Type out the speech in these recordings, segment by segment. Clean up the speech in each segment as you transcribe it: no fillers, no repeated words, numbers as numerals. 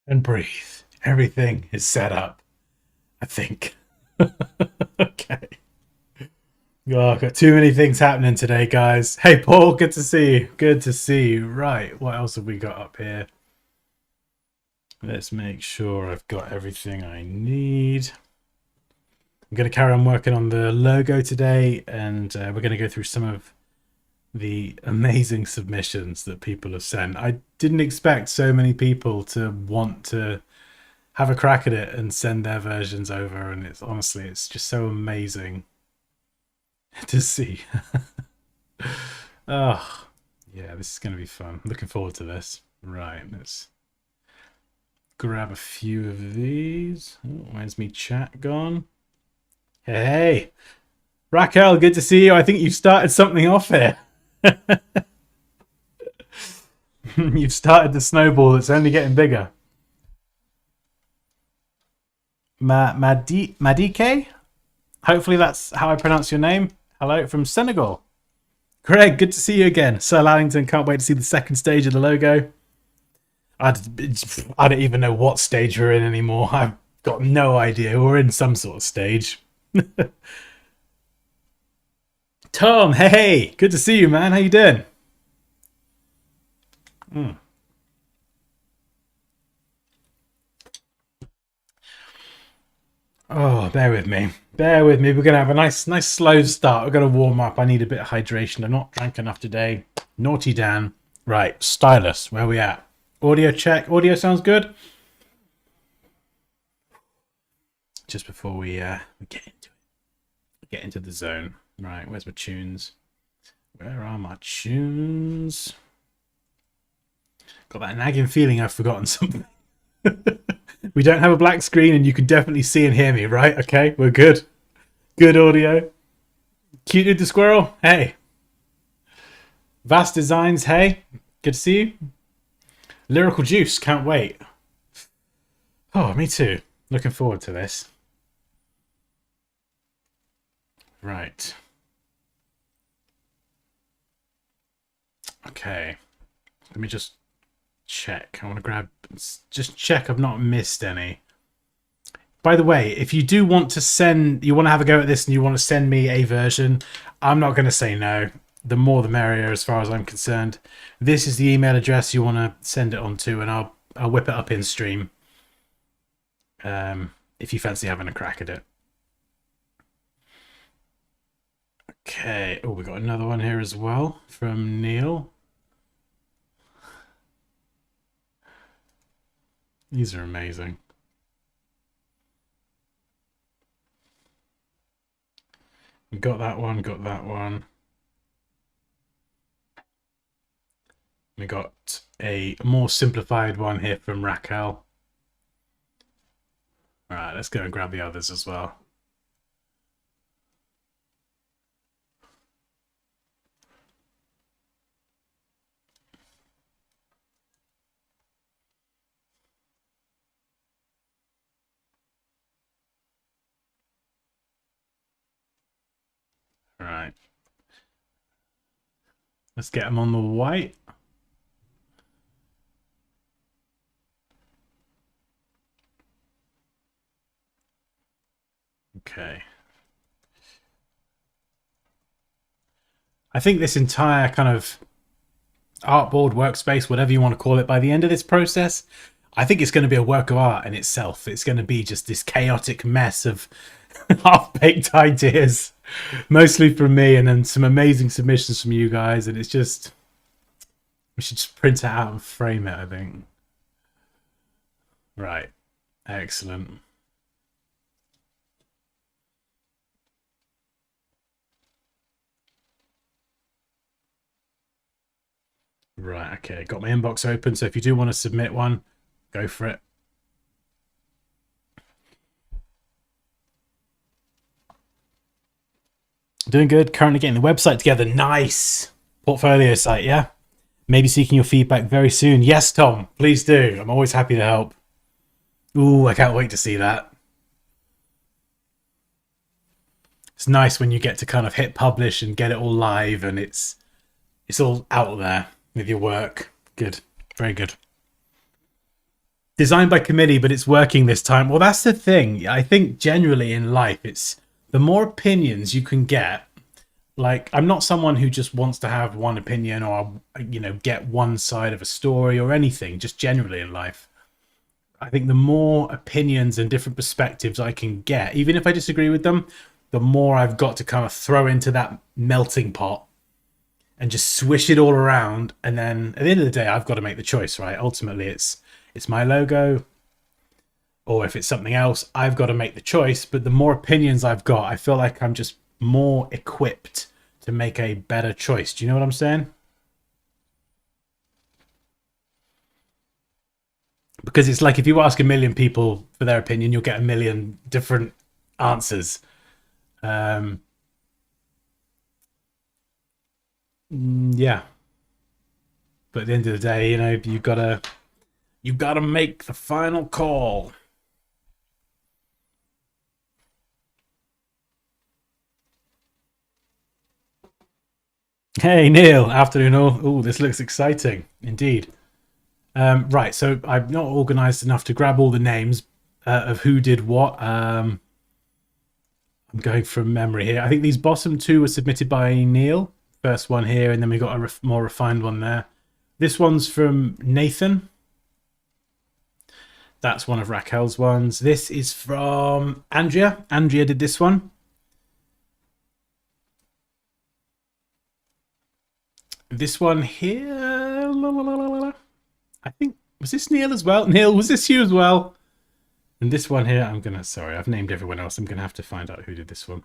and breathe. Everything is set up, I think. Okay. Oh, I've got too many things happening today, guys. Hey, Paul, good to see you. Good to see you. Right, what else have we got up here? Let's make sure I've got everything I need. I'm going to carry on working on the logo today, and we're going to go through some of the amazing submissions that people have sent. I didn't expect so many people to want to have a crack at it and send their versions over, and it's honestly, it's just so amazing to see. Oh, yeah, this is going to be fun. Looking forward to this. Right, let's grab a few of these. Oh, where's me chat gone? Hey, Raquel, good to see you. I think you've started something off here. You've started the snowball that's only getting bigger. Madike? Hopefully that's how I pronounce your name. Hello from Senegal. Greg, good to see you again. Sir Laddington, can't wait to see the second stage of the logo. I don't even know what stage we're in anymore. I've got no idea. We're in some sort of stage. Tom, hey, good to see you, man. How you doing? Oh, bear with me. Bear with me. We're gonna have a nice slow start. We're gonna warm up. I need a bit of hydration. I've not drank enough today. Naughty Dan. Right, stylus. Where are we at? Audio check. Audio sounds good. Just before we get into it, get into the zone. Right, where's my tunes? Where are my tunes? Got that nagging feeling I've forgotten something. We don't have a black screen and you can definitely see and hear me, right? Okay, we're good. Good audio. Cute Dude the Squirrel, hey. Vast Designs, hey. Good to see you. Lyrical Juice, can't wait. Oh, me too. Looking forward to this. Right. Okay. Let me just check. I want to just check I've not missed any. By the way, if you do want to you want to have a go at this and you want to send me a version, I'm not going to say no. The more the merrier as far as I'm concerned. This is the email address you want to send it on to, and I'll whip it up in stream. If you fancy having a crack at it. Okay. Oh, we got another one here as well from Neil. These are amazing. Got that one, got that one. We got a more simplified one here from Raquel. All right, let's go and grab the others as well. All right. Let's get them on the white. Okay. I think this entire kind of artboard, workspace, whatever you want to call it, by the end of this process, I think it's going to be a work of art in itself. It's going to be just this chaotic mess of half-baked ideas, mostly from me, and then some amazing submissions from you guys. And it's just, we should just print it out and frame it, I think. Right. Excellent. Right, okay. Got my inbox open, so if you do want to submit one, go for it. Doing good. Currently getting the website together. Nice. Portfolio site, yeah? Maybe seeking your feedback very soon. Yes, Tom, please do. I'm always happy to help. Ooh, I can't wait to see that. It's nice when you get to kind of hit publish and get it all live and it's all out there with your work. Good. Very good. Designed by committee, but it's working this time. Well, that's the thing. I think generally in life, it's the more opinions you can get. Like, I'm not someone who just wants to have one opinion or, you know, get one side of a story or anything, just generally in life. I think the more opinions and different perspectives I can get, even if I disagree with them, the more I've got to kind of throw into that melting pot and just swish it all around. And then at the end of the day, I've got to make the choice, right? Ultimately, it's my logo, or if it's something else, I've got to make the choice. But the more opinions I've got, I feel like I'm just more equipped to make a better choice. Do you know what I'm saying? Because it's like if you ask a million people for their opinion, you'll get a million different answers. Yeah. But at the end of the day, you know, you've gotta make the final call. Hey Neil, afternoon all. Oh, this looks exciting indeed. Right, so I'm not organised enough to grab all the names of who did what. I'm going from memory here. I think these bottom two were submitted by Neil. First one here, and then we got a more refined one there. This one's from Nathan. That's one of Raquel's ones. This is from Andrea. Andrea did this one. This one here, I think, was this Neil as well? Neil, was this you as well? And this one here, sorry, I've named everyone else. I'm gonna have to find out who did this one.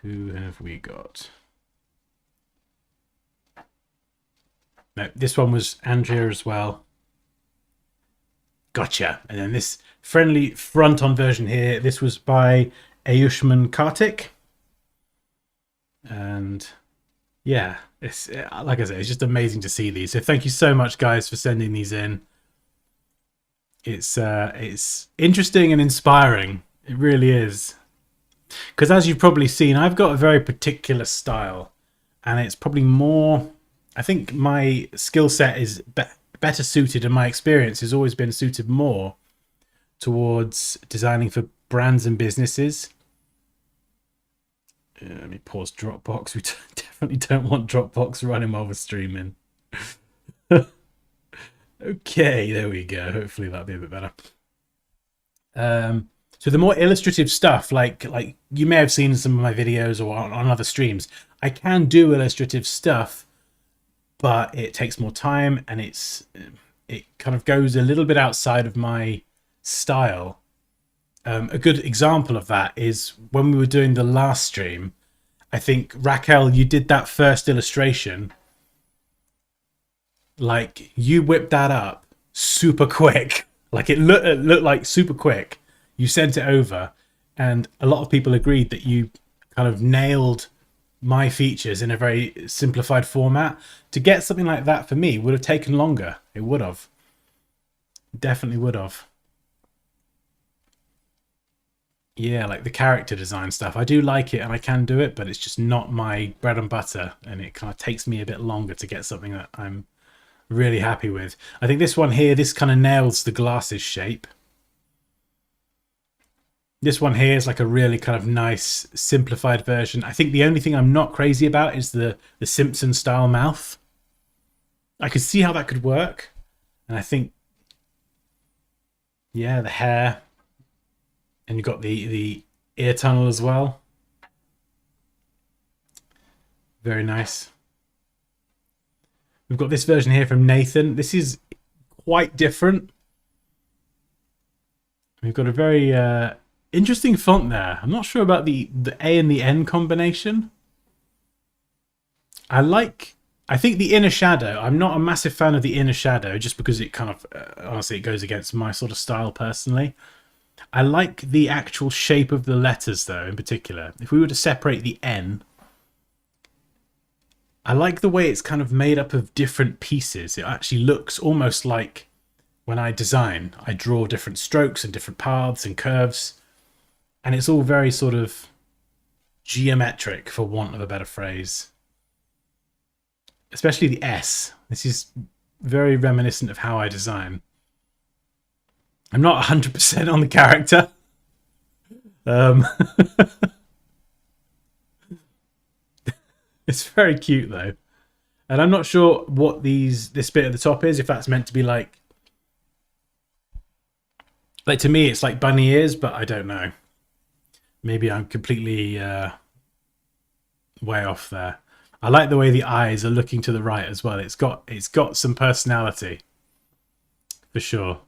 Who have we got? No, this one was Andrea as well. Gotcha. And then this friendly front-on version here, this was by Ayushman Kartik. And yeah, it's like I said, it's just amazing to see these. So thank you so much, guys, for sending these in. It's interesting and inspiring. It really is. Because as you've probably seen, I've got a very particular style, and it's probably more. I think my skill set is better suited, and my experience has always been suited more towards designing for brands and businesses. Let me pause Dropbox. We definitely don't want Dropbox running while we're streaming. Okay, there we go. Hopefully that'll be a bit better. So the more illustrative stuff, like you may have seen in some of my videos or on other streams, I can do illustrative stuff, but it takes more time, and it kind of goes a little bit outside of my style. A good example of that is when we were doing the last stream. I think, Raquel, you did that first illustration. Like, you whipped that up super quick. Like, it looked like super quick. You sent it over, and a lot of people agreed that you kind of nailed my features in a very simplified format. To get something like that for me would have taken longer. It would have. Definitely would have. Yeah, like the character design stuff. I do like it and I can do it, but it's just not my bread and butter, and it kind of takes me a bit longer to get something that I'm really happy with. I think this one here, this kind of nails the glasses shape. This one here is like a really kind of nice simplified version. I think the only thing I'm not crazy about is the Simpson style mouth. I could see how that could work, and I think, yeah, the hair, and you've got the ear tunnel as well. Very nice. We've got this version here from Nathan. This is quite different. We've got a very interesting font there. I'm not sure about the A and the N combination. I think the inner shadow. I'm not a massive fan of the inner shadow, just because it kind of, honestly, it goes against my sort of style personally. I like the actual shape of the letters, though, in particular. If we were to separate the N, I like the way it's kind of made up of different pieces. It actually looks almost like when I design, I draw different strokes and different paths and curves. And it's all very sort of geometric, for want of a better phrase. especially the S. This is very reminiscent of how I design. I'm not 100% on the character. It's very cute though. And I'm not sure what this bit at the top is, if that's meant to be like to me it's like bunny ears, but I don't know. Maybe I'm completely way off there. I like the way the eyes are looking to the right as well. It's got some personality for sure.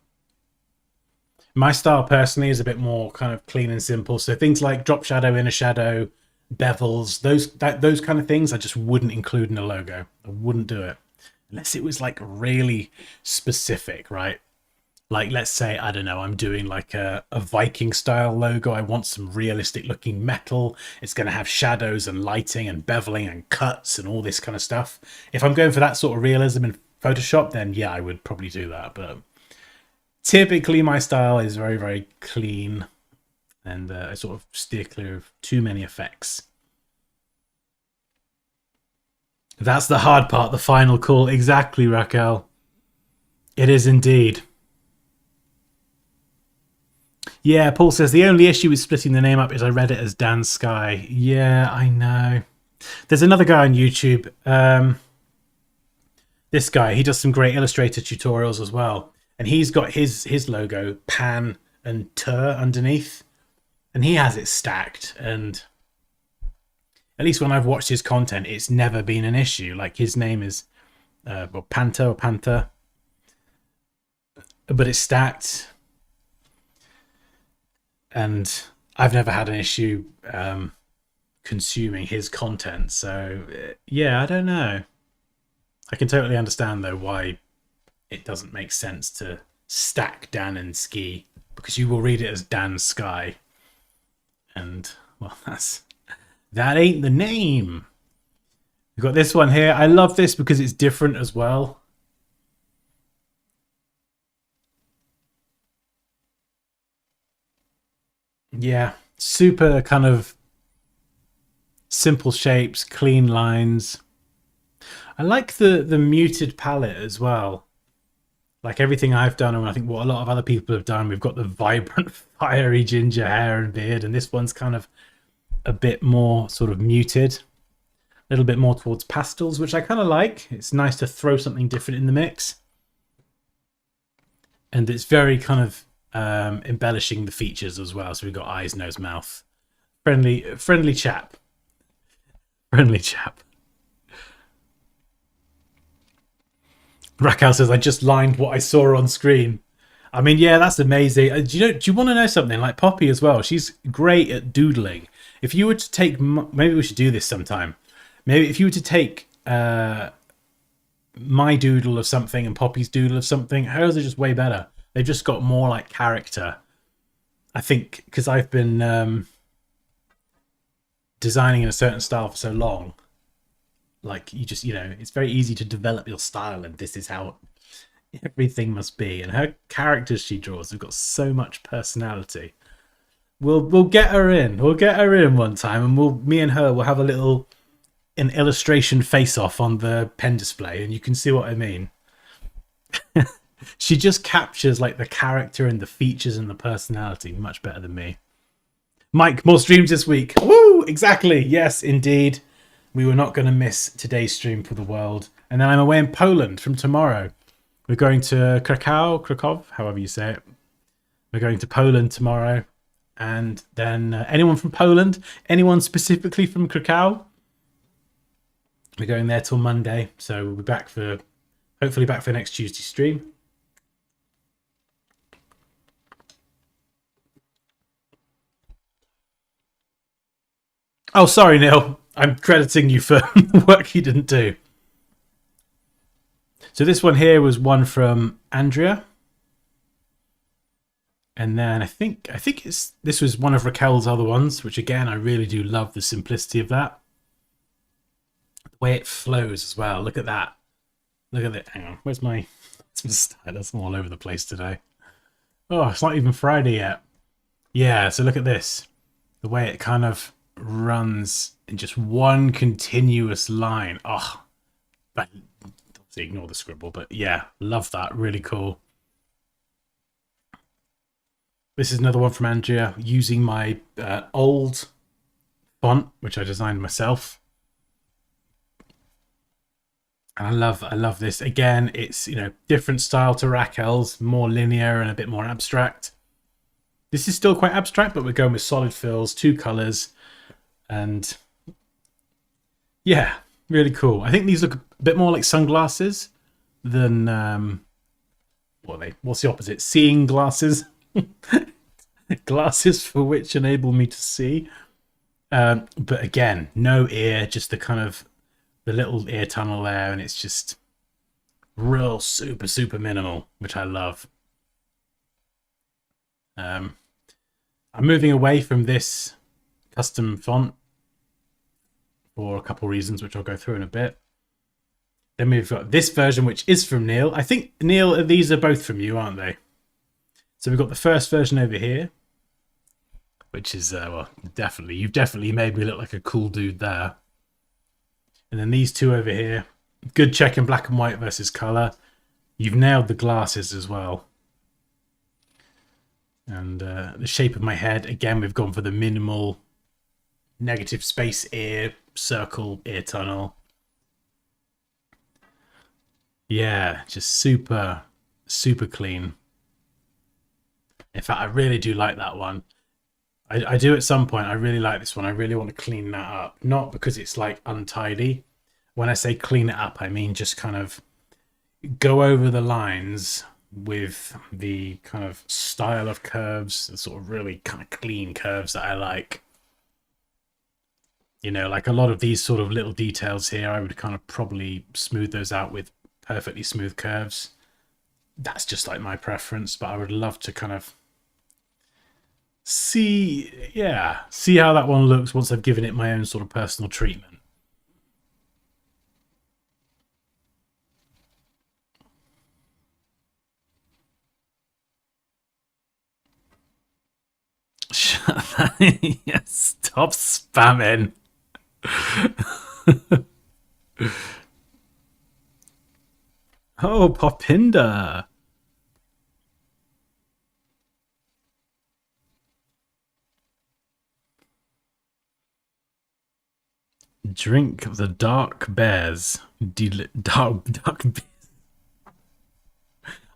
My style personally is a bit more kind of clean and simple. So things like drop shadow, inner shadow, bevels, those kind of things I just wouldn't include in a logo. I wouldn't do it unless it was like really specific, right? Like, let's say, I don't know, I'm doing like a Viking style logo. I want some realistic looking metal. It's going to have shadows and lighting and beveling and cuts and all this kind of stuff. If I'm going for that sort of realism in Photoshop, then yeah, I would probably do that. But typically my style is very, very clean, and I sort of steer clear of too many effects. That's the hard part, the final call. Exactly, Raquel. It is indeed. Yeah, Paul says, the only issue with splitting the name up is I read it as Dansky. Yeah, I know. There's another guy on YouTube. This guy, he does some great Illustrator tutorials as well. And he's got his logo, Pan and Tur, underneath. And he has it stacked. And at least when I've watched his content, it's never been an issue. Like, his name is Panta or Panther. But it's stacked. And I've never had an issue consuming his content. So, yeah, I don't know. I can totally understand, though, why it doesn't make sense to stack Dan and Ski, because you will read it as Dan Sky. And, well, that ain't the name. We've got this one here. I love this because it's different as well. Yeah, super kind of simple shapes, clean lines. I like the muted palette as well. Like everything I've done, and I think what a lot of other people have done, we've got the vibrant, fiery ginger hair and beard, and this one's kind of a bit more sort of muted, a little bit more towards pastels, which I kind of like. It's nice to throw something different in the mix. And it's very kind of embellishing the features as well. So we've got eyes, nose, mouth. Friendly chap. Friendly chap. Raquel says, I just lined what I saw on screen. I mean, yeah, that's amazing. Do you want to know something? Like Poppy as well. She's great at doodling. If you were to take, maybe we should do this sometime. Maybe if you were to take my doodle of something and Poppy's doodle of something, hers are just way better. They've just got more like character. I think because I've been designing in a certain style for so long. Like, you just, it's very easy to develop your style, and this is how everything must be. And her characters she draws have got so much personality. We'll get her in. We'll get her in one time, and me and her will have an illustration face-off on the pen display, and you can see what I mean. She just captures like the character and the features and the personality much better than me. Mike, more streams this week. Woo! Exactly. Yes, indeed. We were not going to miss today's stream for the world. And then I'm away in Poland from tomorrow. We're going to Krakow, however you say it. We're going to Poland tomorrow. And then anyone from Poland, anyone specifically from Krakow, we're going there till Monday. So we'll be hopefully back for next Tuesday stream. Oh, sorry, Neil. I'm crediting you for work you didn't do. So this one here was one from Andrea. And then I think this was one of Raquel's other ones, which again, I really do love the simplicity of that. The way it flows as well. Look at that. Look at it. Hang on. Where's my stylus? I'm all over the place today. Oh, it's not even Friday yet. Yeah, so look at this. The way it kind of runs in just one continuous line. Oh, but obviously ignore the scribble. But yeah, love that. Really cool. This is another one from Andrea using my old font, which I designed myself. And I love this. Again, it's, you know, different style to Raquel's, more linear and a bit more abstract. This is still quite abstract, but we're going with solid fills, 2 colors, and yeah, really cool. I think these look a bit more like sunglasses than what's the opposite? Seeing glasses. Glasses for which enable me to see. But again, no ear, just the kind of the little ear tunnel there, and it's just real super minimal, which I love. I'm moving away from this custom font for a couple reasons, which I'll go through in a bit. Then we've got this version, which is from Neil. I think, Neil, these are both from you, aren't they? So we've got the first version over here, which is, well, definitely, you've definitely made me look like a cool dude there. And then these two over here, good check in black and white versus color. You've nailed the glasses as well. And the shape of my head, again, we've gone for the minimal negative space ear, circle ear tunnel. Yeah, just super clean. In fact, I really do like that one. I do at some point. I really like this one. I really want to clean that up. Not because it's like untidy. When I say clean it up, I mean just kind of go over the lines with the kind of style of curves, the sort of really kind of clean curves that I like. You know, like a lot of these sort of little details here, I would kind of probably smooth those out with perfectly smooth curves. That's just like my preference, but I would love to kind of see how that one looks once I've given it my own sort of personal treatment. Yes, stop spamming. Oh, Popinda. Drink the dark bears. Dark beers.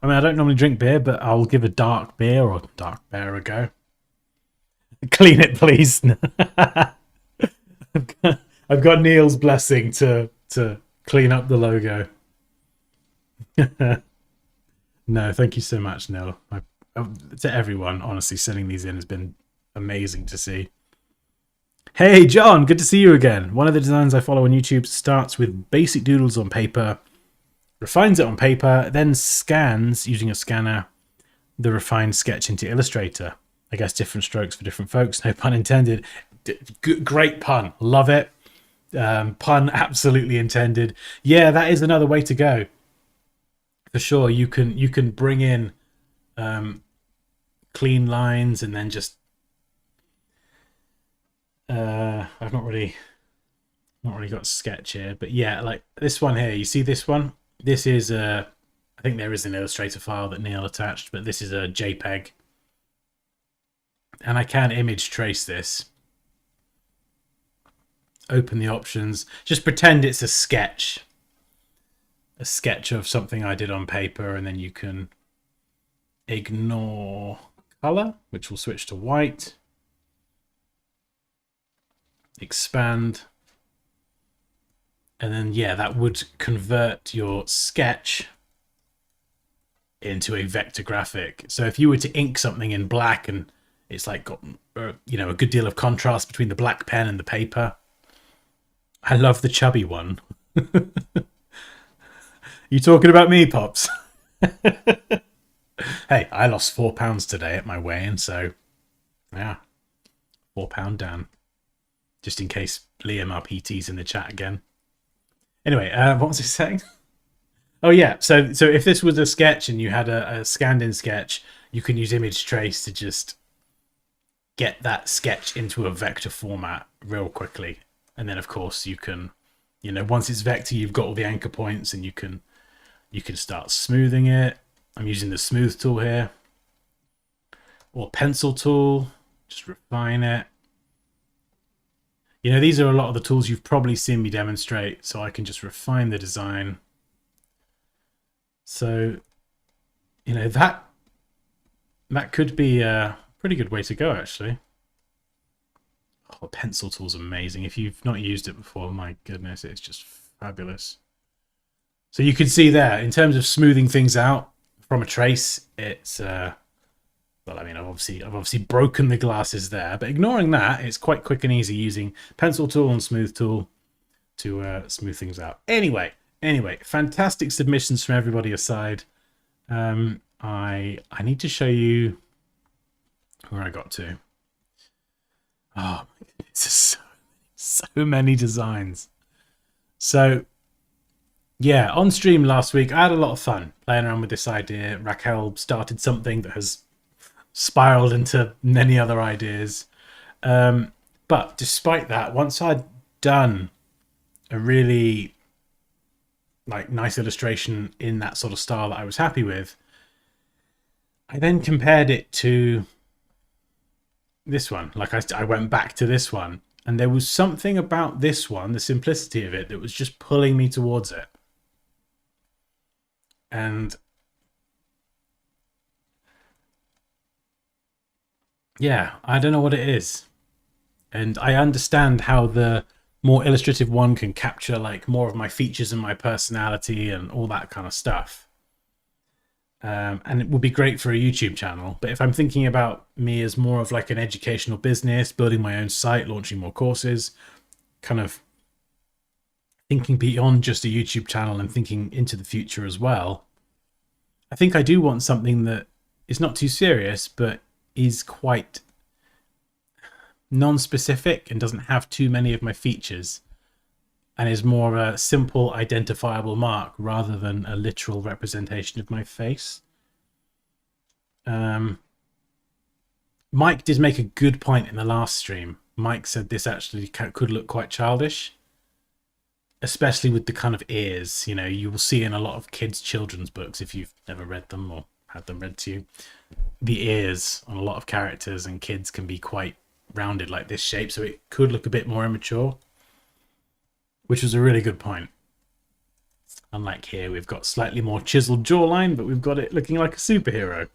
I mean, I don't normally drink beer, but I'll give a dark beer or dark bear a go. Clean it, please. I've got Neil's blessing to clean up the logo. No, thank you so much, Neil. To everyone, honestly, sending these in has been amazing to see. Hey, John, good to see you again. One of the designs I follow on YouTube starts with basic doodles on paper, refines it on paper, then scans, using a scanner, the refined sketch into Illustrator. I guess different strokes for different folks, no pun intended. Great pun, love it. Pun absolutely intended. Yeah, that is another way to go. For sure, you can bring in clean lines and then just I've not really got sketch here, but yeah, like this one here. You see this one? This is I think there is an Illustrator file that Neil attached, but this is a JPEG, and I can image trace this. Open the options. Just pretend it's a sketch of something I did on paper, and then you can ignore color, which will switch to white. Expand, and then yeah, that would convert your sketch into a vector graphic. So if you were to ink something in black and it's like got you know, a good deal of contrast between the black pen and the paper. I love the chubby one. You talking about me, Pops? Hey, I lost 4 pounds today at my weigh-in, so yeah, 4 pound down. Just in case Liam RPT's in the chat again. Anyway, what was I saying? Oh yeah, so if this was a sketch and you had a scanned-in sketch, you can use image trace to just get that sketch into a vector format real quickly, and then of course you can You know, once it's vector, you've got all the anchor points, and you can start smoothing it. I'm using the smooth tool here, or pencil tool, just refine it. You know, these are a lot of the tools you've probably seen me demonstrate, so I can just refine the design. So, you know, that could be a pretty good way to go, actually. Oh, the pencil tool's amazing. If you've not used it before, my goodness, it's just fabulous. So you can see there, in terms of smoothing things out from a trace, it's well, I mean, I've obviously broken the glasses there, but ignoring that, it's quite quick and easy using pencil tool and smooth tool to smooth things out. Anyway, fantastic submissions from everybody aside. I need to show you where I got to. Oh my goodness, so many designs. So yeah, on stream last week, I had a lot of fun playing around with this idea. Raquel started something that has spiraled into many other ideas. But despite that, once I'd done a really nice illustration in that sort of style that I was happy with, I then compared it to this one. I went back to this one, and there was something about this one, the simplicity of it, that was just pulling me towards it. And yeah, I don't know what it is. And I understand how the more illustrative one can capture more of my features and my personality and all that kind of stuff. And it would be great for a YouTube channel. But if I'm thinking about me as more of an educational business, building my own site, launching more courses, kind of thinking beyond just a YouTube channel and thinking into the future as well, I think I do want something that is not too serious, but is quite non-specific and doesn't have too many of my features, and is more a simple identifiable mark rather than a literal representation of my face. Mike did make a good point in the last stream. Mike said this actually could look quite childish, especially with the kind of ears, you know, you will see in a lot of kids' children's books, if you've never read them or had them read to you. The ears on a lot of characters and kids can be quite rounded like this shape, so it could look a bit more immature, which was a really good point. Unlike here, we've got slightly more chiseled jawline, but we've got it looking like a superhero.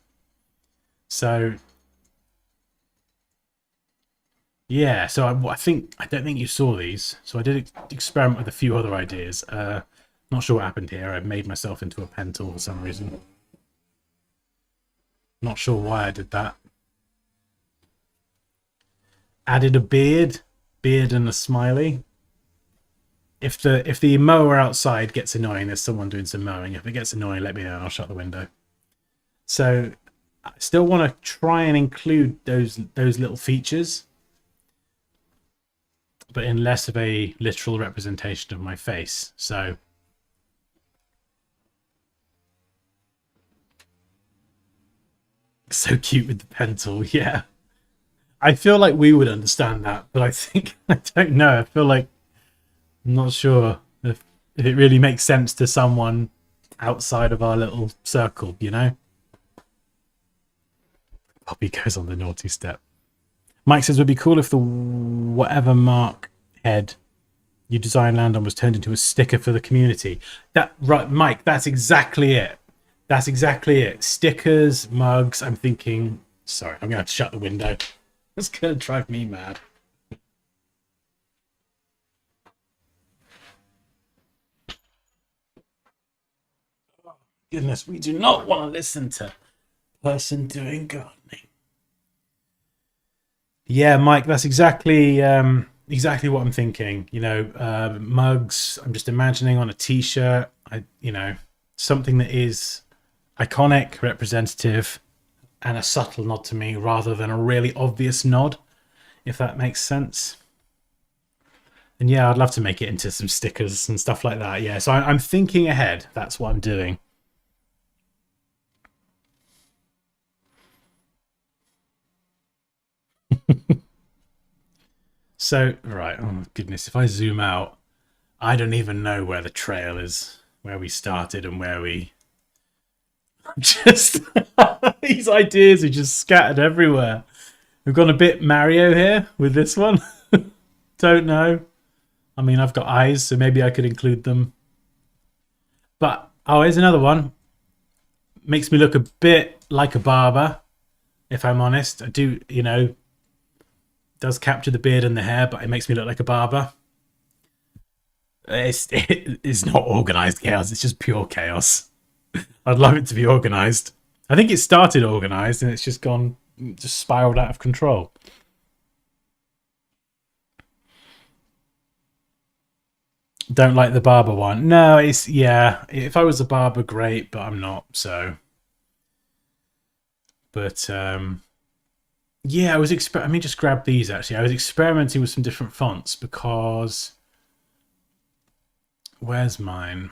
So yeah, so I don't think you saw these, so I did experiment with a few other ideas. Not sure what happened here. I made myself into a pen tool for some reason. Not sure why I did that. Added a beard and a smiley. If the mower outside gets annoying, there's someone doing some mowing. If it gets annoying, let me know and I'll shut the window. So I still want to try and include those little features, but in less of a literal representation of my face. So cute with the pen tool, yeah. I feel like we would understand that, but I don't know. I feel like I'm not sure if it really makes sense to someone outside of our little circle, you know? Poppy goes on the naughty step. Mike says, it would be cool if the whatever mark head you design land on was turned into a sticker for the community. Right, Mike, that's exactly it. That's exactly it. Stickers, mugs. I'm thinking, sorry, I'm going to have to shut the window. It's going to drive me mad. Oh, goodness, we do not want to listen to person doing gardening. Yeah, Mike, that's exactly what I'm thinking. You know, mugs. I'm just imagining on a T-shirt. Something that is iconic, representative, and a subtle nod to me rather than a really obvious nod, if that makes sense. And yeah, I'd love to make it into some stickers and stuff like that. Yeah, so I'm thinking ahead. That's what I'm doing. So, right, oh goodness, if I zoom out, I don't even know where the trail is, where we started and where we just these ideas are just scattered everywhere. We've gone a bit Mario here with this one. Don't know. I mean, I've got eyes, so maybe I could include them. But, oh, here's another one. Makes me look a bit like a barber, if I'm honest. I do, you know, does capture the beard and the hair, but it makes me look like a barber. It's not organized chaos. It's just pure chaos. I'd love it to be organized. I think it started organized and it's just spiraled out of control. Don't like the barber one. No, it's, yeah, if I was a barber, great, but I'm not, so. But, yeah, let me just grab these, actually. I was experimenting with some different fonts because... Where's mine?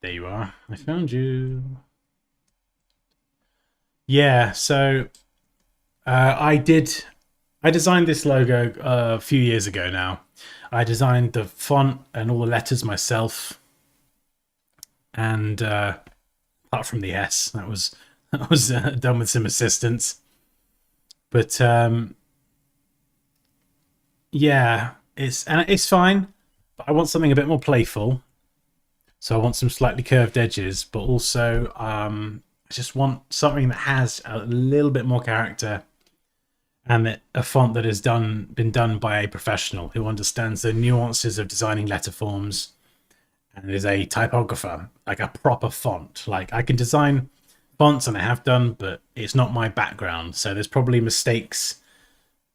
There you are. I found you. Yeah, so I designed this logo a few years ago now. I designed the font and all the letters myself, and apart from the S, that was done with some assistance. But yeah, it's fine. But I want something a bit more playful, so I want some slightly curved edges, but also I just want something that has a little bit more character, and a font that has been done by a professional who understands the nuances of designing letter forms and is a typographer, like a proper font. Like, I can design fonts, and I have done, but it's not my background. So there's probably mistakes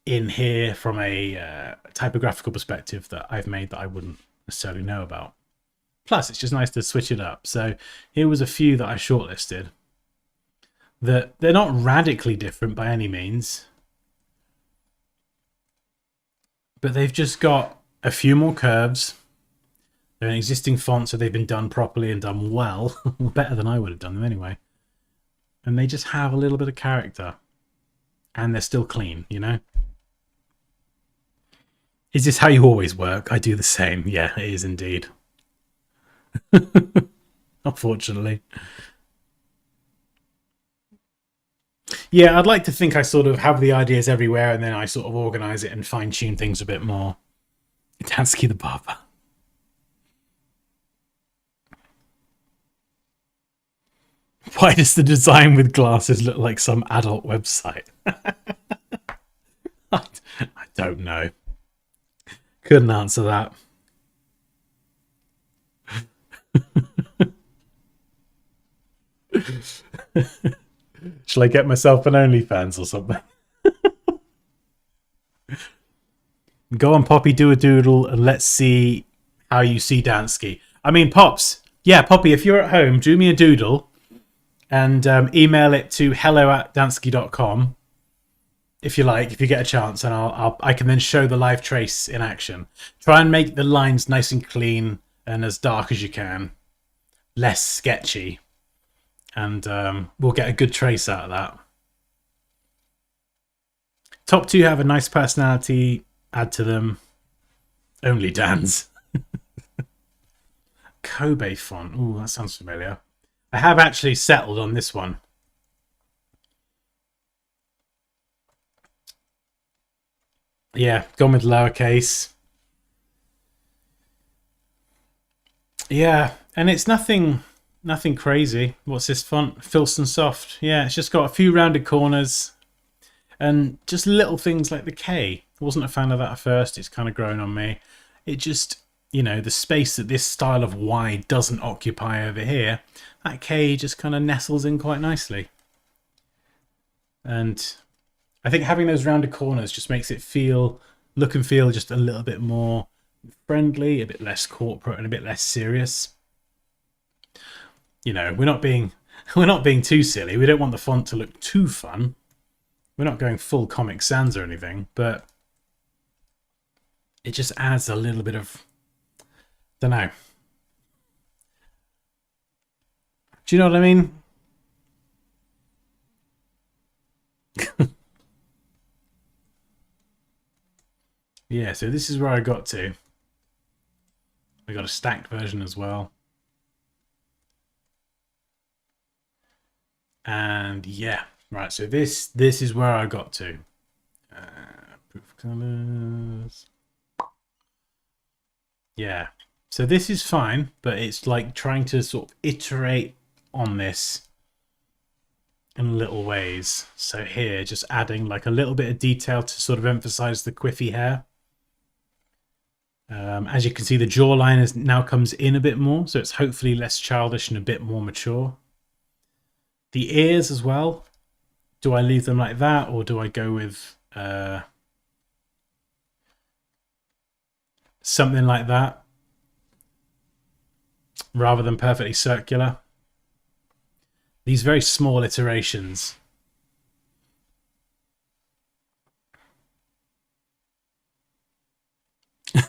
in here from a typographical perspective that I've made that I wouldn't necessarily know about. Plus, it's just nice to switch it up. So here was a few that I shortlisted. That they're not radically different by any means, but they've just got a few more curves. They're an existing font, so they've been done properly and done well. Better than I would have done them anyway. And they just have a little bit of character. And they're still clean, you know? Is this how you always work? I do the same. Yeah, it is indeed. Unfortunately. Yeah, I'd like to think I sort of have the ideas everywhere and then I sort of organise it and fine-tune things a bit more. Dansky the barber. Why does the design with glasses look like some adult website? I don't know. Couldn't answer that. Shall I get myself an OnlyFans or something? Go on, Poppy, do a doodle, and let's see how you see Dansky. I mean, Pops. Yeah, Poppy, if you're at home, do me a doodle and email it to hello@dansky.com if you like, if you get a chance, and I can then show the live trace in action. Try and make the lines nice and clean and as dark as you can, less sketchy, and we'll get a good trace out of that. Top two have a nice personality. Add to them. Only Dan's. Kobe font. Ooh, that sounds familiar. I have actually settled on this one. Yeah, gone with lowercase. Yeah, and it's nothing crazy. What's this font? Filson Soft. Yeah, it's just got a few rounded corners and just little things like the K. I wasn't a fan of that at first. It's kind of grown on me. It just, you know, the space that this style of Y doesn't occupy over here, that K just kind of nestles in quite nicely. And I think having those rounded corners just makes it look and feel just a little bit more friendly, a bit less corporate, and a bit less serious. You know, we're not being too silly. We don't want the font to look too fun. We're not going full Comic Sans or anything, but it just adds a little bit of, don't know. Do you know what I mean? Yeah, so this is where I got to. We got a stacked version as well. And yeah, right, so this is where I got to. Proof colors. Yeah. So this is fine, but it's like trying to sort of iterate on this in little ways. So here, just adding like a little bit of detail to sort of emphasize the quiffy hair. As you can see, the jawline is now comes in a bit more, so it's hopefully less childish and a bit more mature. The ears as well. Do I leave them like that, or do I go with something like that rather than perfectly circular? These very small iterations.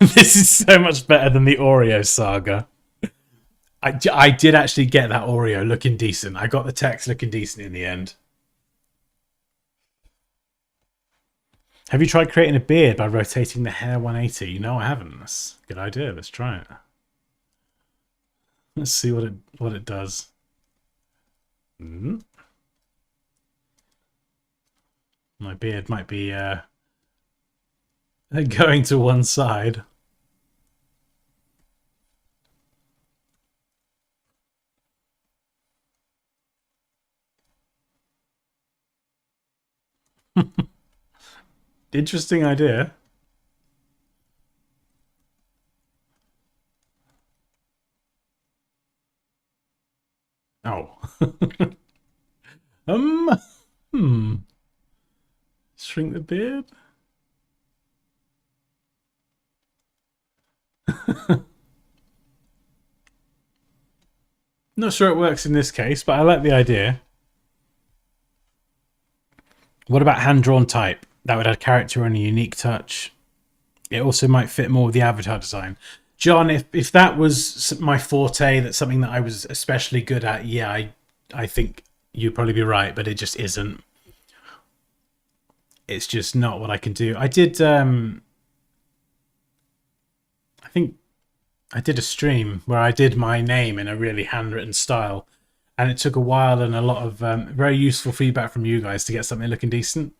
This is so much better than the Oreo saga. I did actually get that Oreo looking decent. I got the text looking decent in the end. Have you tried creating a beard by rotating the hair 180? No, I haven't. That's a good idea. Let's try it. Let's see what it does. My beard might be going to one side. Interesting idea. Oh. Hmm. Shrink the beard? Not sure it works in this case, but I like the idea. What about hand-drawn type? That would add character and a unique touch. It also might fit more with the avatar design. John, if that was my forte, that's something that I was especially good at, yeah, I think you'd probably be right, but it just isn't. It's just not what I can do. I did, I think I did a stream where I did my name in a really handwritten style, and it took a while and a lot of very useful feedback from you guys to get something looking decent.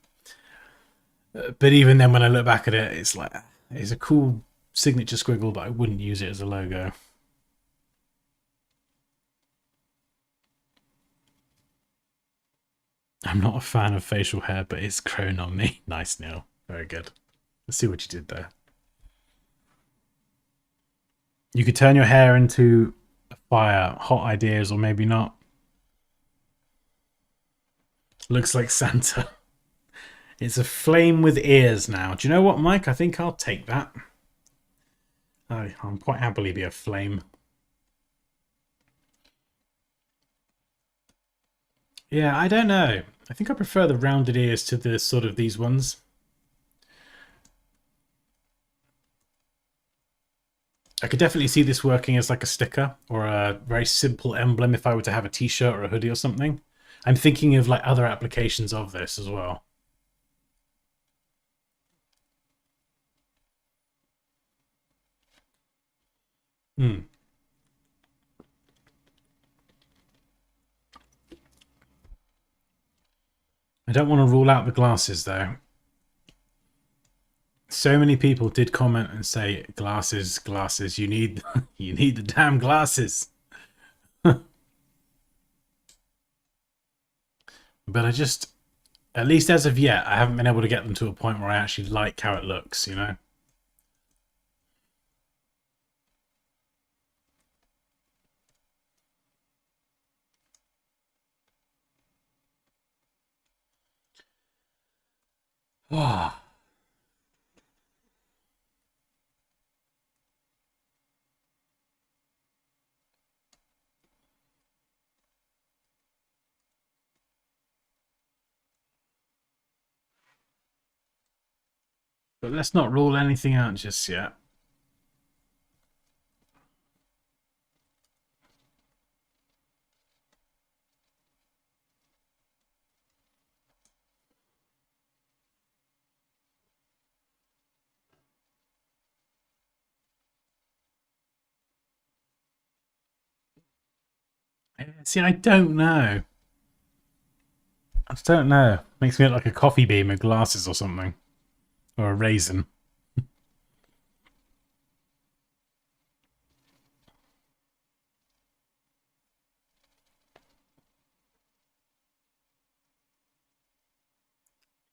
But even then, when I look back at it, it's like it's a cool signature squiggle, but I wouldn't use it as a logo. I'm not a fan of facial hair, but it's grown on me. Nice, Neil. Very good. Let's see what you did there. You could turn your hair into a fire. Hot ideas, or maybe not. Looks like Santa. It's a flame with ears now. Do you know what, Mike? I think I'll take that. I'm quite happily be a flame. Yeah, I don't know. I think I prefer the rounded ears to the sort of these ones. I could definitely see this working as like a sticker or a very simple emblem if I were to have a t-shirt or a hoodie or something. I'm thinking of like other applications of this as well. Hmm. I don't want to rule out the glasses though. So many people did comment and say glasses, glasses. You need you need the damn glasses. But I just, at least as of yet, I haven't been able to get them to a point where I actually like how it looks, you know? Ah. But let's not rule anything out just yet. See, I don't know. I just don't know. Makes me look like a coffee bean with glasses or something. Or a raisin.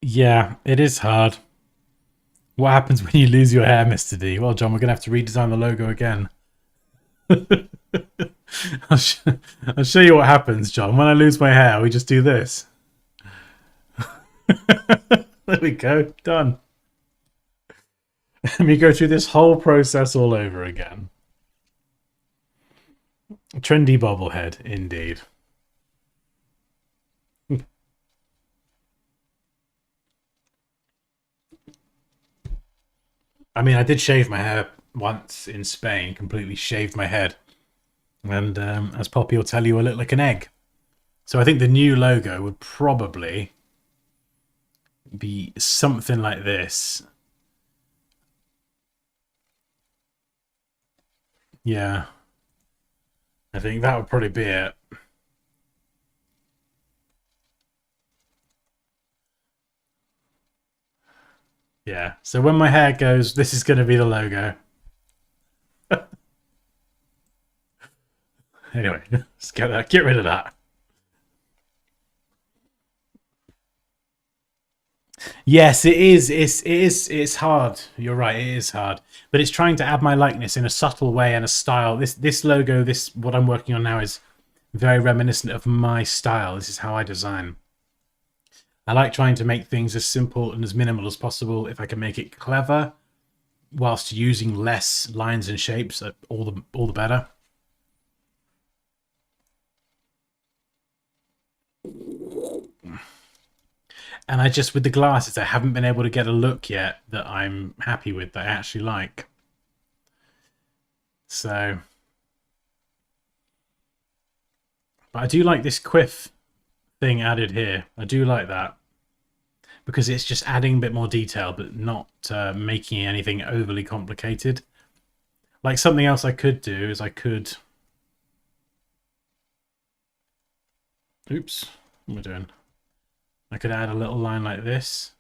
Yeah, it is hard. What happens when you lose your hair, Mr. D? Well, John, we're going to have to redesign the logo again. I'll, I'll show you what happens, John. When I lose my hair, we just do this. There we go. Done. And we go through this whole process all over again. Trendy bobblehead, indeed. I mean, I did shave my hair once in Spain, completely shaved my head. And as Poppy will tell you, I look like an egg. So I think the new logo would probably be something like this. Yeah. I think that would probably be it. Yeah. So when my hair goes, this is going to be the logo. Anyway, let's get rid of that. Yes, it is. It's hard. You're right. It is hard, but it's trying to add my likeness in a subtle way and a style. This logo, this what I'm working on now, is very reminiscent of my style. This is how I design. I like trying to make things as simple and as minimal as possible. If I can make it clever, whilst using less lines and shapes, all the better. And I just, with the glasses, I haven't been able to get a look yet that I'm happy with, that I actually like. So, but I do like this quiff thing added here. I do like that because it's just adding a bit more detail, but not making anything overly complicated. Like something else I could do is I could. Oops, what am I doing? I could add a little line like this.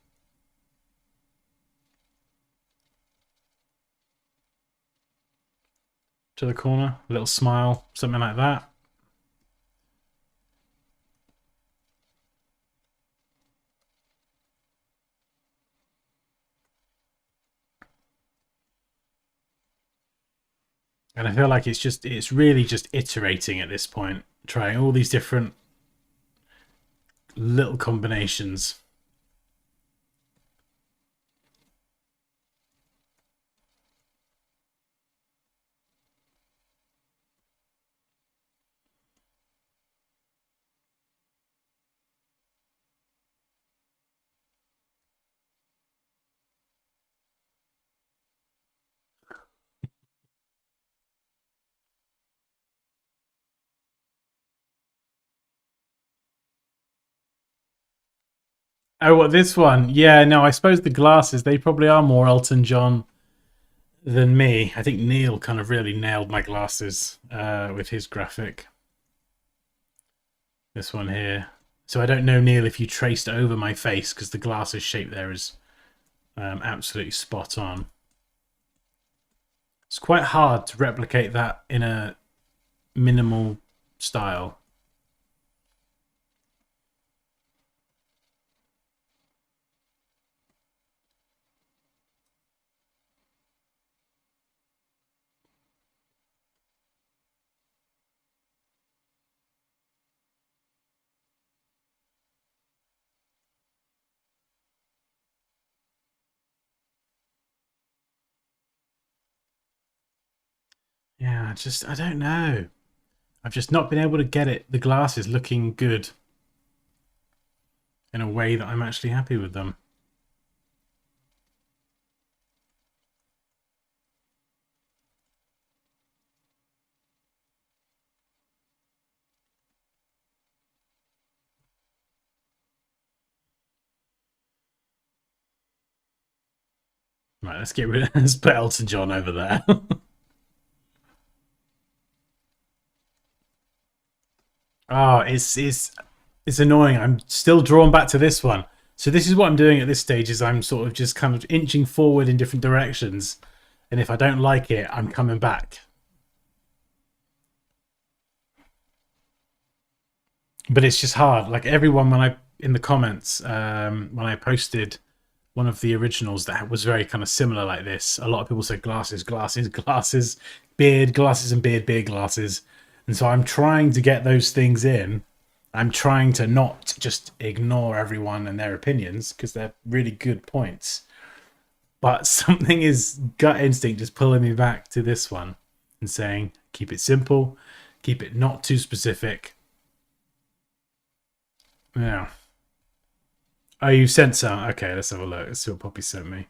To the corner, a little smile, something like that. And I feel like it's really just iterating at this point, trying all these different little combinations. Oh, what, this one? Yeah, no, I suppose the glasses, they probably are more Elton John than me. I think Neil kind of really nailed my glasses with his graphic. This one here. So I don't know, Neil, if you traced over my face, because the glasses shape there is absolutely spot on. It's quite hard to replicate that in a minimal style. Yeah, I don't know. I've just not been able to get the glasses looking good in a way that I'm actually happy with them. Right, let's get rid of let's put Elton John over there. Oh, it's annoying. I'm still drawn back to this one. So this is what I'm doing at this stage is I'm sort of just kind of inching forward in different directions. And if I don't like it, I'm coming back. But it's just hard. Like everyone, when I in the comments, when I posted one of the originals that was very kind of similar like this, a lot of people said glasses, glasses, glasses, beard, glasses, and beard, beard, glasses. And so I'm trying to get those things in. I'm trying to not just ignore everyone and their opinions because they're really good points. But something is gut instinct just pulling me back to this one and saying, keep it simple, keep it not too specific. Yeah. Oh, you sent some. Okay, let's have a look. Let's see what Poppy sent me.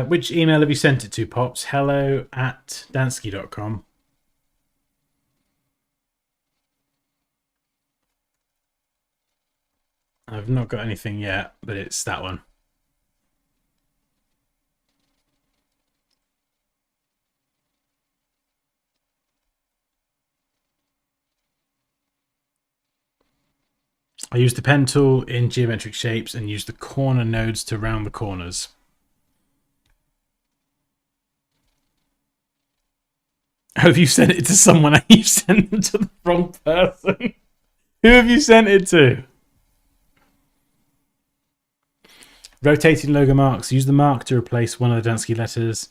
Which email have you sent it to, Pops? hello@dansky.com. I've not got anything yet, but it's that one. I use the pen tool in geometric shapes and use the corner nodes to round the corners. Have you sent it to someone and you sent it to the wrong person? Who have you sent it to? Rotating logo marks. Use the mark to replace one of the Dansky letters.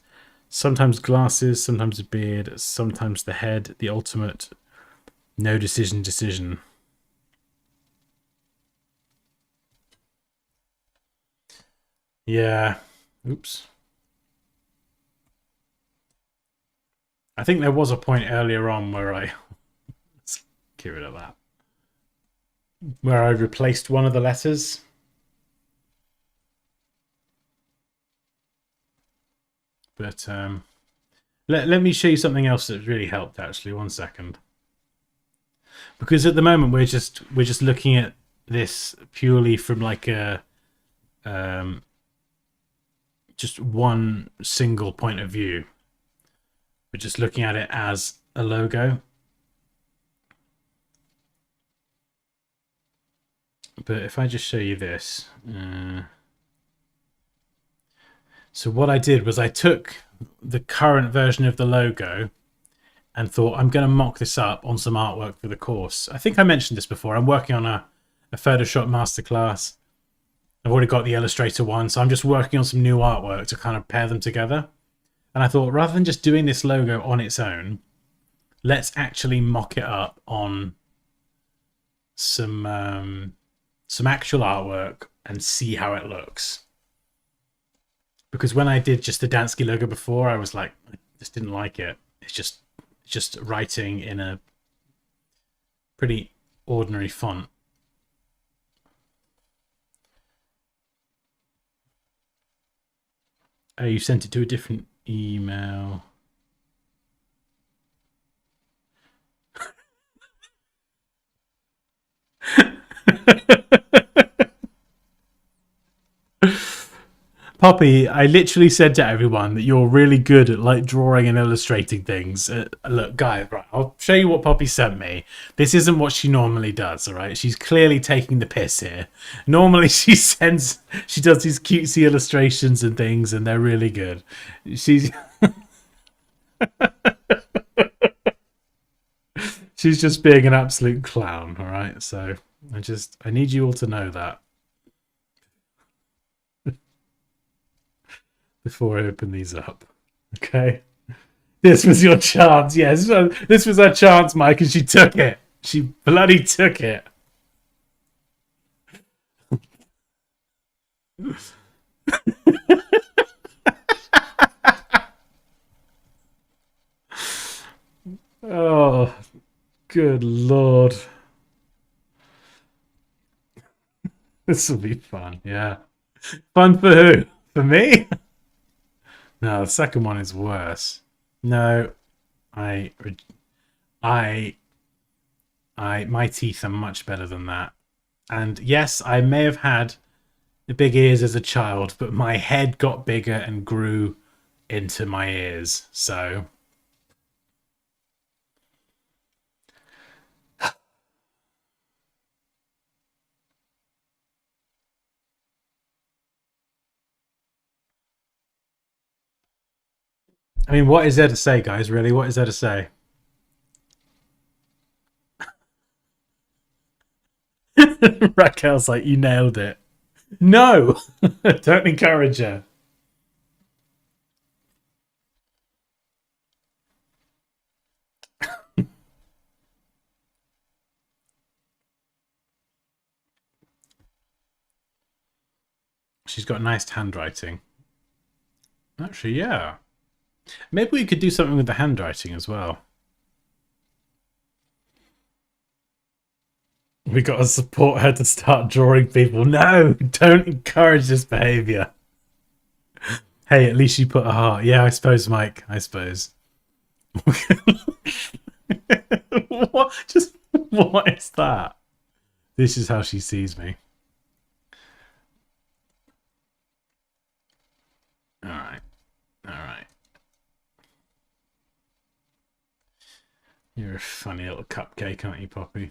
Sometimes glasses, sometimes a beard, sometimes the head. The ultimate no decision. Yeah. Oops. I think there was a point earlier on where let's get rid of that. Where I replaced one of the letters. But let me show you something else that really helped actually. 1 second. Because at the moment we're just looking at this purely from like a just one single point of view. We're just looking at it as a logo. But if I just show you this. So what I did was I took the current version of the logo and thought I'm going to mock this up on some artwork for the course. I think I mentioned this before. I'm working on a Photoshop masterclass. I've already got the Illustrator one, so I'm just working on some new artwork to kind of pair them together. And I thought rather than just doing this logo on its own, let's actually mock it up on some actual artwork and see how it looks. Because when I did just the Dansky logo before, I was like, I just didn't like it. It's just writing in a pretty ordinary font. Oh, you sent it to a different email. Poppy, I literally said to everyone that you're really good at like drawing and illustrating things. Look, guys, right, I'll show you what Poppy sent me. This isn't what she normally does, all right? She's clearly taking the piss here. Normally she does these cutesy illustrations and things, and they're really good. She's she's just being an absolute clown, all right? So I need you all to know that. Before I open these up. Okay. This was your chance. Yes, this was her chance, Mike, and she took it. She bloody took it. Oh, good Lord. This will be fun. Yeah. Fun for who? For me? No, the second one is worse. No, my teeth are much better than that. And yes, I may have had big ears as a child, but my head got bigger and grew into my ears. So I mean, what is there to say, guys? Really, what is there to say? Raquel's like, you nailed it. No, don't encourage her. She's got nice handwriting. Actually, yeah. Maybe we could do something with the handwriting as well. We got to support her to start drawing people. No, don't encourage this behavior. Hey, at least you put a heart. Yeah, I suppose, Mike. I suppose. What? Just what is that? This is how she sees me. All right. All right. You're a funny little cupcake, aren't you, Poppy?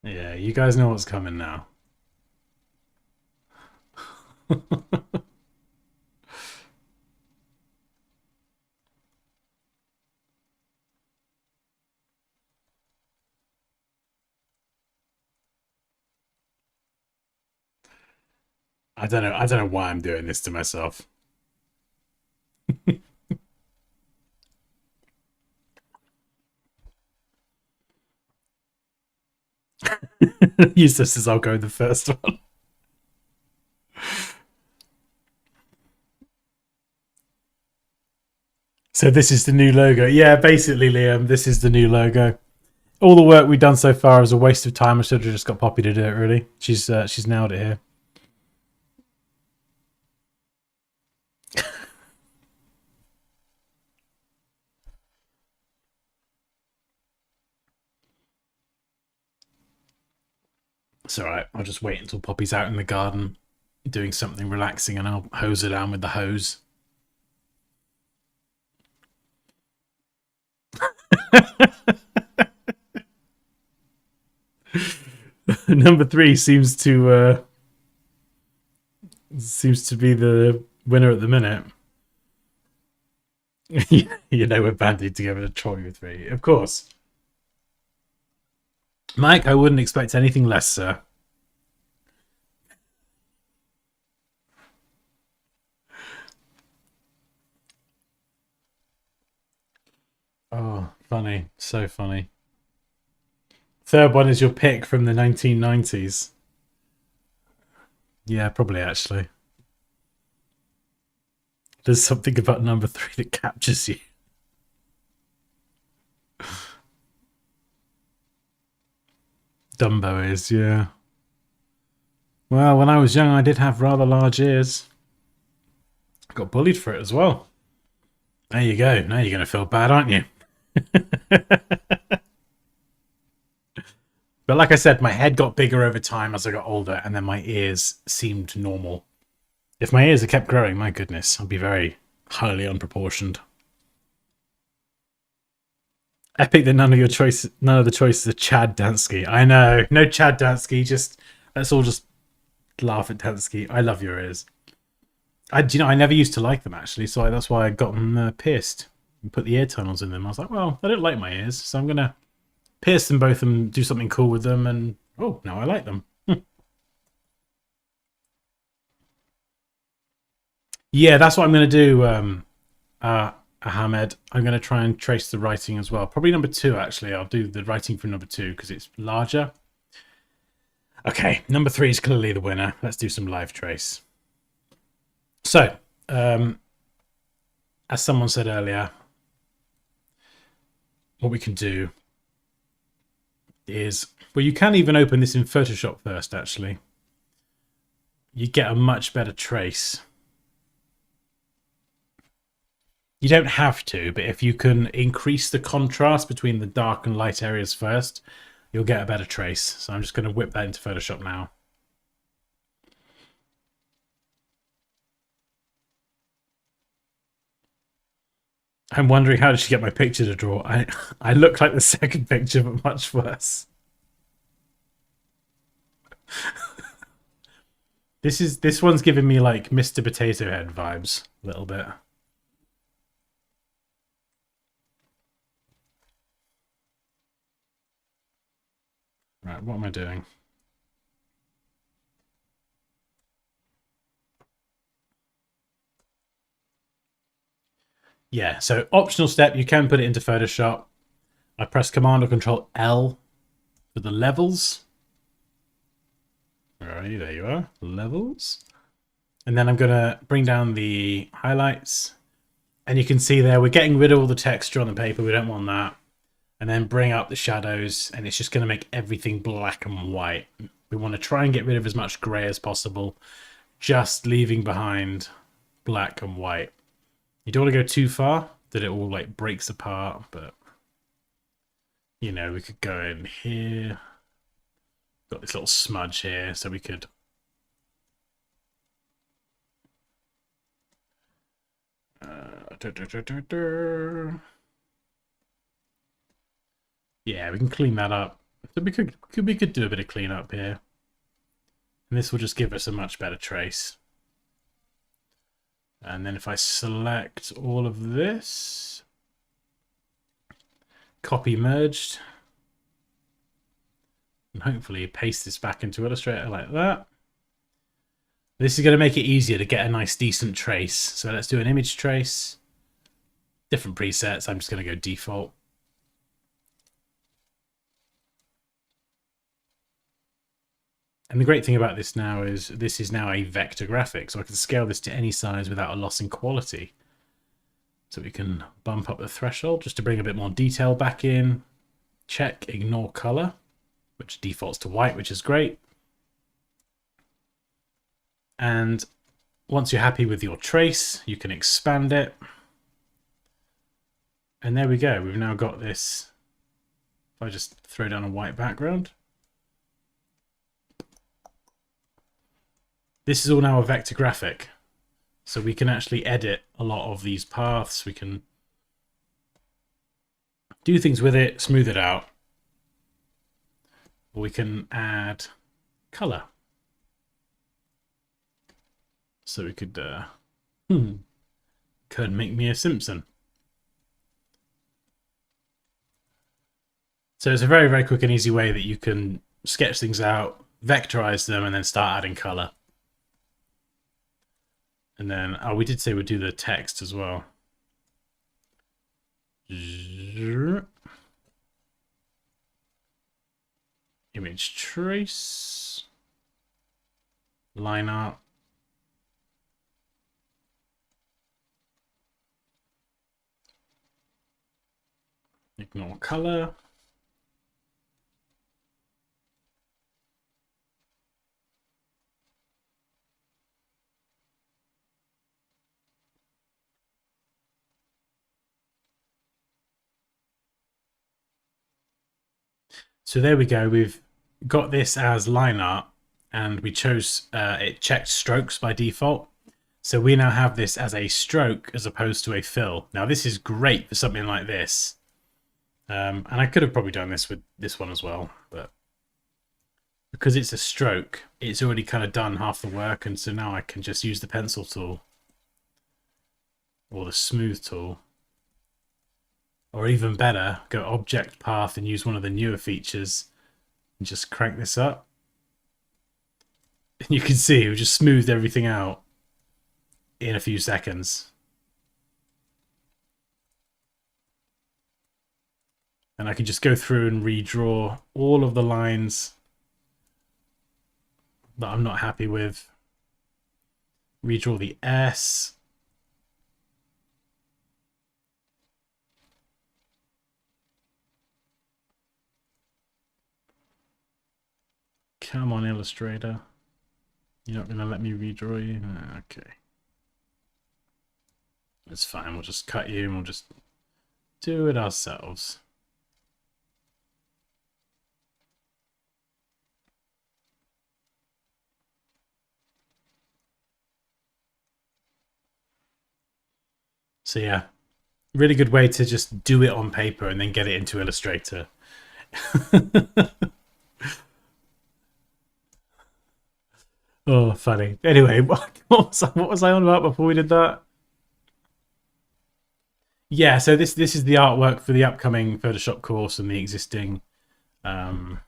Yeah, you guys know what's coming now. I don't know why I'm doing this to myself. Eustace says I'll go the first one. So this is the new logo. Yeah, basically, Liam, this is the new logo. All the work we've done so far is a waste of time. I should have just got Poppy to do it, really. She's nailed it here. It's all right. I'll just wait until Poppy's out in the garden doing something relaxing and I'll hose her down with the hose. Number 3 seems to be the winner at the minute. You know we're banding together to troll you 3. Of course. Mike, I wouldn't expect anything less, sir. Oh, funny. So funny. Third one is your pick from the 1990s. Yeah, probably actually. There's something about number 3 that captures you. Dumbo is, yeah. Well, when I was young, I did have rather large ears. I got bullied for it as well. There you go. Now you're going to feel bad, aren't you? But like I said, my head got bigger over time as I got older, and then my ears seemed normal. If my ears had kept growing, my goodness, I'd be very highly unproportioned. Epic that none of the choices are Chad Dansky. I know, no Chad Dansky. Let's all just laugh at Dansky. I love your ears. I never used to like them actually, so that's why I got them pierced and put the ear tunnels in them. I was like, well, I don't like my ears, so I'm gonna pierce them both and do something cool with them. And oh, now I like them. Yeah, that's what I'm gonna do. Ahmed, I'm going to try and trace the writing as well. Probably number 2, actually. I'll do the writing from number 2 because it's larger. Okay, number 3 is clearly the winner. Let's do some live trace. So, as someone said earlier, what we can do is, well, you can even open this in Photoshop first, actually. You get a much better trace. You don't have to, but if you can increase the contrast between the dark and light areas first, you'll get a better trace. So I'm just going to whip that into Photoshop now. I'm wondering how did she get my picture to draw? I look like the second picture, but much worse. This one's giving me like Mr. Potato Head vibes a little bit. Right, what am I doing? Yeah, so optional step, you can put it into Photoshop. I press Command or Control L for the levels. Alright, there you are, levels. And then I'm going to bring down the highlights. And you can see there, we're getting rid of all the texture on the paper. We don't want that. And then bring up the shadows, and it's just going to make everything black and white. We want to try and get rid of as much grey as possible, just leaving behind black and white. You don't want to go too far that it all like breaks apart, but you know, we could go in here. Got this little smudge here, so we could yeah, we can clean that up. So we could do a bit of cleanup here. And this will just give us a much better trace. And then if I select all of this, copy merged, and hopefully paste this back into Illustrator like that. This is going to make it easier to get a nice decent trace. So let's do an image trace. Different presets. I'm just going to go default. And the great thing about this now is this is now a vector graphic, so I can scale this to any size without a loss in quality. So we can bump up the threshold just to bring a bit more detail back in. Check ignore color, which defaults to white, which is great. And once you're happy with your trace, you can expand it. And there we go. We've now got this. If I just throw down a white background. This is all now a vector graphic. So we can actually edit a lot of these paths. We can do things with it, smooth it out. Or we can add color. So we could make me a Simpson. So it's a very, very quick and easy way that you can sketch things out, vectorize them, and then start adding color. And then, oh, we did say we'd do the text as well. Image trace. Line art. Ignore color. So there we go. We've got this as line art, and we chose it checked strokes by default. So we now have this as a stroke as opposed to a fill. Now this is great for something like this. And I could have probably done this with this one as well, but because it's a stroke, it's already kind of done half the work, and so now I can just use the pencil tool or the smooth tool. Or even better, go object path and use one of the newer features and just crank this up. And you can see we just smoothed everything out in a few seconds. And I can just go through and redraw all of the lines that I'm not happy with. Redraw the S. Come on, Illustrator. You're not going to let me redraw you? Okay. It's fine. We'll just cut you and we'll just do it ourselves. So yeah, really good way to just do it on paper and then get it into Illustrator. Oh, funny. Anyway, what was I on about before we did that? Yeah, so this is the artwork for the upcoming Photoshop course and the existing current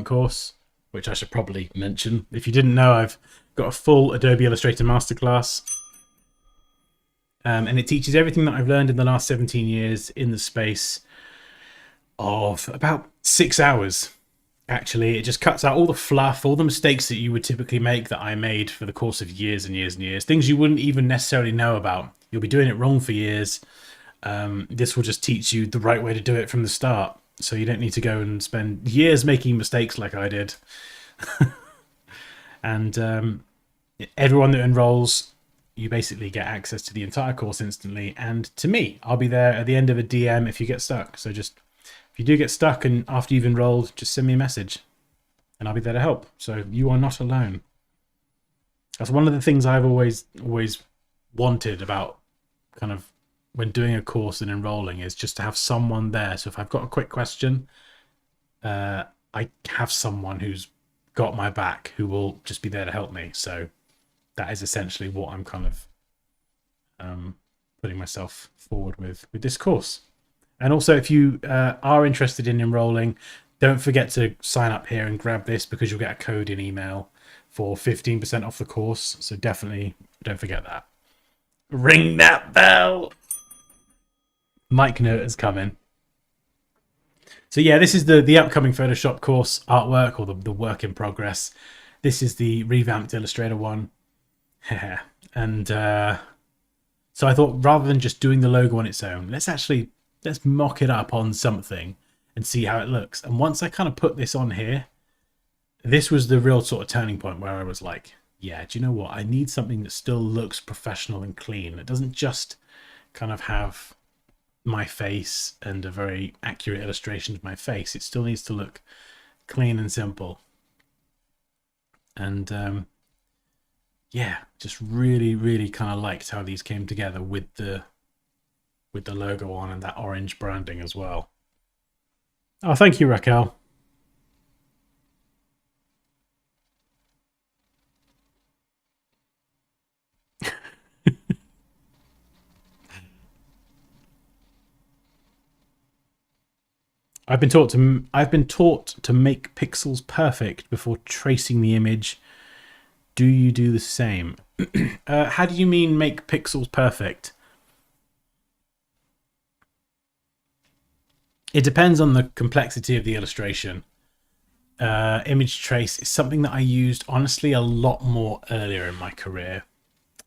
course, which I should probably mention. If you didn't know, I've got a full Adobe Illustrator masterclass. And it teaches everything that I've learned in the last 17 years in the space of about 6 hours. Actually, it just cuts out all the fluff, all the mistakes that you would typically make that I made for the course of years and years and years. Things you wouldn't even necessarily know about. You'll be doing it wrong for years. This will just teach you the right way to do it from the start. So you don't need to go and spend years making mistakes like I did. And everyone that enrolls, you basically get access to the entire course instantly. And to me, I'll be there at the end of a DM if you get stuck. So just, if you do get stuck and after you've enrolled, just send me a message and I'll be there to help. So you are not alone. That's one of the things I've always wanted about kind of when doing a course and enrolling, is just to have someone there. So if I've got a quick question, I have someone who's got my back who will just be there to help me. So that is essentially what I'm kind of putting myself forward with this course. And also, if you are interested in enrolling, don't forget to sign up here and grab this, because you'll get a code in email for 15% off the course. So definitely don't forget that. Ring that bell. Mike Note is coming. So yeah, this is the upcoming Photoshop course artwork, or the work in progress. This is the revamped Illustrator one. And so I thought, rather than just doing the logo on its own, let's mock it up on something and see how it looks. And once I kind of put this on here, this was the real sort of turning point where I was like, yeah, do you know what? I need something that still looks professional and clean. It doesn't just kind of have my face and a very accurate illustration of my face. It still needs to look clean and simple. And yeah, just really kind of liked how these came together with the logo on and that orange branding as well. Oh, thank you, Raquel. I've been taught to make pixels perfect before tracing the image. Do you do the same? How do you mean make pixels perfect? It depends on the complexity of the illustration. Image trace is something that I used, honestly, a lot more earlier in my career.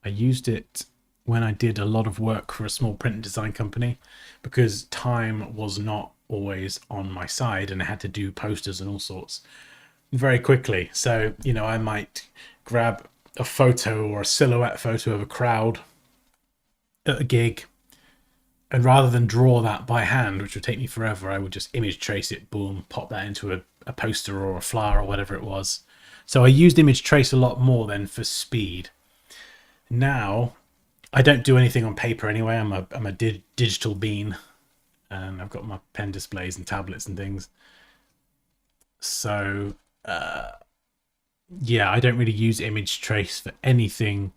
I used it when I did a lot of work for a small print and design company, because time was not always on my side and I had to do posters and all sorts very quickly. So, you know, I might grab a photo or a silhouette photo of a crowd at a gig, and rather than draw that by hand, which would take me forever, I would just image trace it, boom, pop that into a poster or a flyer or whatever it was. So I used image trace a lot more than for speed. Now I don't do anything on paper anyway. I'm a digital bean, and I've got my pen displays and tablets and things. So yeah, I don't really use image trace for anything,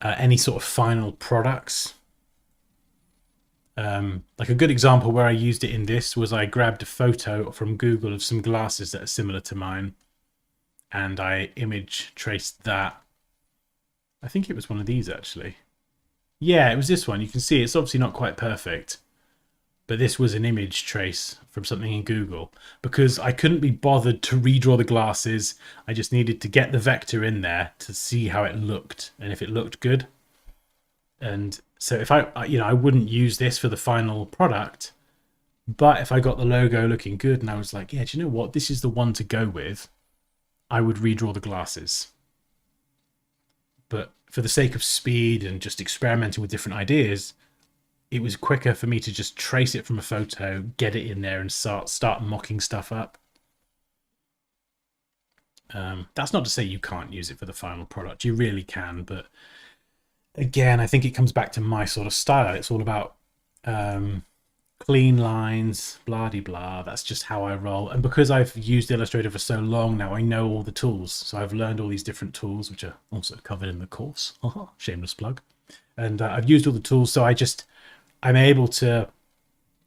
any sort of final products. Like a good example where I used it in this was I grabbed a photo from Google of some glasses that are similar to mine, and I image traced that. I think it was one of these, actually. Yeah, it was this one. You can see it's obviously not quite perfect, but this was an image trace from something in Google, because I couldn't be bothered to redraw the glasses. I just needed to get the vector in there to see how it looked and if it looked good. And so if I wouldn't use this for the final product, but if I got the logo looking good and I was like, yeah, do you know what? This is the one to go with, I would redraw the glasses. But for the sake of speed and just experimenting with different ideas, it was quicker for me to just trace it from a photo, get it in there, and start mocking stuff up. That's not to say you can't use it for the final product. You really can, but again, I think it comes back to my sort of style. It's all about clean lines, blah de blah. That's just how I roll. And because I've used Illustrator for so long now, I know all the tools. So I've learned all these different tools, which are also covered in the course. Shameless plug. And I've used all the tools, so I'm able to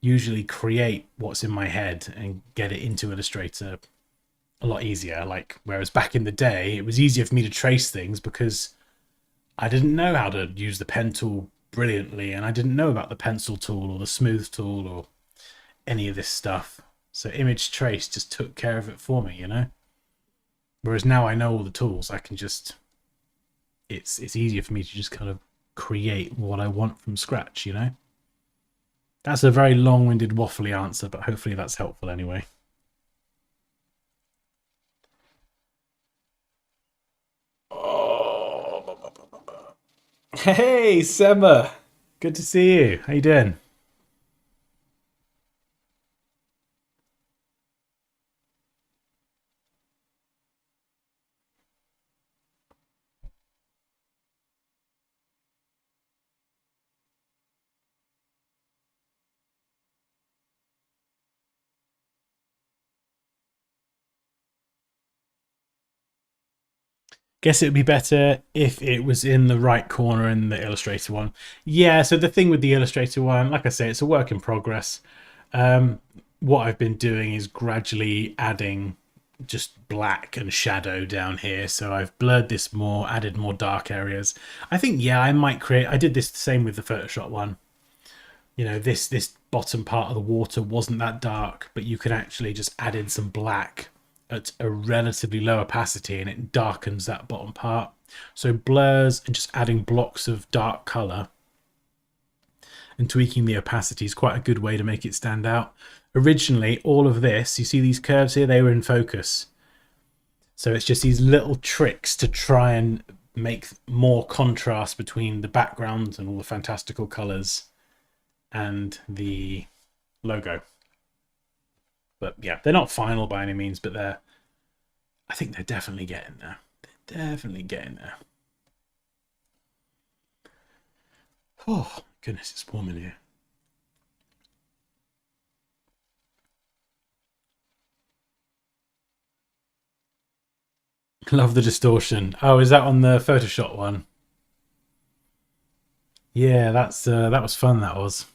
usually create what's in my head and get it into Illustrator a lot easier. Like, whereas back in the day, it was easier for me to trace things because I didn't know how to use the pen tool brilliantly, and I didn't know about the pencil tool or the smooth tool or any of this stuff. So image trace just took care of it for me, you know? Whereas now I know all the tools, I can just, it's easier for me to just kind of create what I want from scratch, you know? That's a very long-winded, waffly answer, but hopefully that's helpful anyway. Hey, Sema! Good to see you. How you doing? Guess it would be better if it was in the right corner in the Illustrator one. Yeah, so the thing with the Illustrator one, like I say, it's a work in progress. What I've been doing is gradually adding just black and shadow down here. So I've blurred this more, added more dark areas. I think, yeah, I might create, I did this the same with the Photoshop one. You know, this bottom part of the water wasn't that dark, but you could actually just add in some black at a relatively low opacity and it darkens that bottom part. So blurs and just adding blocks of dark color and tweaking the opacity is quite a good way to make it stand out. Originally, all of this, you see these curves here, they were in focus. So it's just these little tricks to try and make more contrast between the background and all the fantastical colors and the logo. But yeah, they're not final by any means, but I think they're definitely getting there. They're definitely getting there. Oh, goodness, it's warm in here. Love the distortion. Oh, is that on the Photoshop one? Yeah, that was fun. That was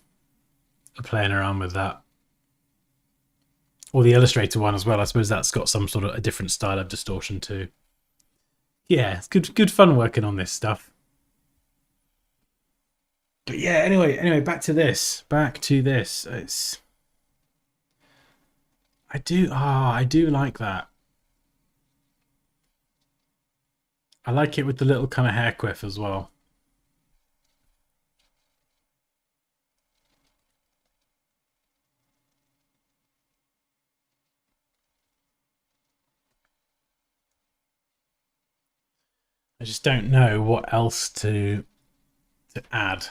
playing around with that. Or the Illustrator one as well. I suppose that's got some sort of a different style of distortion too. Yeah, it's good fun working on this stuff. But yeah, anyway, back to this. It's I do like that. I like it with the little kind of hair quiff as well. I just don't know what else to add.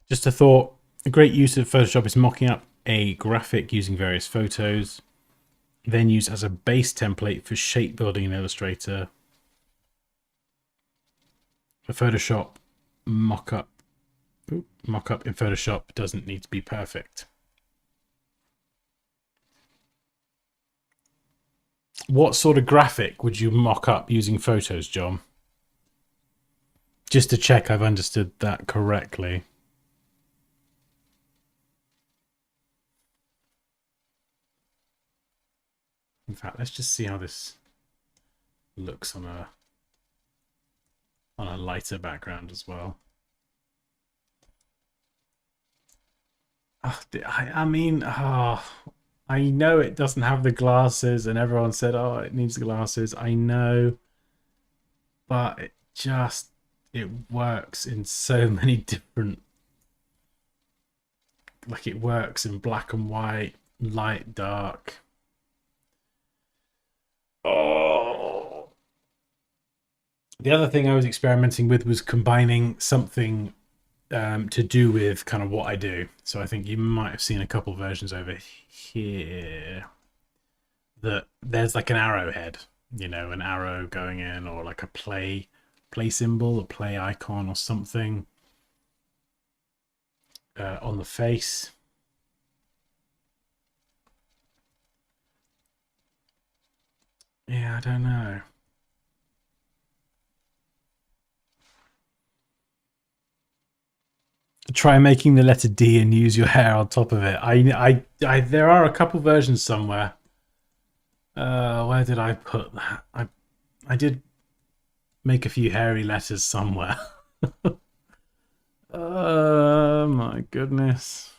Just a thought. A great use of Photoshop is mocking up a graphic using various photos, then use as a base template for shape building in Illustrator. A Photoshop mock-up in Photoshop doesn't need to be perfect. What sort of graphic would you mock up using photos, John? Just to check I've understood that correctly. In fact, let's just see how this looks on a lighter background as well. Oh, I mean, I know it doesn't have the glasses, and everyone said, "Oh, it needs the glasses." I know, but it works in so many different. Like it works in black and white, light, dark. Oh. The other thing I was experimenting with was combining something to do with kind of what I do. So I think you might have seen a couple versions over here that there's like an arrowhead, you know, an arrow going in, or like a play symbol, a play icon, or something on the face. Yeah, I don't know. Try making the letter D and use your hair on top of it. There are a couple versions somewhere. Where did I put that? I did make a few hairy letters somewhere. My goodness.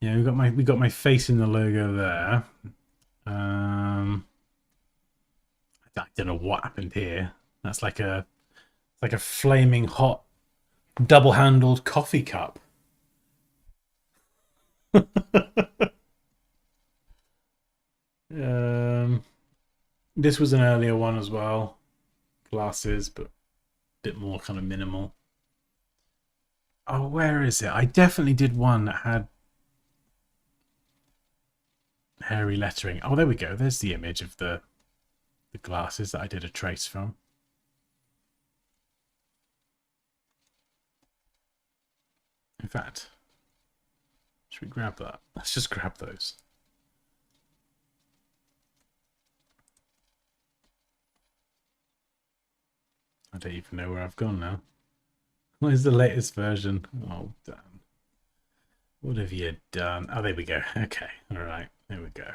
Yeah, we got my face in the logo there. I don't know what happened here. That's like a flaming hot double-handled coffee cup. This was an earlier one as well. Glasses, but a bit more kind of minimal. Oh, where is it? I definitely did one that had hairy lettering. Oh, there we go. There's the image of the glasses that I did a trace from. In fact, should we grab that? Let's just grab those. I don't even know where I've gone now. Where's the latest version? Oh, damn. What have you done? Oh, there we go. Okay. All right. There we go.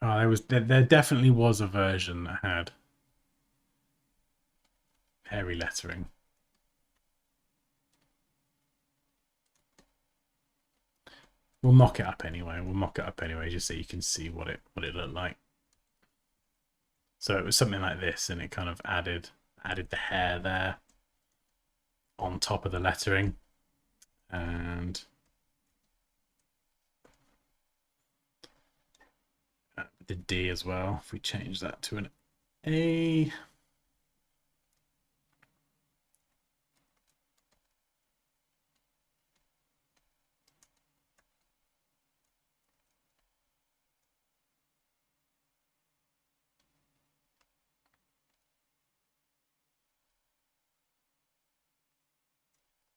Oh, there definitely was a version that had hairy lettering. We'll mock it up anyway. We'll mock it up anyway, just so you can see what it looked like. So it was something like this, and it kind of added the hair there on top of the lettering, and the D as well. If we change that to an A.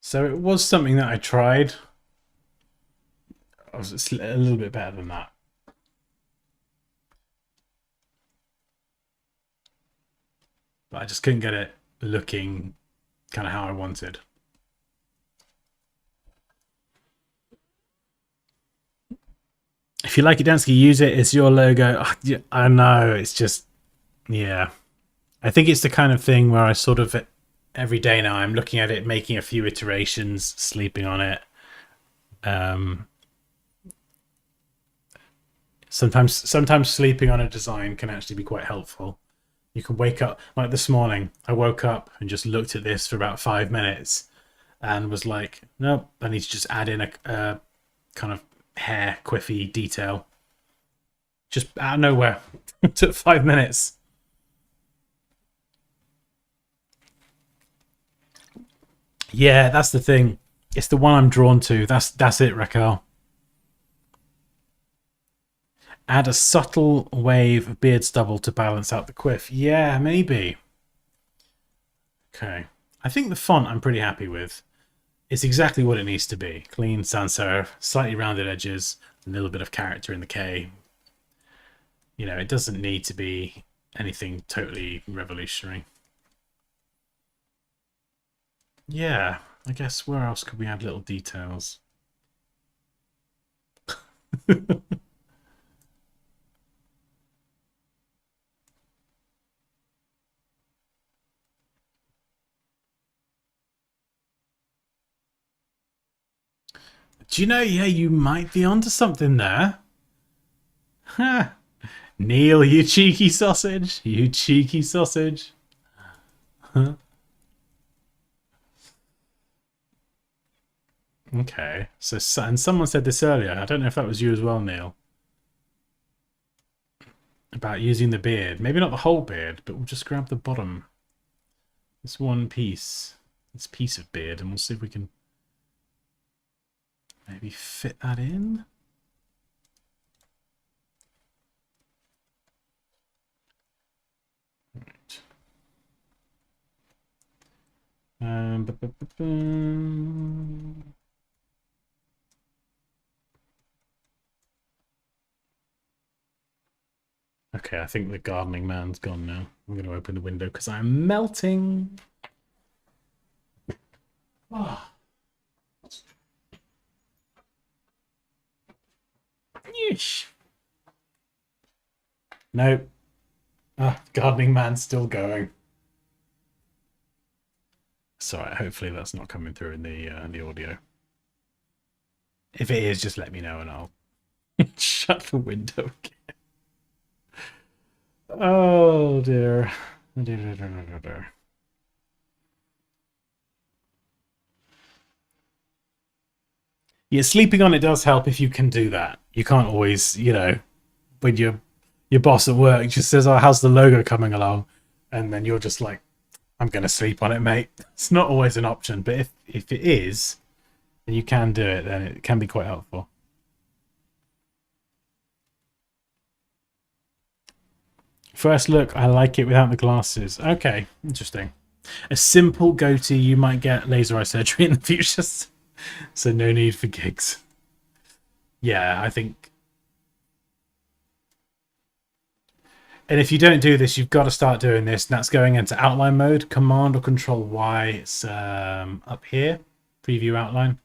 So it was something that I tried. I was a little bit better than that. But I just couldn't get it looking kind of how I wanted. If you like it, Dansky, use it. It's your logo. I know. It's just, yeah. I think it's the kind of thing where I sort of every day now I'm looking at it, making a few iterations, sleeping on it. Sometimes sleeping on a design can actually be quite helpful. You can wake up, like this morning, I woke up and just looked at this for about 5 minutes and was like, nope, I need to just add in a kind of hair quiffy detail. Just out of nowhere. It took 5 minutes. Yeah, that's the thing. It's the one I'm drawn to. That's it, Raquel. Add a subtle wave of beard stubble to balance out the quiff. Yeah, maybe. Okay. I think the font I'm pretty happy with. It's exactly what it needs to be. Clean, sans serif, slightly rounded edges, a little bit of character in the K. You know, it doesn't need to be anything totally revolutionary. Yeah, I guess where else could we add little details? Do you know, yeah, you might be onto something there. Ha! Neil, you cheeky sausage. You cheeky sausage. Huh? Okay. So, and someone said this earlier. I don't know if that was you as well, Neil. About using the beard. Maybe not the whole beard, but we'll just grab the bottom. This one piece. This piece of beard, and we'll see if we can maybe fit that in. Right. Okay, I think the gardening man's gone now. I'm going to open the window because I'm melting. Oh. Yeesh. No. Gardening man's still going. Sorry, hopefully that's not coming through in the audio. If it is, just let me know and I'll shut the window again. Oh dear. Yeah, sleeping on it does help if you can do that. You can't always, you know, when your boss at work just says, "Oh, how's the logo coming along?" and then you're just like, "I'm going to sleep on it, mate." It's not always an option, but if it is, and you can do it, then it can be quite helpful. First look, I like it without the glasses. Okay, interesting. A simple goatee, you might get laser eye surgery in the future, so no need for gigs. Yeah, I think. And if you don't do this, you've got to start doing this. And that's going into outline mode. Command or Control Y. It's up here. Preview outline.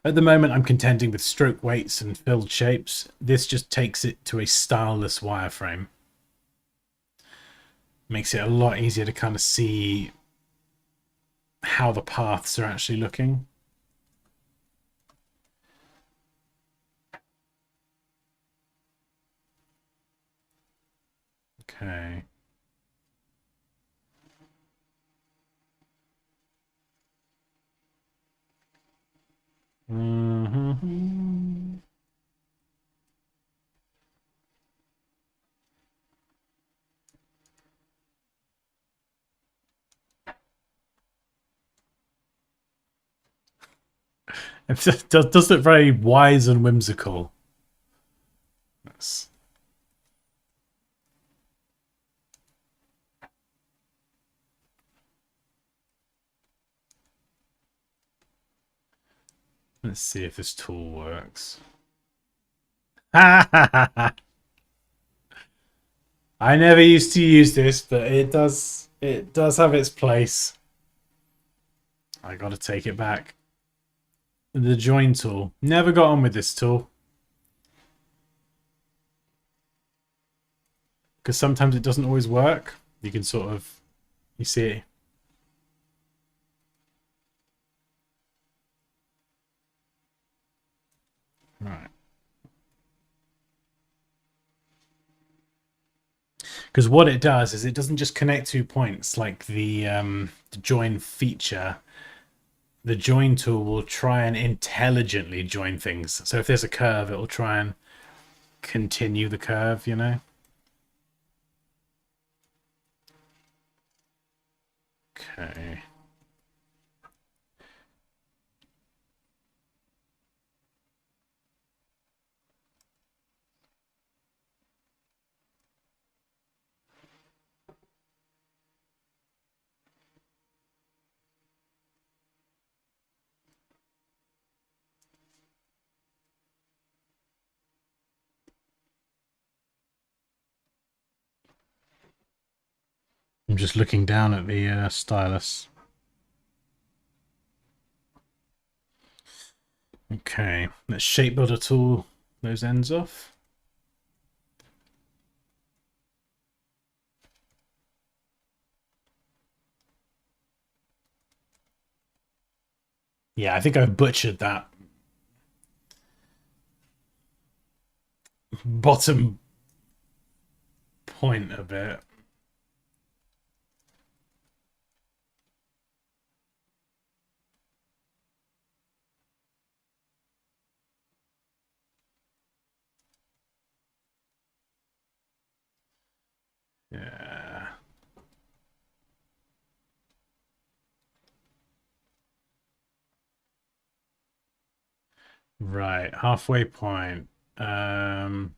At the moment, I'm contending with stroke weights and filled shapes. This just takes it to a styleless wireframe. Makes it a lot easier to kind of see how the paths are actually looking. Okay. Mm-hmm. It does look very wise and whimsical. Let's see if this tool works. I never used to use this, but it does have its place. I gotta take it back. The join tool. Never got on with this tool. Because sometimes it doesn't always work. You can sort of, you see it. Right. Because what it does is it doesn't just connect 2 points like the join feature. The join tool will try and intelligently join things. So if there's a curve, it will try and continue the curve, you know? Okay. I'm just looking down at the stylus. Okay, let's shape builder tool those ends off. Yeah, I think I've butchered that bottom point a bit. Yeah. Right, halfway point. Okay.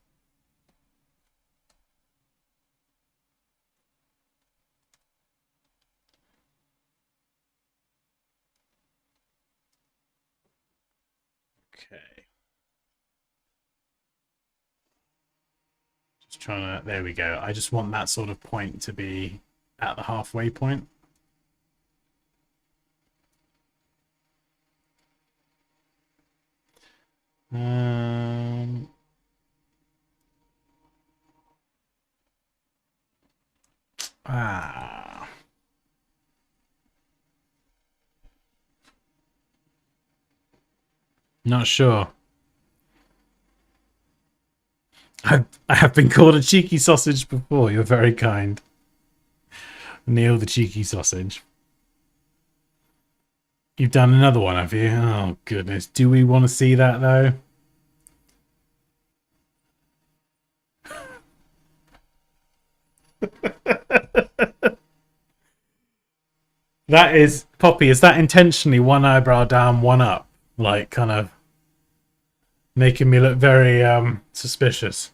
Just trying to, there we go. I just want that sort of point to be at the halfway point. Um, ah. Not sure. I have been called a cheeky sausage before. You're very kind. Neil the cheeky sausage. You've done another one, have you? Oh, goodness. Do we want to see that, though? That is... Poppy, is that intentionally one eyebrow down, one up? Like, kind of making me look very suspicious.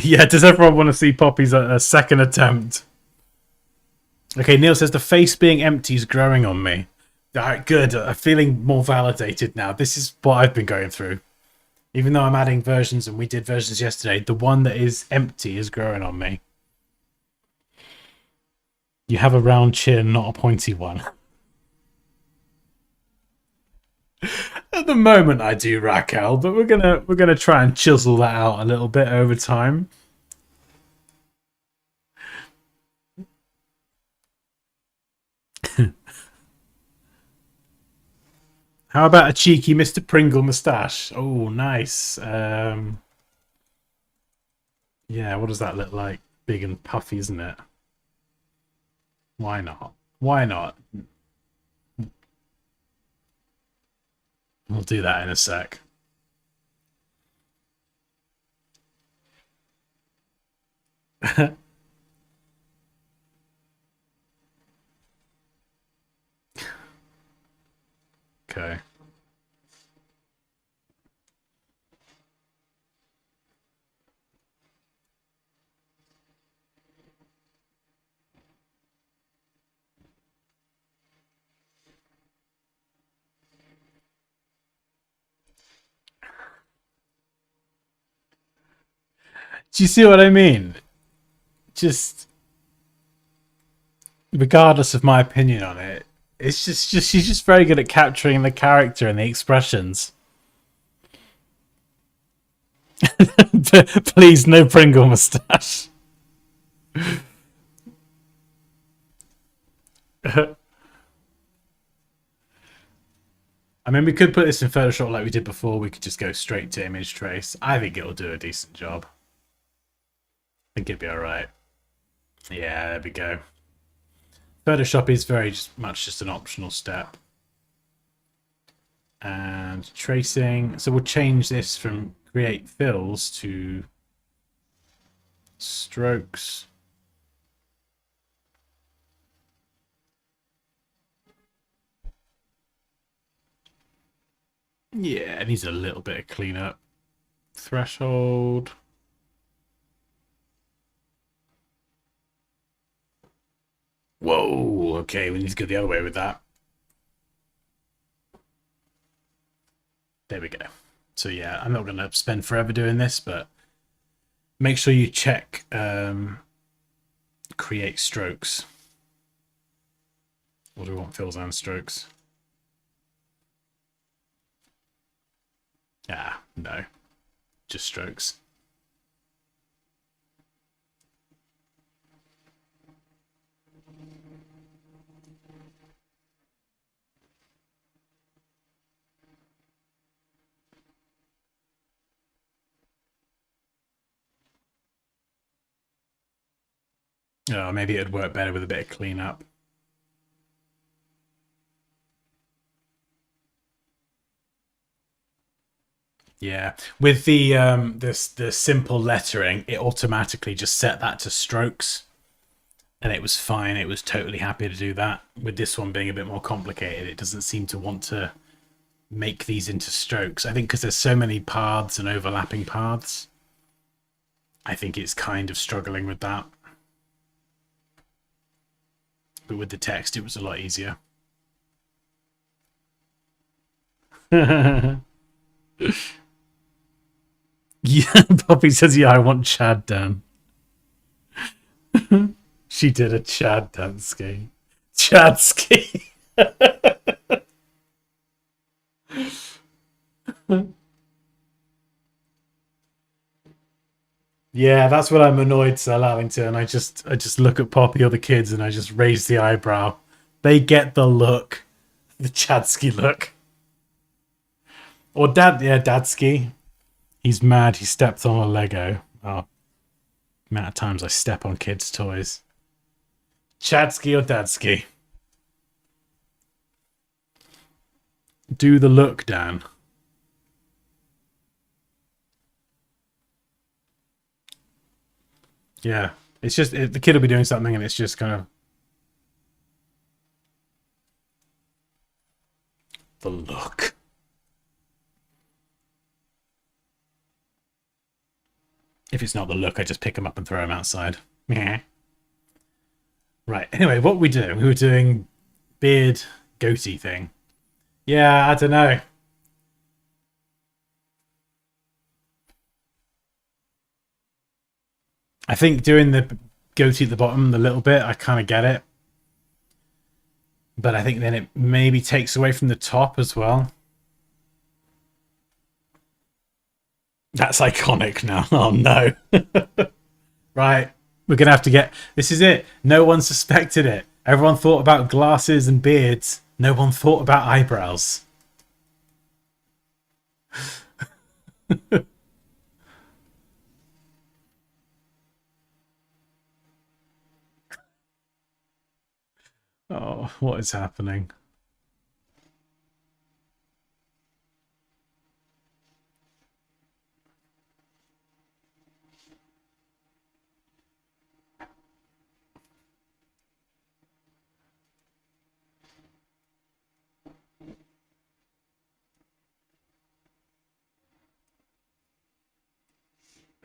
Yeah, does everyone want to see Poppy's second attempt? Okay, Neil says the face being empty is growing on me. All right, good. I'm feeling more validated now. This is what I've been going through. Even though I'm adding versions and we did versions yesterday, the one that is empty is growing on me. You have a round chin, not a pointy one. At the moment I do, Raquel, but we're gonna try and chisel that out a little bit over time. How about a cheeky Mr. Pringle moustache? Oh, nice. Yeah, what does that look like? Big and puffy, isn't it? Why not? Why not? We'll do that in a sec. Okay. Do you see what I mean? Just regardless of my opinion on it, it's just she's just very good at capturing the character and the expressions. Please, no Pringle moustache. I mean, we could put this in Photoshop like we did before. We could just go straight to image trace. I think it'll do a decent job. I think it'd be all right. Yeah, there we go. Photoshop is very much just an optional step. And tracing. So we'll change this from create fills to strokes. Yeah, it needs a little bit of cleanup. Threshold. Whoa, okay, we need to go the other way with that. There we go. So yeah, I'm not going to spend forever doing this, but make sure you check create strokes. What do we want? Fills and strokes. Ah, no. Just strokes. Oh, maybe it'd work better with a bit of cleanup. Yeah, with the the simple lettering, it automatically just set that to strokes, and it was fine. It was totally happy to do that. With this one being a bit more complicated, it doesn't seem to want to make these into strokes. I think because there's so many paths and overlapping paths, I think it's kind of struggling with that. But with the text, it was a lot easier. Yeah, Poppy says, yeah, I want Chad Dan. She did a Chad Dansky. Chadsky. Yeah, that's what I'm annoyed Sal Allington. I just look at Poppy or the kids and I just raise the eyebrow. They get the look. The Chadsky look. Or Dadsky. He's mad he stepped on a Lego. Oh, amount of times I step on kids' toys. Chadsky or Dadsky? Do the look, Dan. Yeah. It's just, the kid will be doing something and it's just kind of... The look. If it's not the look, I just pick him up and throw him outside. Yeah. Right, anyway, what were we doing? We were doing beard goatee thing. Yeah, I don't know. I think doing the goatee at the bottom, the little bit, I kind of get it. But I think then it maybe takes away from the top as well. That's iconic now. Oh no. Right. We're going to have to get... This is it. No one suspected it. Everyone thought about glasses and beards. No one thought about eyebrows. Oh, what is happening?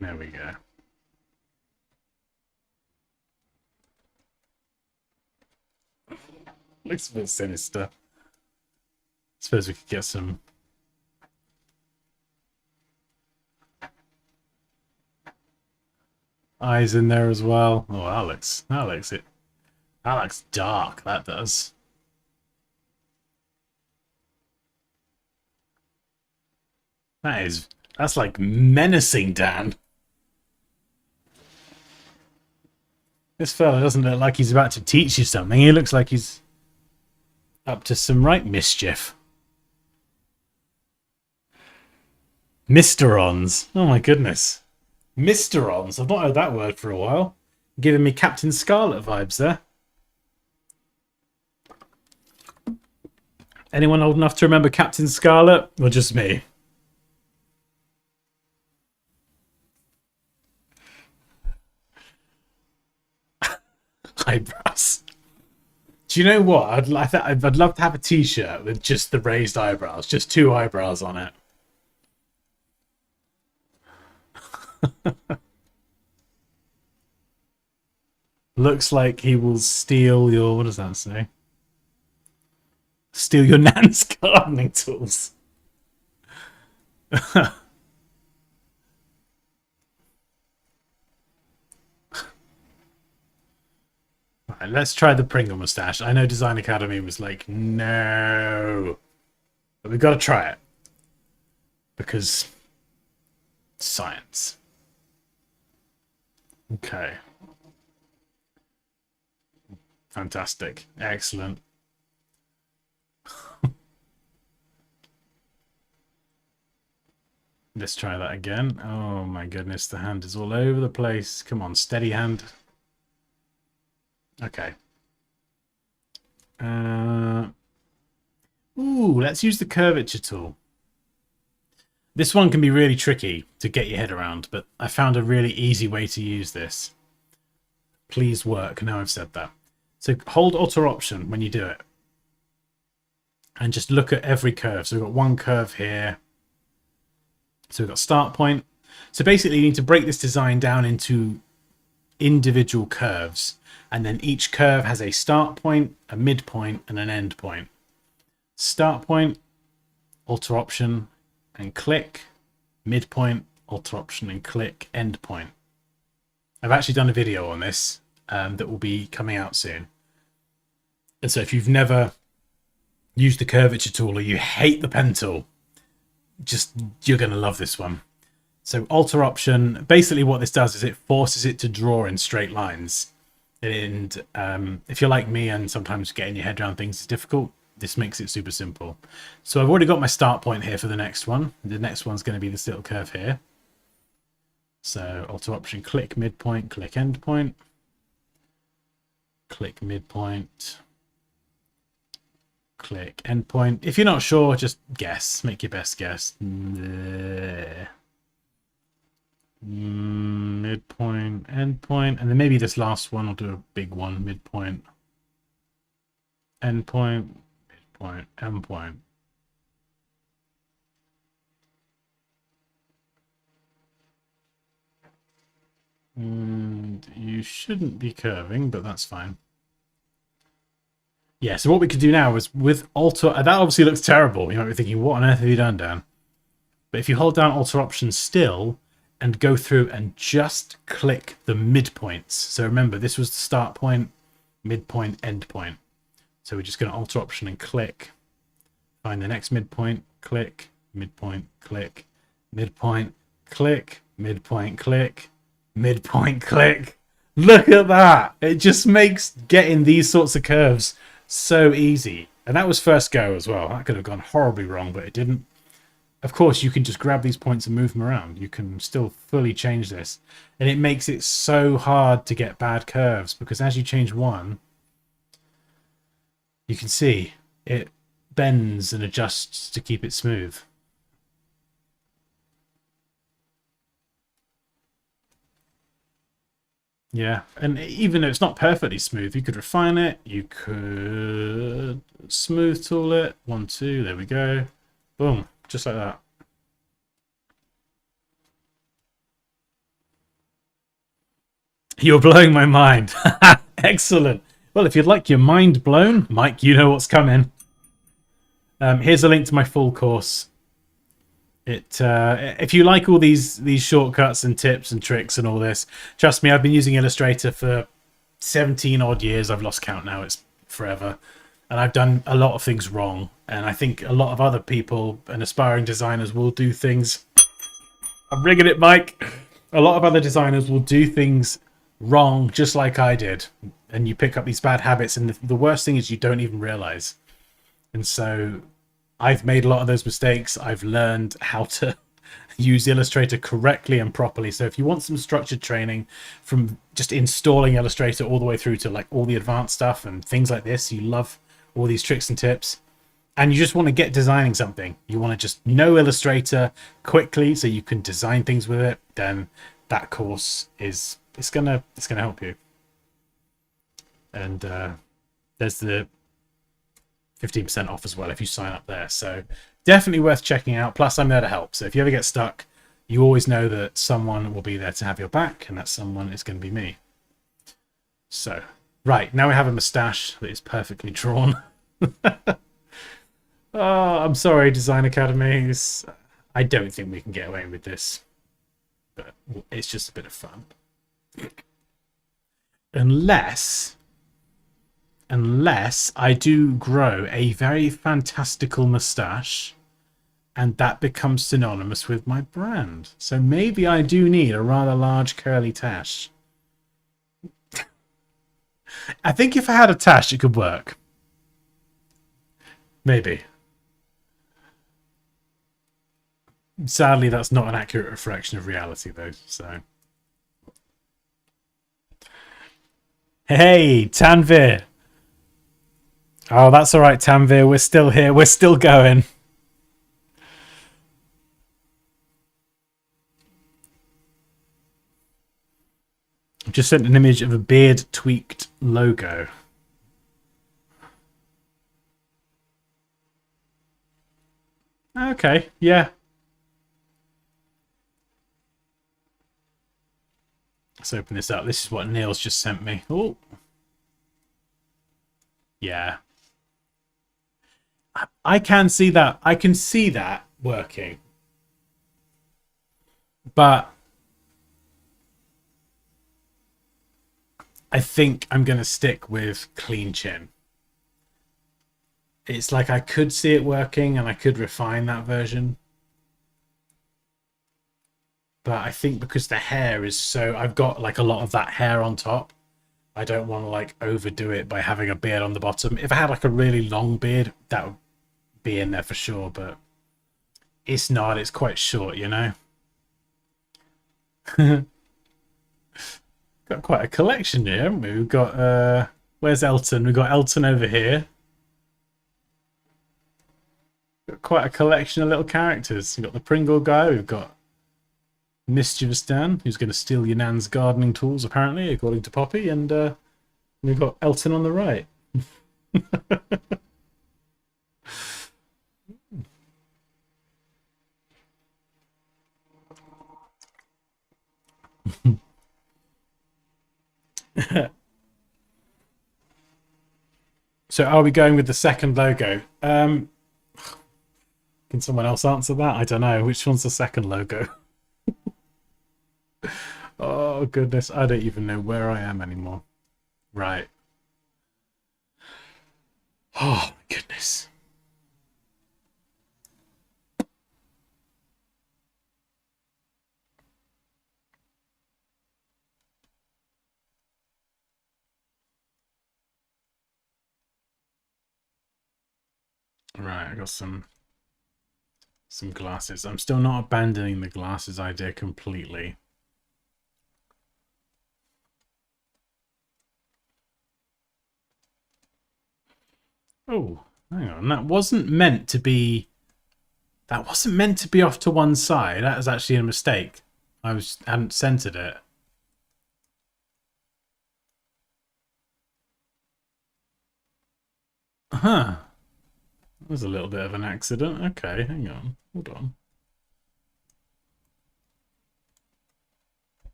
There we go. Looks a bit sinister. Suppose we could get some... eyes in there as well. Oh, that looks it. That looks dark, that does. That's like menacing, Dan. This fella doesn't look like he's about to teach you something. He looks like he's up to some right mischief. Misterons. Oh my goodness. Misterons. I've not heard that word for a while. Giving me Captain Scarlet vibes there. Anyone old enough to remember Captain Scarlet? Or just me? Eyebrows. Do you know what? I'd love to have a t-shirt with just the raised eyebrows. Just 2 eyebrows on it. Looks like he will steal your... What does that say? Steal your nan's gardening tools. Right, let's try the Pringle moustache. I know Design Academy was like, no. But we've got to try it. Because science. Okay. Fantastic. Excellent. Let's try that again. Oh my goodness, the hand is all over the place. Come on, steady hand. Okay. Ooh, let's use the curvature tool. This one can be really tricky to get your head around, but I found a really easy way to use this. Please work. Now I've said that. So hold Alt or Option when you do it. And just look at every curve. So we've got one curve here. So we've got start point. So basically you need to break this design down into individual curves. And then each curve has a start point, a midpoint, and an end point. Start point, Alt or Option, and click. Midpoint, Alt or Option, and click. End point. I've actually done a video on this that will be coming out soon. And so if you've never used the curvature tool or you hate the pen tool, you're going to love this one. So Alt or Option, basically what this does is it forces it to draw in straight lines. And if you're like me and sometimes getting your head around things is difficult, this makes it super simple. So I've already got my start point here for the next one. The next one's going to be this little curve here. So Alt or Option, click midpoint, click end point, click midpoint, click end point. If you're not sure, just guess. Make your best guess. Midpoint, end point, and then maybe this last one. I'll do a big one. Midpoint, end point, midpoint, end point. And you shouldn't be curving, but that's fine. Yeah, so what we could do now is with Alt, that obviously looks terrible. You might be thinking, what on earth have you done, Dan? But if you hold down Alt or Option still and go through and just click the midpoints. So remember, this was the start point, midpoint, end point. So we're just going to Alt or Option and click. Find the next midpoint, click, midpoint, click, midpoint, click, midpoint, click, midpoint, click. Look at that. It just makes getting these sorts of curves so easy. And that was first go as well. That could have gone horribly wrong, but it didn't. Of course, you can just grab these points and move them around. You can still fully change this. And it makes it so hard to get bad curves because as you change one, you can see it bends and adjusts to keep it smooth. Yeah, and even though it's not perfectly smooth, you could refine it. You could smooth tool it. 1, 2, there we go. Boom, just like that. You're blowing my mind. Excellent. Well, if you'd like your mind blown, Mike, you know what's coming. Here's a link to my full course. If you like all these shortcuts and tips and tricks and all this, trust me, I've been using Illustrator for 17 odd years. I've lost count now. It's forever. And I've done a lot of things wrong. And I think a lot of other people and aspiring designers will do things. I'm rigging it, Mike. A lot of other designers will do things wrong, just like I did. And you pick up these bad habits. And the worst thing is you don't even realize. And so I've made a lot of those mistakes. I've learned how to use Illustrator correctly and properly. So if you want some structured training from just installing Illustrator all the way through to like all the advanced stuff and things like this, you love all these tricks and tips, and you just want to get designing something, you want to just know Illustrator quickly so you can design things with it, then that course is it's gonna help you. And there's the 15% off as well if you sign up there. So definitely worth checking out. Plus, I'm there to help. So if you ever get stuck, you always know that someone will be there to have your back, and that someone is going to be me. So, right, now we have a moustache that is perfectly drawn. Oh, I'm sorry, Design Academies. I don't think we can get away with this. But it's just a bit of fun. Unless I do grow a very fantastical moustache and that becomes synonymous with my brand. So maybe I do need a rather large curly tash. I think if I had a tash, it could work. Maybe. Sadly, that's not an accurate reflection of reality, though. So Hey, Tanvir. Oh, that's all right, Tanvir. We're still here. We're still going. I've just sent an image of a beard tweaked logo. Okay, yeah. Let's open this up. This is what Neil's just sent me. Oh. Yeah. I can see that. I can see that working. But I think I'm going to stick with clean chin. It's like I could see it working and I could refine that version. But I think because the hair is so... I've got like a lot of that hair on top. I don't want to like overdo it by having a beard on the bottom. If I had like a really long beard, that would be in there for sure. But it's not. It's quite short, you know? Got quite a collection here, haven't we? We've got... where's Elton? We've got Elton over here. Got quite a collection of little characters. We've got the Pringle guy. We've got Mischievous Dan, who's going to steal your nan's gardening tools, apparently, according to Poppy. And we've got Elton on the right. So are we going with the second logo? Can someone else answer that? I don't know. Which one's the second logo? Oh, goodness. I don't even know where I am anymore. Right. Oh, my goodness. Right, I got some glasses. I'm still not abandoning the glasses idea completely. Oh, hang on. That wasn't meant to be... That wasn't meant to be off to one side. That was actually a mistake. Hadn't centered it. Huh. That was a little bit of an accident. Okay, hang on. Hold on.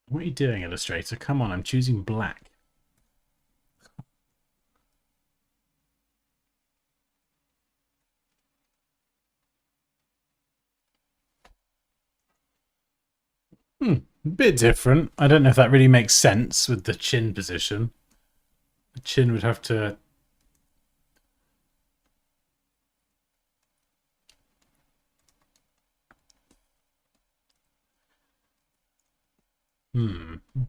What are you doing, Illustrator? Come on, I'm choosing black. A bit different. I don't know if that really makes sense with the chin position. The chin would have to...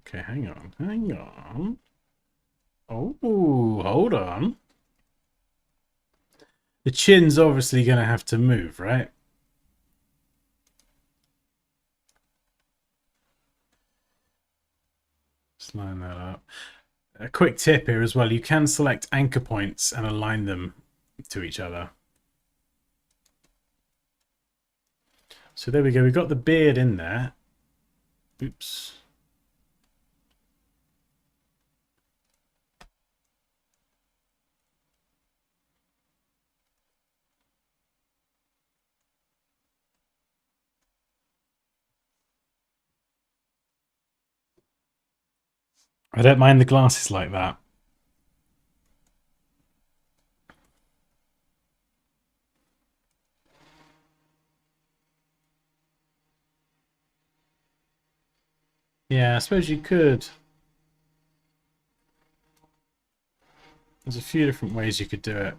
Okay, hang on. Hang on. Oh, hold on. The chin's obviously going to have to move, right? Just line that up. A quick tip here as well. You can select anchor points and align them to each other. So there we go. We've got the beard in there. Oops. I don't mind the glasses like that. Yeah, I suppose you could. There's a few different ways you could do it.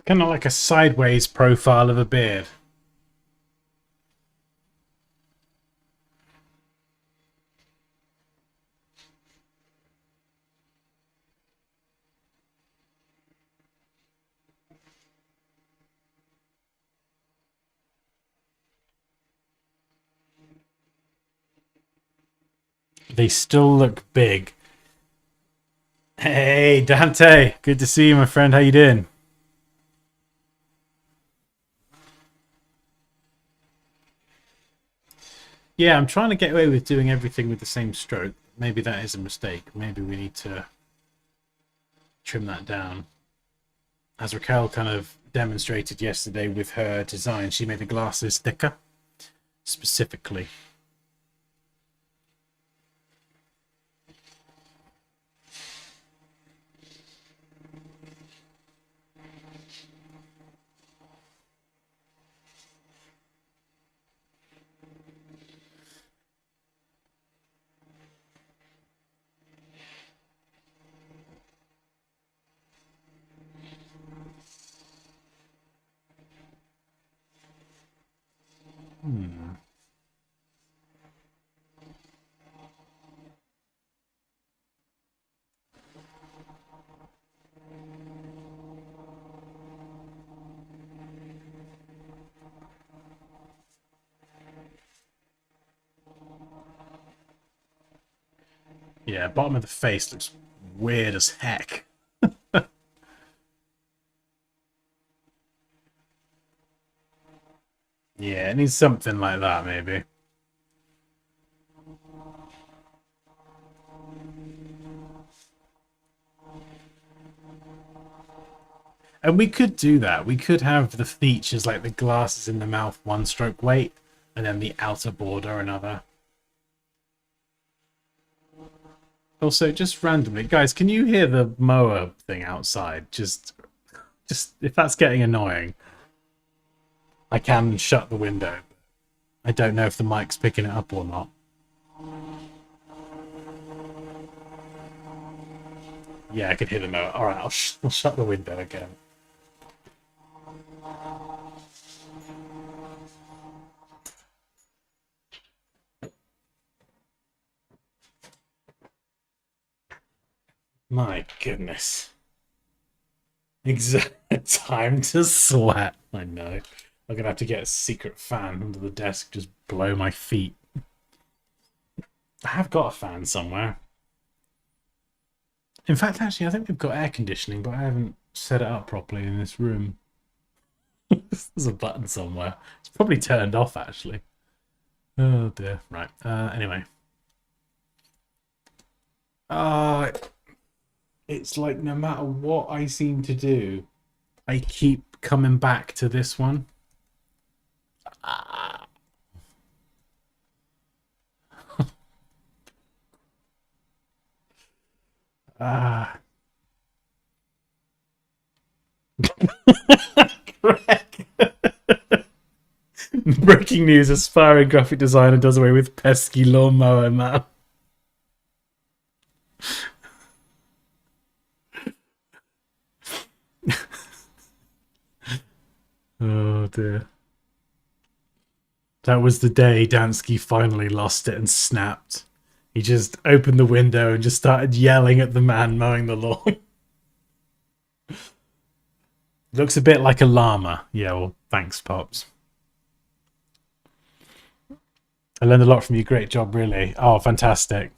Kind of like a sideways profile of a beard. They still look big. Hey, Dante. Good to see you, my friend. How you doing? Yeah, I'm trying to get away with doing everything with the same stroke. Maybe that is a mistake. Maybe we need to trim that down. As Raquel kind of demonstrated yesterday with her design, she made the glasses thicker, specifically. Yeah, bottom of the face looks weird as heck. Yeah, it needs something like that, maybe. And we could do that. We could have the features like the glasses in the mouth one stroke weight, and then the outer border another. Also, just randomly, guys, can you hear the mower thing outside? Just if that's getting annoying, I can shut the window. I don't know if the mic's picking it up or not. Yeah, I could hear the mower. All right, I'll shut the window again. My goodness. Exact time to sweat. I know. I'm gonna have to get a secret fan under the desk, just blow my feet. I have got a fan somewhere. In fact, actually, I think we've got air conditioning, but I haven't set it up properly in this room. There's a button somewhere. It's probably turned off, actually. Oh dear. Right. Anyway. It's like no matter what I seem to do, I keep coming back to this one. Ah. Ah. Greg. Breaking news: aspiring graphic designer does away with pesky lawnmower man. Oh dear. That was the day Dansky finally lost it and snapped. He just opened the window and just started yelling at the man mowing the lawn. Looks a bit like a llama. Yeah, well, thanks, Pops. I learned a lot from you. Great job, really. Oh, fantastic.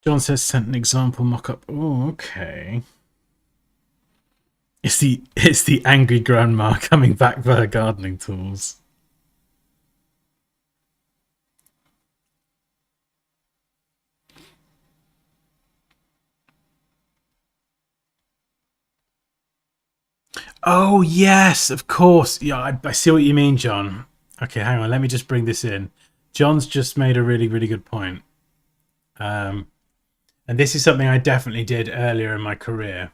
John says sent an example mock-up. Oh, okay. It's the angry grandma coming back for her gardening tools. Oh yes, of course. Yeah, I see what you mean, John. Okay, hang on. Let me just bring this in. John's just made a really, really good point. Um, and this is something I definitely did earlier in my career.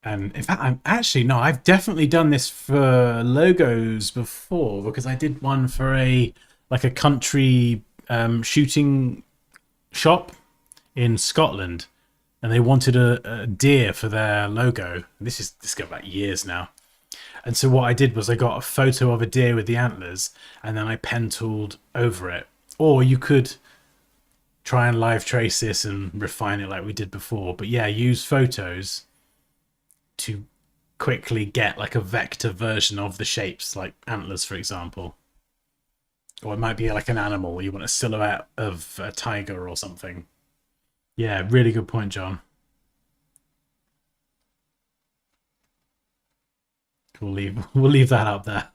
And in fact, I'm actually no, I've definitely done this for logos before because I did one for a country shooting shop in Scotland, and they wanted a deer for their logo. This goes back years now. And so what I did was I got a photo of a deer with the antlers, and then I pen tooled over it. Or you could try and live trace this and refine it like we did before. But yeah, use photos to quickly get like a vector version of the shapes, like antlers, for example. Or it might be like an animal. You want a silhouette of a tiger or something. Yeah, really good point, John. We'll leave that up there.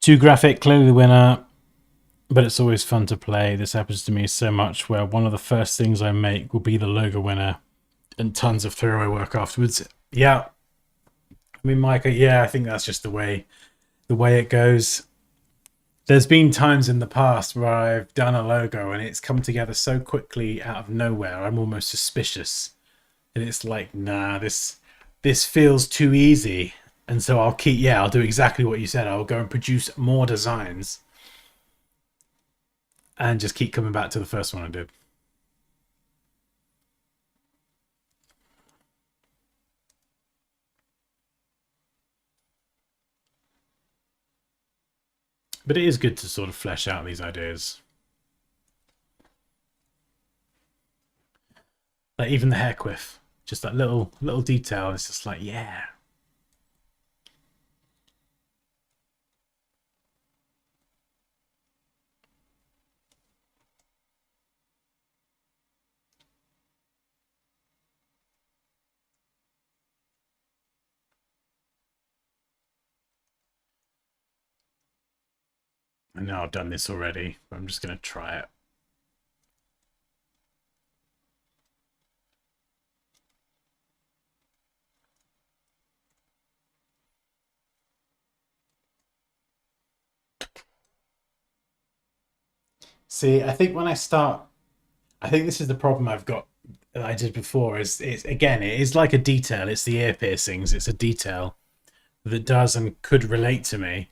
Too graphic, clearly the winner, but it's always fun to play. This happens to me so much where one of the first things I make will be the logo winner and tons of throwaway work afterwards. Yeah. I mean, Micah, yeah, I think that's just the way it goes. There's been times in the past where I've done a logo and it's come together so quickly out of nowhere, I'm almost suspicious. And it's like, nah, this feels too easy. And so I'll do exactly what you said. I'll go and produce more designs and just keep coming back to the first one I did. But it is good to sort of flesh out these ideas. Like even the hair quiff, just that little detail. It's just like, yeah. I know I've done this already, but I'm just going to try it. See, I think when I start, I think this is the problem I've got that I did before. Is it's again, it is like a detail. It's the ear piercings. It's a detail that does and could relate to me.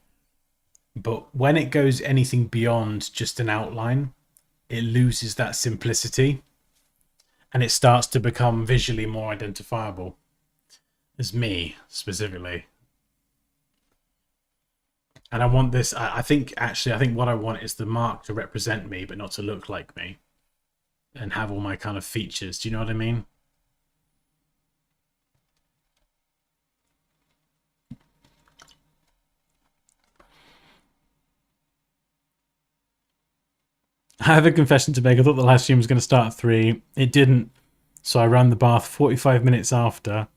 But when it goes anything beyond just an outline, it loses that simplicity and it starts to become visually more identifiable as me specifically. And I want this. I think what I want is the mark to represent me, but not to look like me, and have all my kind of features. Do you know what I mean? I have a confession to make. I thought the live stream was going to start at 3. It didn't, so I ran the bath 45 minutes after,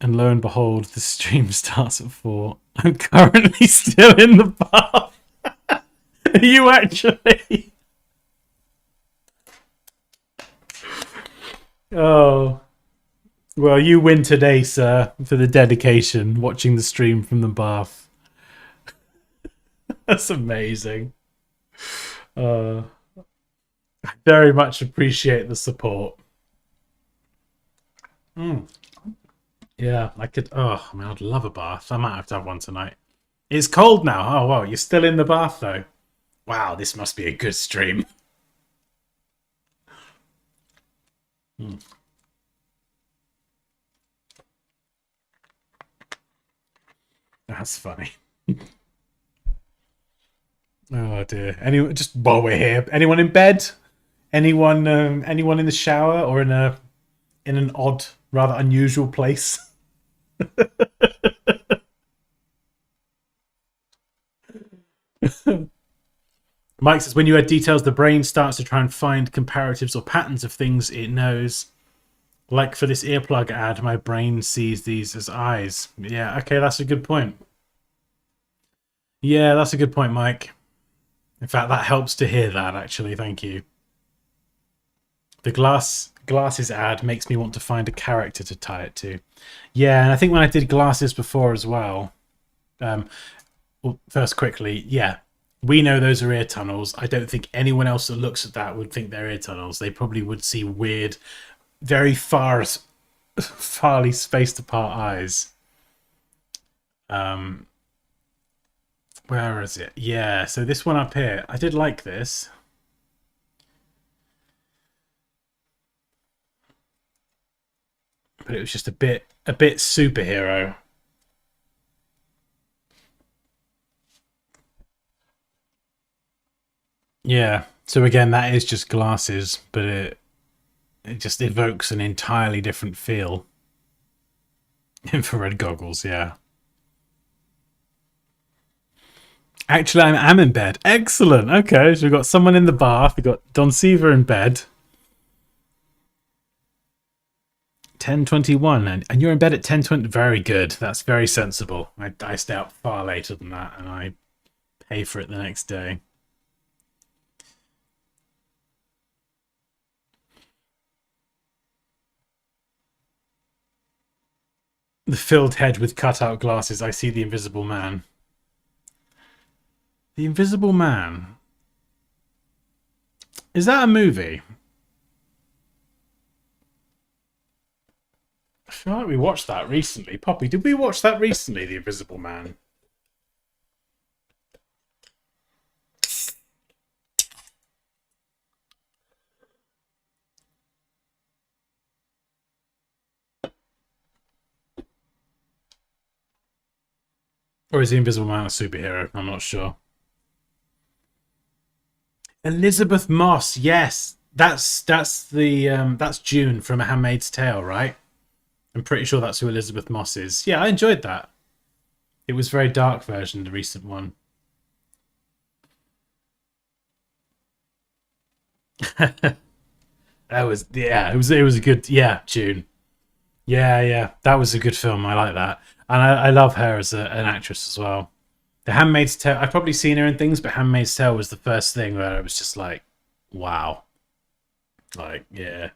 and lo and behold, the stream starts at 4. I'm currently still in the bath. Are you actually? Oh. Well, you win today, sir, for the dedication, watching the stream from the bath. That's amazing. I very much appreciate the support. Yeah, I could. Oh, I mean, I'd love a bath. I might have to have one tonight. It's cold now. Oh, well, you're still in the bath, though. Wow, this must be a good stream. That's funny. Oh dear. Anyone? Just while we're here, anyone in bed? Anyone in the shower or in an odd, rather unusual place? Mike says, when you add details, the brain starts to try and find comparatives or patterns of things it knows. Like for this earplug ad, my brain sees these as eyes. Yeah, okay, that's a good point. Yeah, that's a good point, Mike. In fact, that helps to hear that, actually. Thank you. The glasses ad makes me want to find a character to tie it to. Yeah, and I think when I did glasses before as well, well, first quickly, yeah, we know those are ear tunnels. I don't think anyone else that looks at that would think they're ear tunnels. They probably would see weird, very farly spaced apart eyes. Where is it? Yeah, so this one up here, I did like this. But it was just a bit superhero. Yeah. So again, that is just glasses, but it just evokes an entirely different feel. Infrared goggles, yeah. Actually, I'm in bed. Excellent. Okay, so we've got someone in the bath. We've got Don Seaver in bed. 10:21, and you're in bed at 10:20. Very good. That's very sensible. I stay up far later than that, and I pay for it the next day. The filled head with cutout glasses. I see the Invisible Man. The Invisible Man. Is that a movie? I feel like we watched that recently. Poppy, did we watch that recently, The Invisible Man? Or is The Invisible Man a superhero? I'm not sure. Elizabeth Moss, yes. That's June from A Handmaid's Tale, right? I'm pretty sure that's who Elizabeth Moss is. Yeah, I enjoyed that. It was a very dark version, the recent one. That was it was a good June. Yeah, that was a good film. I like that, and I love her as an actress as well. The Handmaid's Tale. I've probably seen her in things, but Handmaid's Tale was the first thing where I was just like, wow, like yeah.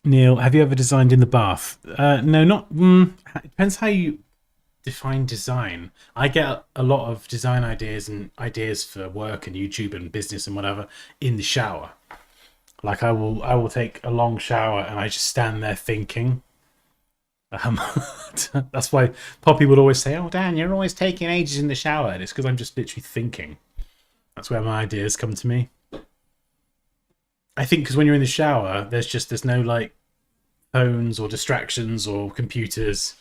Neil, have you ever designed in the bath? No, not. It depends how you define design. I get a lot of design ideas and ideas for work and YouTube and business and whatever in the shower. Like I will take a long shower and I just stand there thinking. Um, that's why Poppy would always say, "Oh, Dan, you're always taking ages in the shower." And it's because I'm just literally thinking. That's where my ideas come to me. I think because when you're in the shower, there's no like phones or distractions or computers,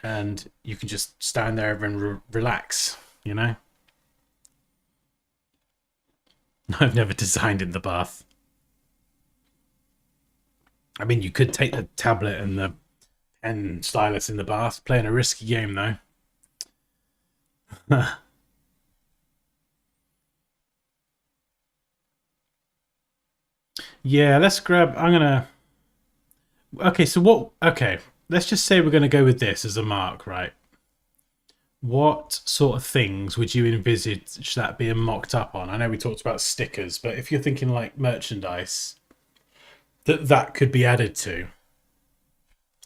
and you can just stand there and relax. You know. I've never designed in the bath. I mean, you could take the tablet and the pen stylus in the bath, playing a risky game though. Yeah, let's grab. I'm gonna. Okay, so what? Okay, let's just say we're gonna go with this as a mark, right? What sort of things would you envisage that being mocked up on? I know we talked about stickers, but if you're thinking like merchandise that could be added to,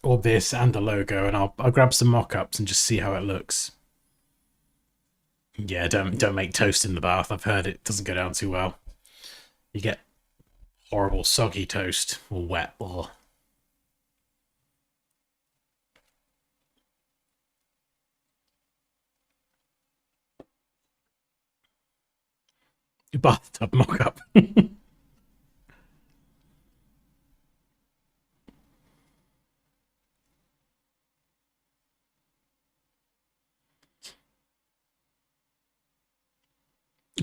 or this and the logo, and I'll grab some mock-ups and just see how it looks. Yeah, don't make toast in the bath. I've heard it doesn't go down too well. You get horrible soggy toast or wet or bathtub mock-up.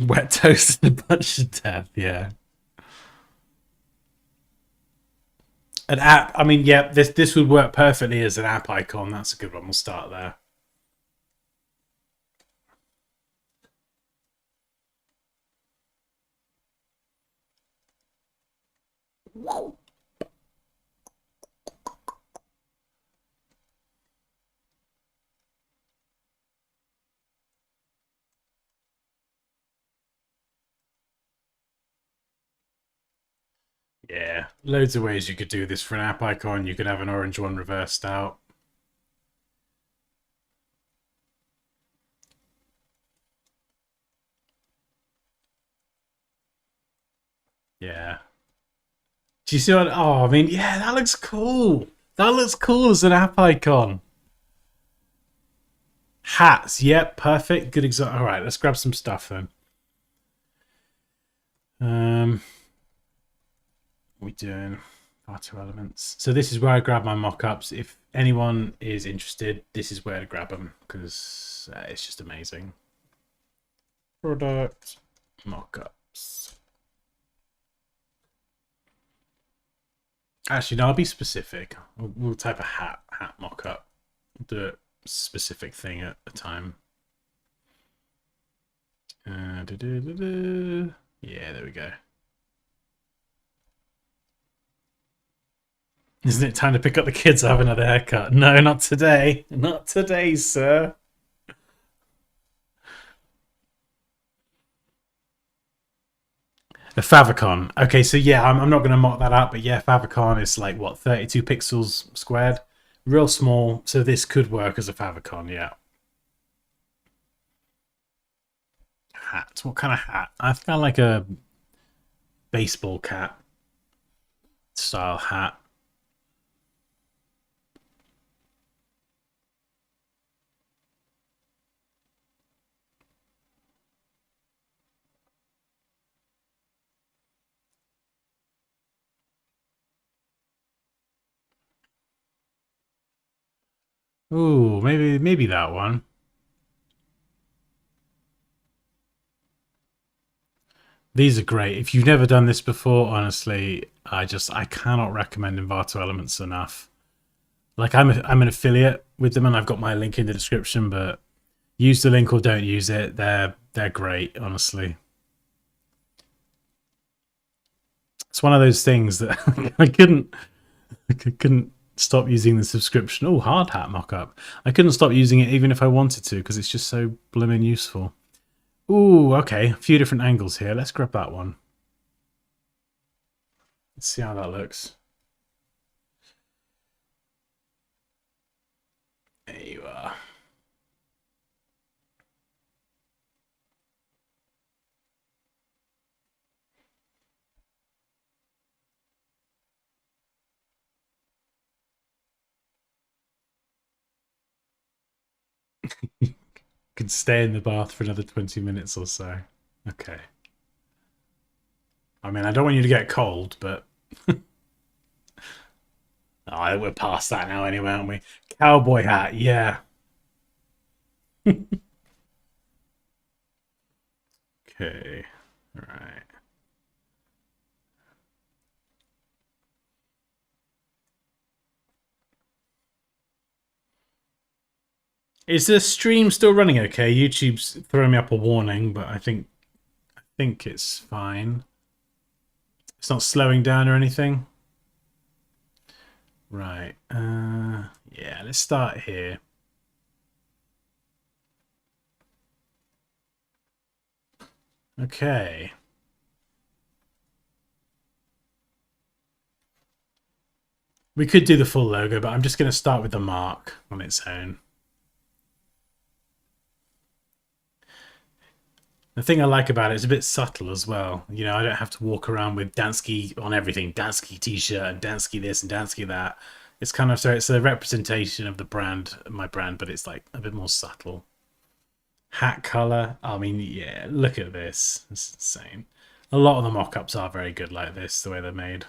Wet toast and a bunch of death. Yeah. An app. I mean, yeah, this would work perfectly as an app icon. That's a good one. We'll start there. Yeah, loads of ways you could do this for an app icon. You could have an orange one reversed out. Yeah. Do you see what? Oh, I mean, yeah, that looks cool. That looks cool as an app icon. Hats. Yep, perfect. Good example. All right, let's grab some stuff then. What are we doing? R2 elements. So this is where I grab my mock-ups. If anyone is interested, this is where to grab them because it's just amazing. Product mock-ups. Actually, no, I'll be specific. We'll type a hat mock-up. Do a specific thing at a time. Yeah, there we go. Isn't it time to pick up the kids or have another haircut? No, not today. Not today, sir. The favicon. Okay, so yeah, I'm not going to mock that up, but yeah, favicon is like, what, 32 pixels squared? Real small, so this could work as a favicon, yeah. Hat. What kind of hat? I've got like a baseball cap style hat. Ooh, maybe that one. These are great. If you've never done this before, honestly, I cannot recommend Envato Elements enough. Like I'm an affiliate with them, and I've got my link in the description. But use the link or don't use it. They're great, honestly. It's one of those things that I couldn't stop using the subscription. Oh, hard hat mockup. I couldn't stop using it even if I wanted to because it's just so blimmin' useful. Ooh, okay. A few different angles here. Let's grab that one. Let's see how that looks. There you are. Could stay in the bath for another 20 minutes or so. Okay. I mean, I don't want you to get cold, but oh, we're past that now anyway, aren't we? Cowboy hat, yeah. Okay. All right. Is the stream still running okay? YouTube's throwing me up a warning, but I think it's fine. It's not slowing down or anything. Right. Yeah, let's start here. Okay. We could do the full logo, but I'm just going to start with the mark on its own. The thing I like about it is a bit subtle as well. You know, I don't have to walk around with Dansky on everything. Dansky t-shirt and Dansky this and Dansky that. It's kind of, so it's a representation of the brand, my brand, but it's like a bit more subtle. Hat color. I mean, yeah, look at this. It's insane. A lot of the mock-ups are very good like this, the way they're made.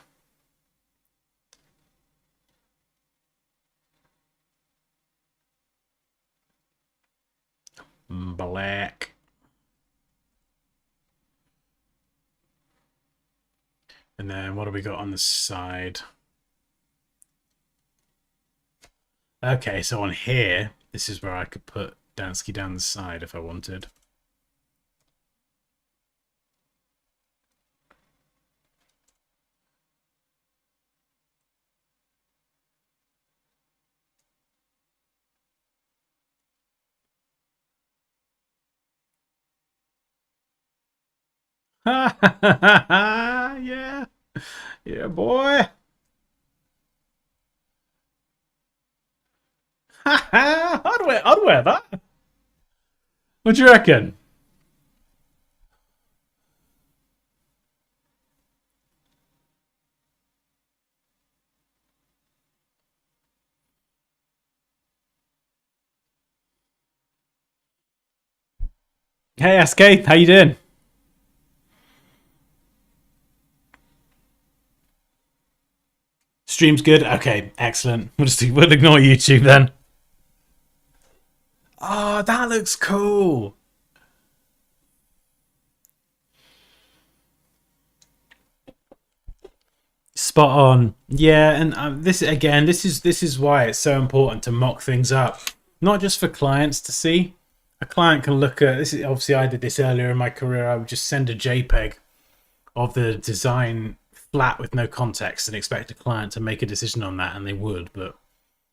Black. And then what have we got on the side? Okay, so on here, this is where I could put Dansky down the side if I wanted. Yeah. Yeah, boy. I'd wear that. What do you reckon? Hey, SK, how you doing? Stream's good. Okay, excellent. We'll ignore YouTube then. Oh, that looks cool. Spot on. Yeah, and this again, this is why it's so important to mock things up, not just for clients to see. A client can look at this. Is obviously I did this earlier in my career. I would just send a JPEG of the design flat with no context and expect a client to make a decision on that, and they would. But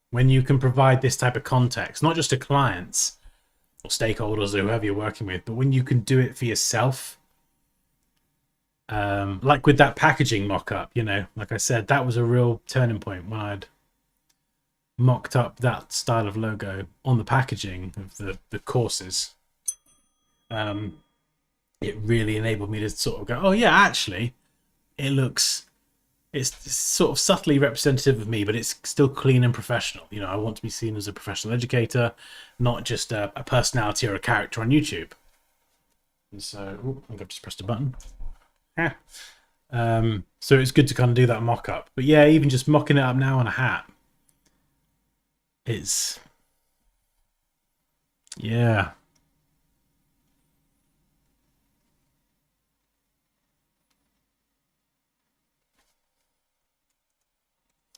when you can provide this type of context, not just to clients or stakeholders or whoever you're working with, but when you can do it for yourself, like with that packaging mock-up, you know, like I said, that was a real turning point when I'd mocked up that style of logo on the packaging of the courses. It really enabled me to sort of go, oh yeah, actually, it's sort of subtly representative of me, but it's still clean and professional. You know, I want to be seen as a professional educator, not just a personality or a character on YouTube. And so, I think I've just pressed a button. Yeah. So it's good to kind of do that mock-up. But yeah, even just mocking it up now on a hat, it's, yeah.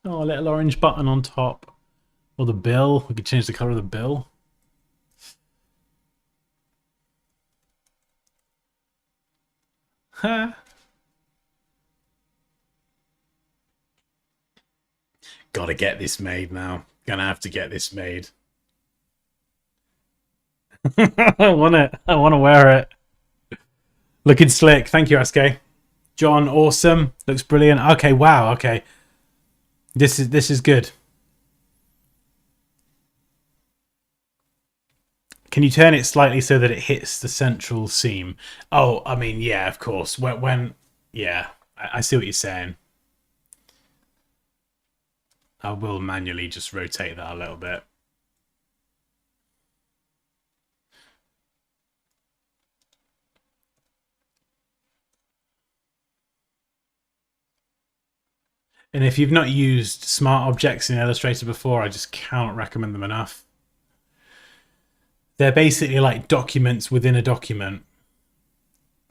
Oh, a little orange button on top. Or the bill. We could change the color of the bill. Huh. Gotta get this made now. Gonna have to get this made. I want it. I want to wear it. Looking slick. Thank you, SK. John, awesome. Looks brilliant. Okay, wow. Okay. This is good. Can you turn it slightly so that it hits the central seam? Oh, I mean, yeah, of course. Yeah, I see what you're saying. I will manually just rotate that a little bit. And if you've not used smart objects in Illustrator before, I just cannot recommend them enough. They're basically like documents within a document.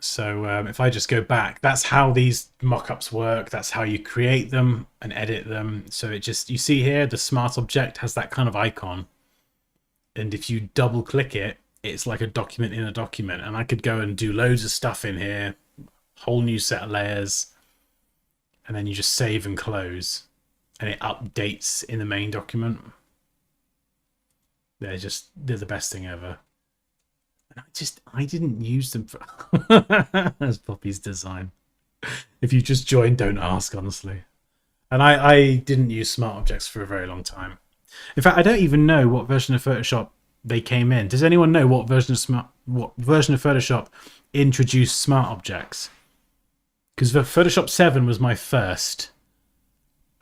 So if I just go back, that's how these mock-ups work. That's how you create them and edit them. So it just, you see here, the smart object has that kind of icon. And if you double click it, it's like a document in a document. And I could go and do loads of stuff in here, whole new set of layers. And then you just save and close. And it updates in the main document. They're the best thing ever. And I didn't use them for as Poppy's design. If you just joined, don't ask, honestly. And I didn't use smart objects for a very long time. In fact, I don't even know what version of Photoshop they came in. Does anyone know what version of Photoshop introduced smart objects? Because the Photoshop 7 was my first.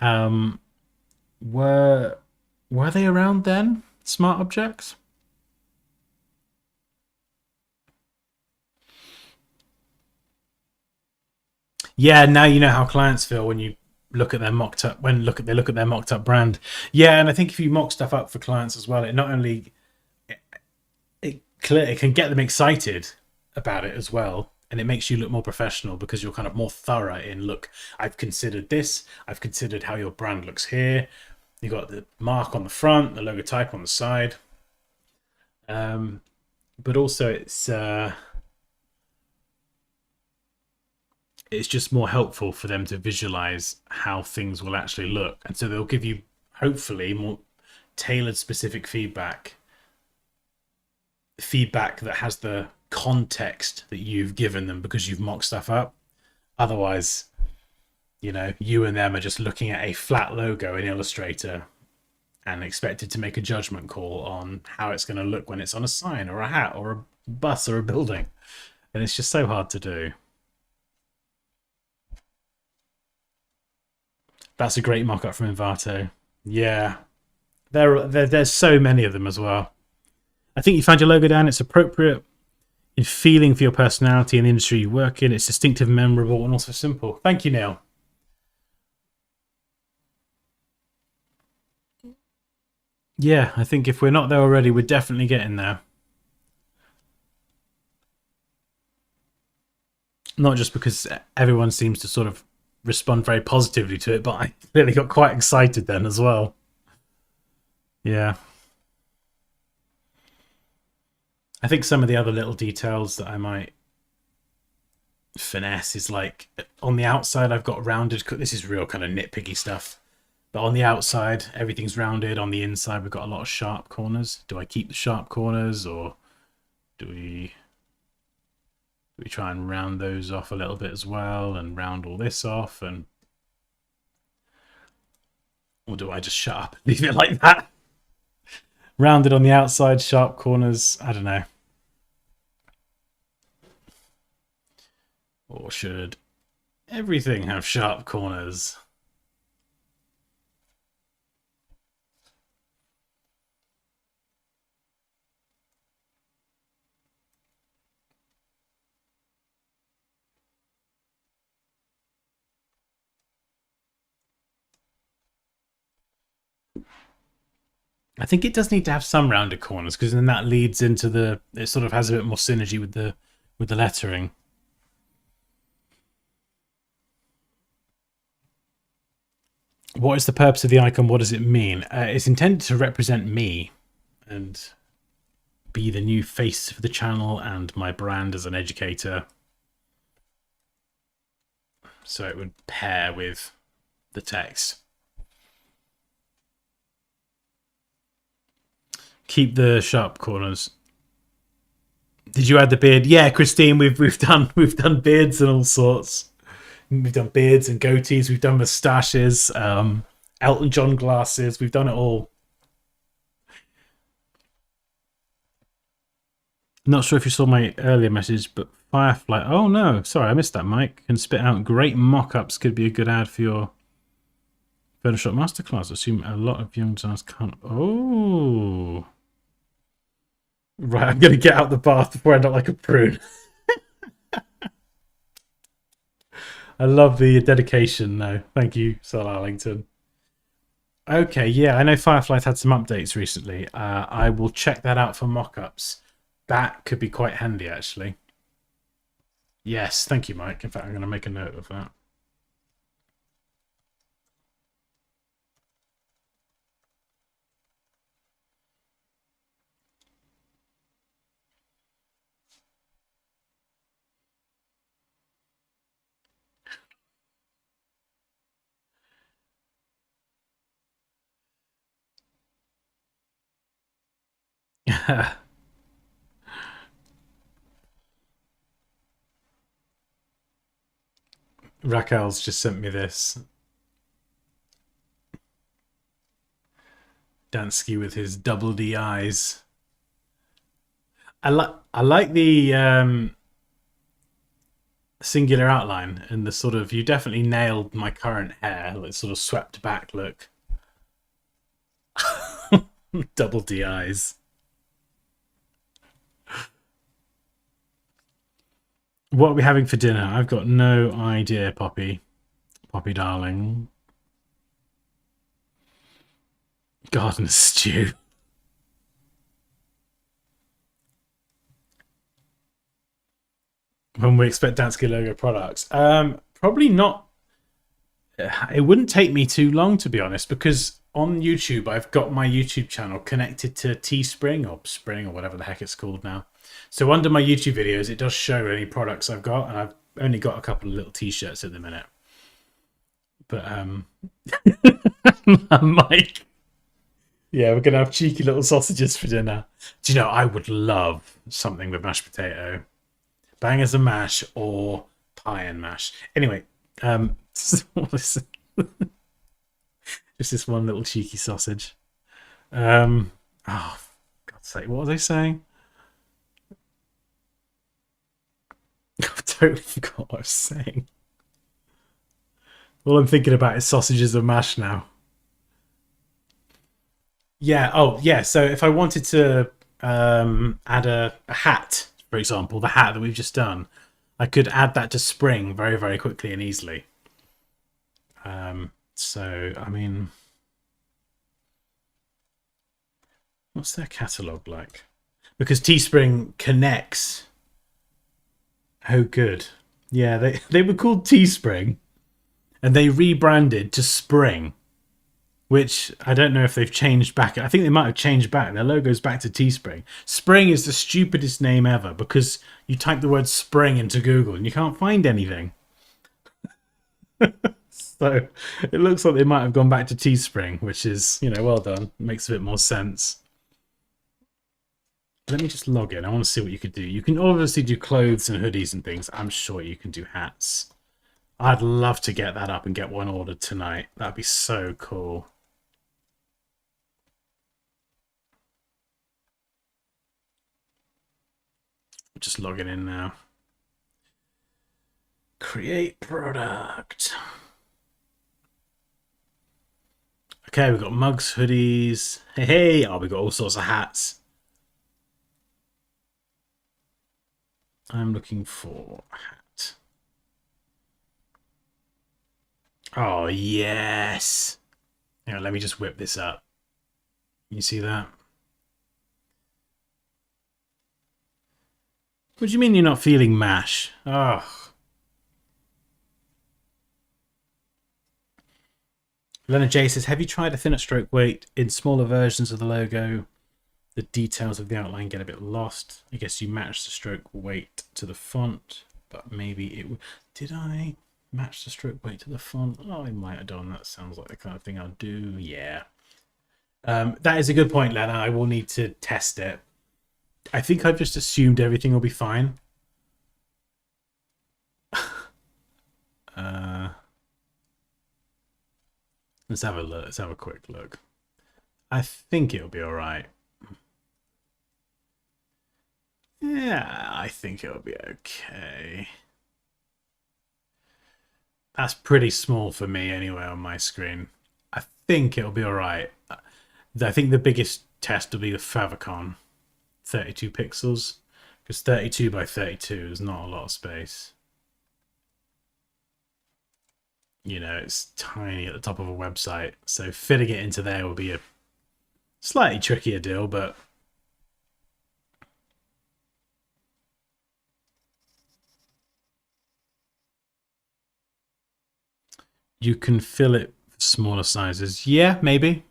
Were they around then? Smart objects? Yeah, now you know how clients feel when you look at their mocked up they look at their mocked up brand. Yeah, and I think if you mock stuff up for clients as well, it not only it can get them excited about it as well, and it makes you look more professional because you're kind of more thorough in, look, I've considered this, I've considered how your brand looks here, You've got the mark on the front, the logo type on the side. But also it's just more helpful for them to visualize how things will actually look. And so they'll give you, hopefully, more tailored specific feedback that has the context that you've given them because you've mocked stuff up. Otherwise, you know, you and them are just looking at a flat logo in Illustrator and expected to make a judgment call on how it's going to look when it's on a sign or a hat or a bus or a building. And it's just so hard to do. That's a great mock-up from Envato. Yeah. There's so many of them as well. I think you found your logo, Dan. It's appropriate in feeling for your personality and the industry you work in. It's distinctive, memorable, and also simple. Thank you, Neil. Yeah, I think if we're not there already, we're definitely getting there. Not just because everyone seems to sort of respond very positively to it, but I clearly got quite excited then as well. Yeah. I think some of the other little details that I might finesse is like on the outside I've got rounded, this is real kind of nitpicky stuff, but on the outside everything's rounded. On the inside we've got a lot of sharp corners. Do I keep the sharp corners, or do we try and round those off a little bit as well and round all this off, and or do I just shut up and leave it like that? Rounded on the outside, sharp corners, I don't know. Or should everything have sharp corners? I think it does need to have some rounded corners, because then that leads into the, it sort of has a bit more synergy with the lettering. What is the purpose of the icon? What does it mean? It's intended to represent me and be the new face for the channel and my brand as an educator. So it would pair with the text. Keep the sharp corners. Did you add the beard? Yeah, Christine, we've done beards and all sorts. We've done beards and goatees. We've done moustaches, Elton John glasses. We've done it all. Not sure if you saw my earlier message, but Firefly. Oh no, sorry, I missed that. Mike can spit out great mock-ups. Could be a good ad for your Photoshop masterclass. I assume a lot of young designers can't. Oh. Right, I'm going to get out the bath before I end up like a prune. I love the dedication, though. Thank you, Sol Arlington. Okay, yeah, I know Firefly's had some updates recently. I will check that out for mock-ups. That could be quite handy, actually. Yes, thank you, Mike. In fact, I'm going to make a note of that. Raquel's just sent me this. Dansky with his double D eyes. I like the singular outline and the sort of, you definitely nailed my current hair, like sort of swept back look. Double D eyes. What are we having for dinner? I've got no idea, Poppy. Poppy darling. Garden stew. When we expect Dansky logo products? Probably not. It wouldn't take me too long, to be honest, because on YouTube, I've got my YouTube channel connected to Teespring or Spring or whatever the heck it's called now. So under my YouTube videos, it does show any products I've got, and I've only got a couple of little t-shirts at the minute. But Mike, yeah, we're gonna have cheeky little sausages for dinner. Do you know, I would love something with mashed potato, bangers and mash, or pie and mash. Anyway, what is it? Just this one little cheeky sausage. Oh, for God's sake, what was I saying? I totally forgot what I was saying. All I'm thinking about is sausages and mash now. Yeah. Oh, yeah. So if I wanted to add a hat, for example, the hat that we've just done, I could add that to Spring very, very quickly and easily. So, I mean, what's their catalog like? Because Teespring connects. Oh, good. Yeah, they were called Teespring, and they rebranded to Spring, which I don't know if they've changed back. I think they might have changed back. Their logo's back to Teespring. Spring is the stupidest name ever because you type the word spring into Google and you can't find anything. So it looks like they might have gone back to Teespring, which is, you know, well done. Makes a bit more sense. Let me just log in. I want to see what you could do. You can obviously do clothes and hoodies and things. I'm sure you can do hats. I'd love to get that up and get one ordered tonight. That'd be so cool. Just logging in now. Create product. Okay, we've got mugs, hoodies. Hey, oh, we've got all sorts of hats. I'm looking for a hat. Oh, yes. Hang on, let me just whip this up. You see that? What do you mean you're not feeling mash? Oh. Leonard J says, have you tried a thinner stroke weight? In smaller versions of the logo, the details of the outline get a bit lost. I guess you match the stroke weight to the font, but maybe it... Did I match the stroke weight to the font? Oh, I might have done. That sounds like the kind of thing I'll do. Yeah. That is a good point, Lena. I will need to test it. I think I've just assumed everything will be fine. Let's have a look. Let's have a quick look. I think it'll be all right. Yeah, I think it'll be okay. That's pretty small for me anyway on my screen. I think it'll be all right. I think the biggest test will be the favicon, 32 pixels, because 32 by 32 is not a lot of space. You know, it's tiny at the top of a website, so fitting it into there will be a slightly trickier deal, but you can fill it for smaller sizes. Yeah, maybe.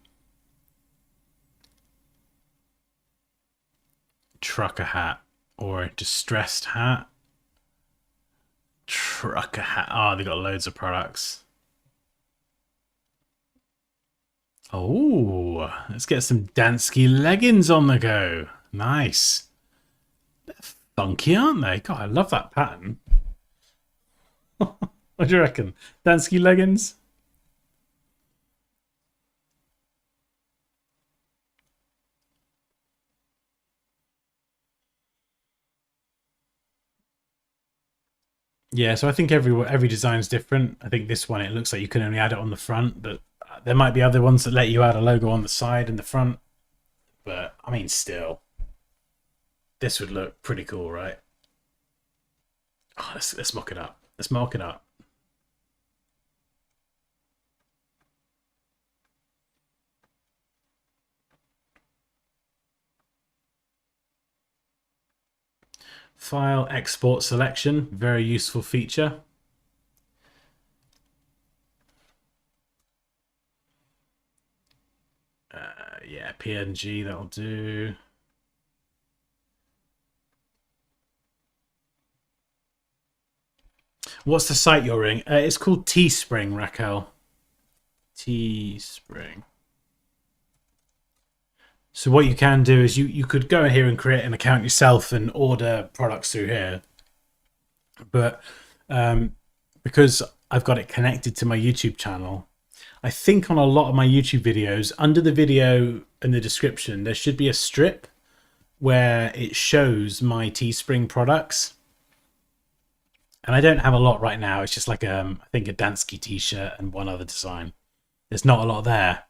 Trucker hat or a distressed hat. Trucker hat. Oh, they got loads of products. Oh, let's get some Dansky leggings on the go. Nice. They're funky, aren't they? God, I love that pattern. What do you reckon? Dansky leggings? Yeah, so I think every design is different. I think this one, it looks like you can only add it on the front, but there might be other ones that let you add a logo on the side and the front. But, I mean, still, this would look pretty cool, right? Oh, let's mock it up. Let's mock it up. File export selection, very useful feature. PNG, that'll do. What's the site you're in? It's called Teespring, Raquel. Teespring. So what you can do is you could go in here and create an account yourself and order products through here. But because I've got it connected to my YouTube channel, I think on a lot of my YouTube videos, under the video in the description, there should be a strip where it shows my Teespring products. And I don't have a lot right now. It's just like I think a Dansky t-shirt and one other design. There's not a lot there.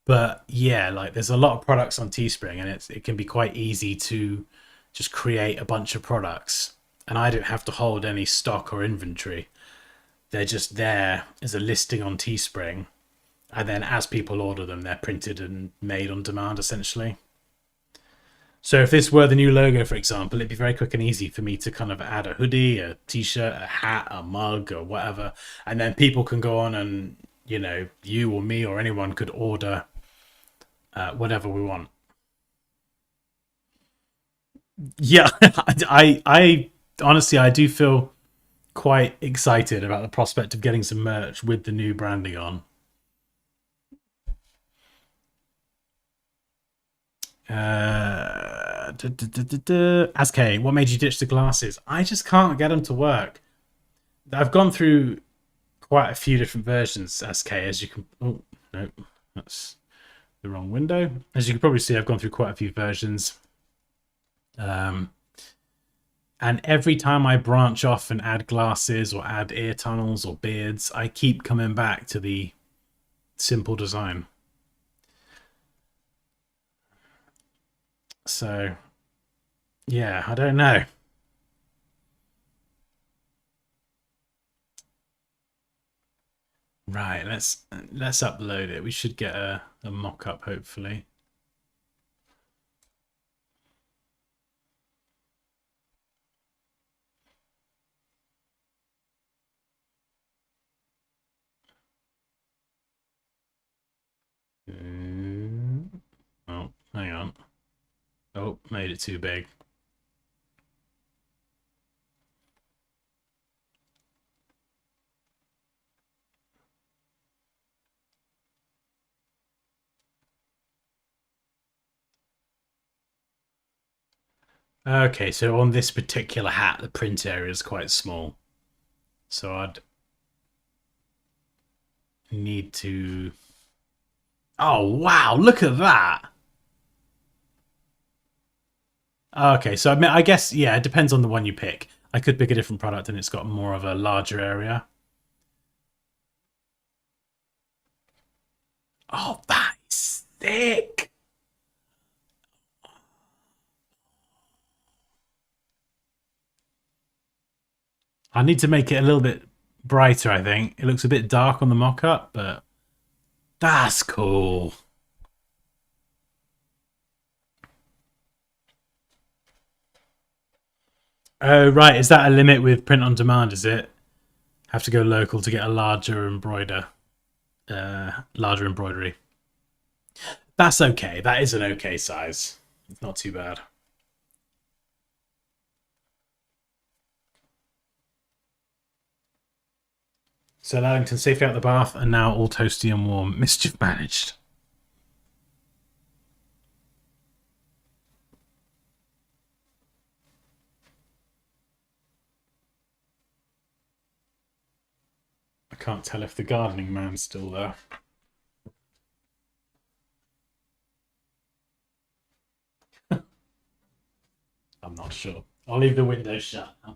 But yeah, like there's a lot of products on Teespring, and it can be quite easy to just create a bunch of products. And I don't have to hold any stock or inventory. They're just there as a listing on Teespring. And then as people order them, they're printed and made on demand, essentially. So if this were the new logo, for example, it'd be very quick and easy for me to kind of add a hoodie, a t-shirt, a hat, a mug, or whatever. And then people can go on and, you know, you or me or anyone could order whatever we want. Yeah, I honestly, I do feel quite excited about the prospect of getting some merch with the new branding on. Ask, what made you ditch the glasses? I just can't get them to work. I've gone through quite a few different versions, SK, as you can... Oh, no, that's the wrong window. As you can probably see, I've gone through quite a few versions. And every time I branch off and add glasses or add ear tunnels or beards, I keep coming back to the simple design. So, yeah, I don't know. Right, let's upload it. We should get a mock-up, hopefully. Oh, hang on. Oh, made it too big. Okay, so on this particular hat, the print area is quite small. So I'd need to... Oh, wow, look at that! Okay, so I guess, yeah, it depends on the one you pick. I could pick a different product and it's got more of a larger area. Oh, that is thick! I need to make it a little bit brighter, I think. It looks a bit dark on the mock-up, but that's cool. Oh, right. Is that a limit with print on demand, is it? Have to go local to get a larger larger embroidery. That's okay. That is an okay size. It's not too bad. So Lavington safely out the bath and now all toasty and warm. Mischief managed. I can't tell if the gardening man's still there. I'm not sure. I'll leave the window shut now.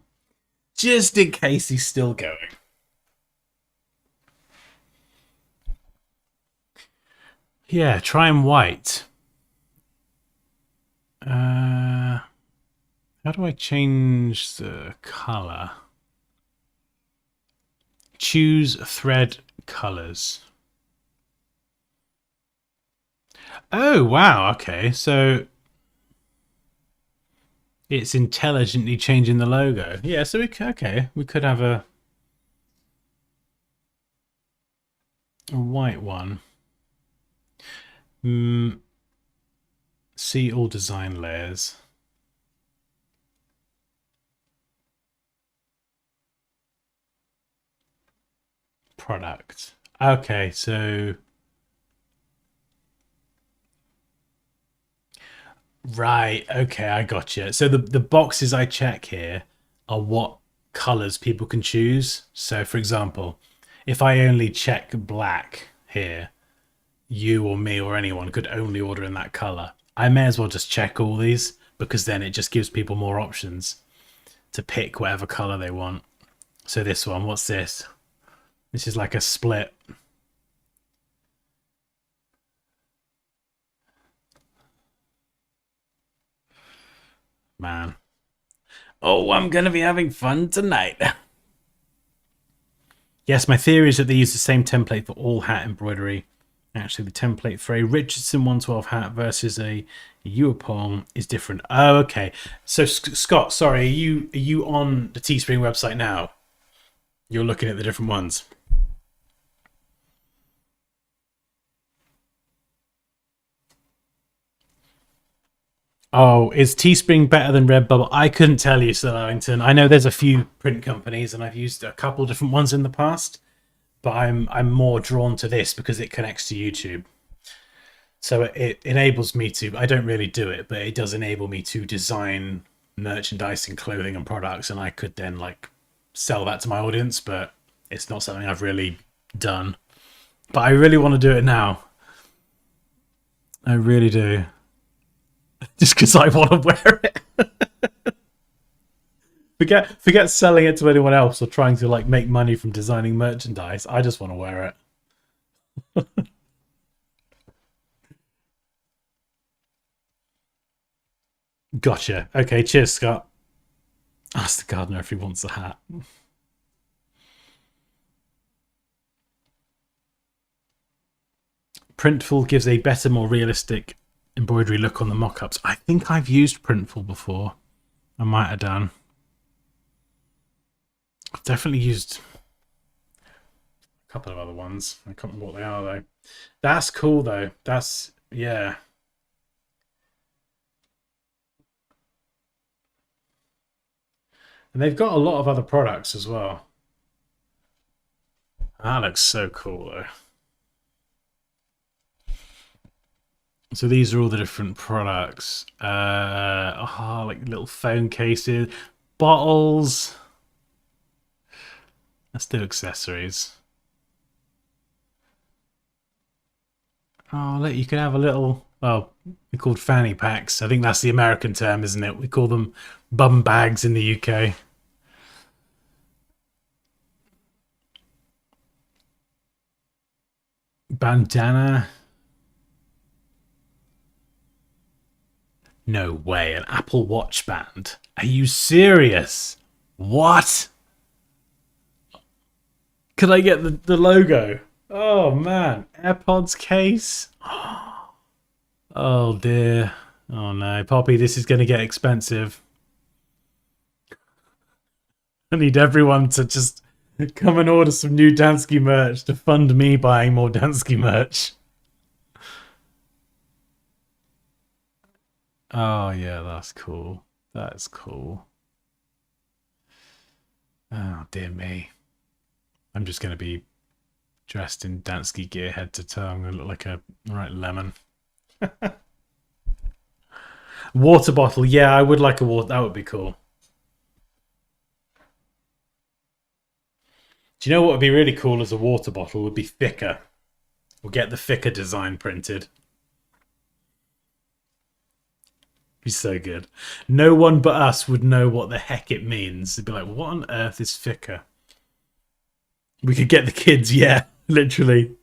Just in case he's still going. Yeah, try and white. How do I change the color? Choose thread colors. Oh, wow. Okay, so it's intelligently changing the logo. Yeah, so we could have a white one. See all design layers. Product. Okay, so right, okay, I got you. So the boxes I check here are what colors people can choose. So for example, if I only check black here, you or me or anyone could only order in that color. I may as well just check all these because then it just gives people more options to pick whatever color they want. So this one, what's this? This is like a split. Man. Oh, I'm going to be having fun tonight. Yes, my theory is that they use the same template for all hat embroidery. Actually, the template for a Richardson 112 hat versus a Yuapong is different. Oh, okay. So, Scott, sorry, are you on the Teespring website now? You're looking at the different ones. Oh, is Teespring better than Redbubble? I couldn't tell you, Sir Arlington. I know there's a few print companies, and I've used a couple different ones in the past, but I'm more drawn to this because it connects to YouTube. So it enables me to. I don't really do it, but it does enable me to design merchandise and clothing and products, and I could then like sell that to my audience. But it's not something I've really done. But I really want to do it now. I really do. Just because I want to wear it. Forget selling it to anyone else or trying to like make money from designing merchandise. I just want to wear it. Gotcha. Okay, cheers, Scott. Ask the gardener if he wants a hat. Printful gives a better, more realistic embroidery look on the mock-ups. I think I've used Printful before. I might have done. I've definitely used a couple of other ones. I can't remember what they are though. That's cool though. That's yeah. And they've got a lot of other products as well. That looks so cool though. So these are all the different products. Like little phone cases, bottles. Let's do accessories. Oh, look, you can have a little. Well, they're called fanny packs. I think that's the American term, isn't it? We call them bum bags in the UK. Bandana. No way, an Apple Watch band. Are you serious? What? Could I get the logo? Oh man, AirPods case. Oh dear. Oh no, Poppy, this is going to get expensive. I need everyone to just come and order some new Dansky merch to fund me buying more Dansky merch. Oh yeah, that's cool. That's cool. Oh dear me. I'm just going to be dressed in Dansky gear head to toe. I'm going to look like a right lemon. Water bottle. Yeah, I would like a water. That would be cool. Do you know what would be really cool as a water bottle? Would be thicker. We'll get the thicker design printed. Be so good. No one but us would know what the heck it means. It'd be like, what on earth is thicker? We could get the kids, yeah, literally.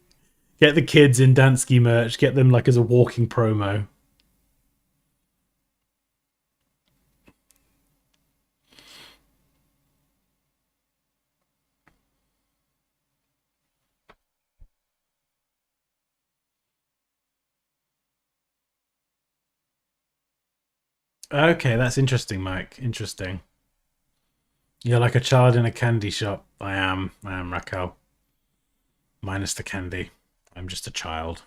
Get the kids in Dansky merch. Get them like as a walking promo. Okay, that's interesting, Mike. Interesting. You're like a child in a candy shop. I am, Raquel. Minus the candy. I'm just a child.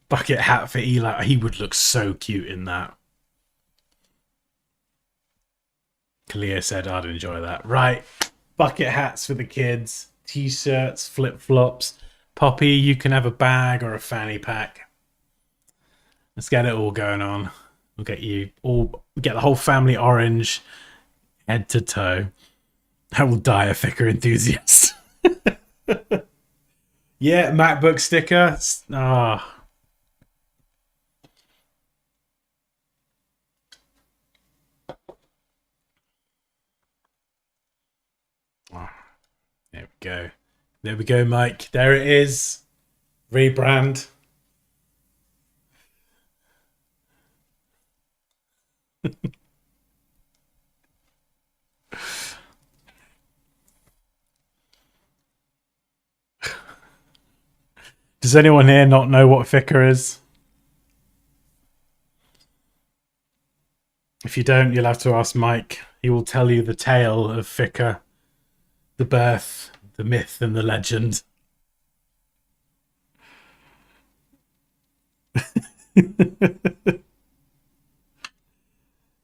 bucket hat for Eli. He would look so cute in that. Kalia said I'd enjoy that. Right. Bucket hats for the kids. T-shirts, flip-flops. Poppy, you can have a bag or a fanny pack. Let's get it all going on. We'll get you all, get the whole family orange, head to toe. I will die a Ficker enthusiast. Yeah, MacBook sticker. Ah. Oh. There we go. There we go, Mike. There it is. Rebrand. Does anyone here not know what Ficker is? If you don't, you'll have to ask Mike. He will tell you the tale of Ficker, the birth, the myth, and the legend.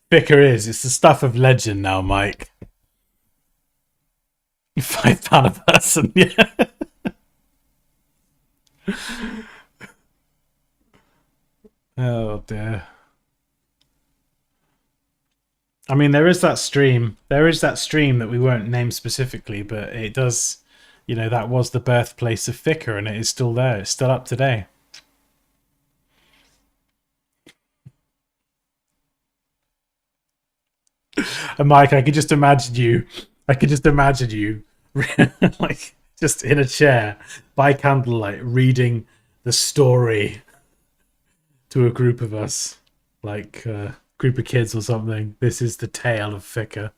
Ficker it's the stuff of legend now, Mike. £5 a person, yeah. Oh dear. I mean, there is that stream. There is that stream that we won't name specifically, but it does, you know, that was the birthplace of Ficker, and it is still there. It's still up today. And Mike, I could just imagine you. Like, just in a chair by candlelight, reading the story to a group of us, like a group of kids or something. This is the tale of Ficker.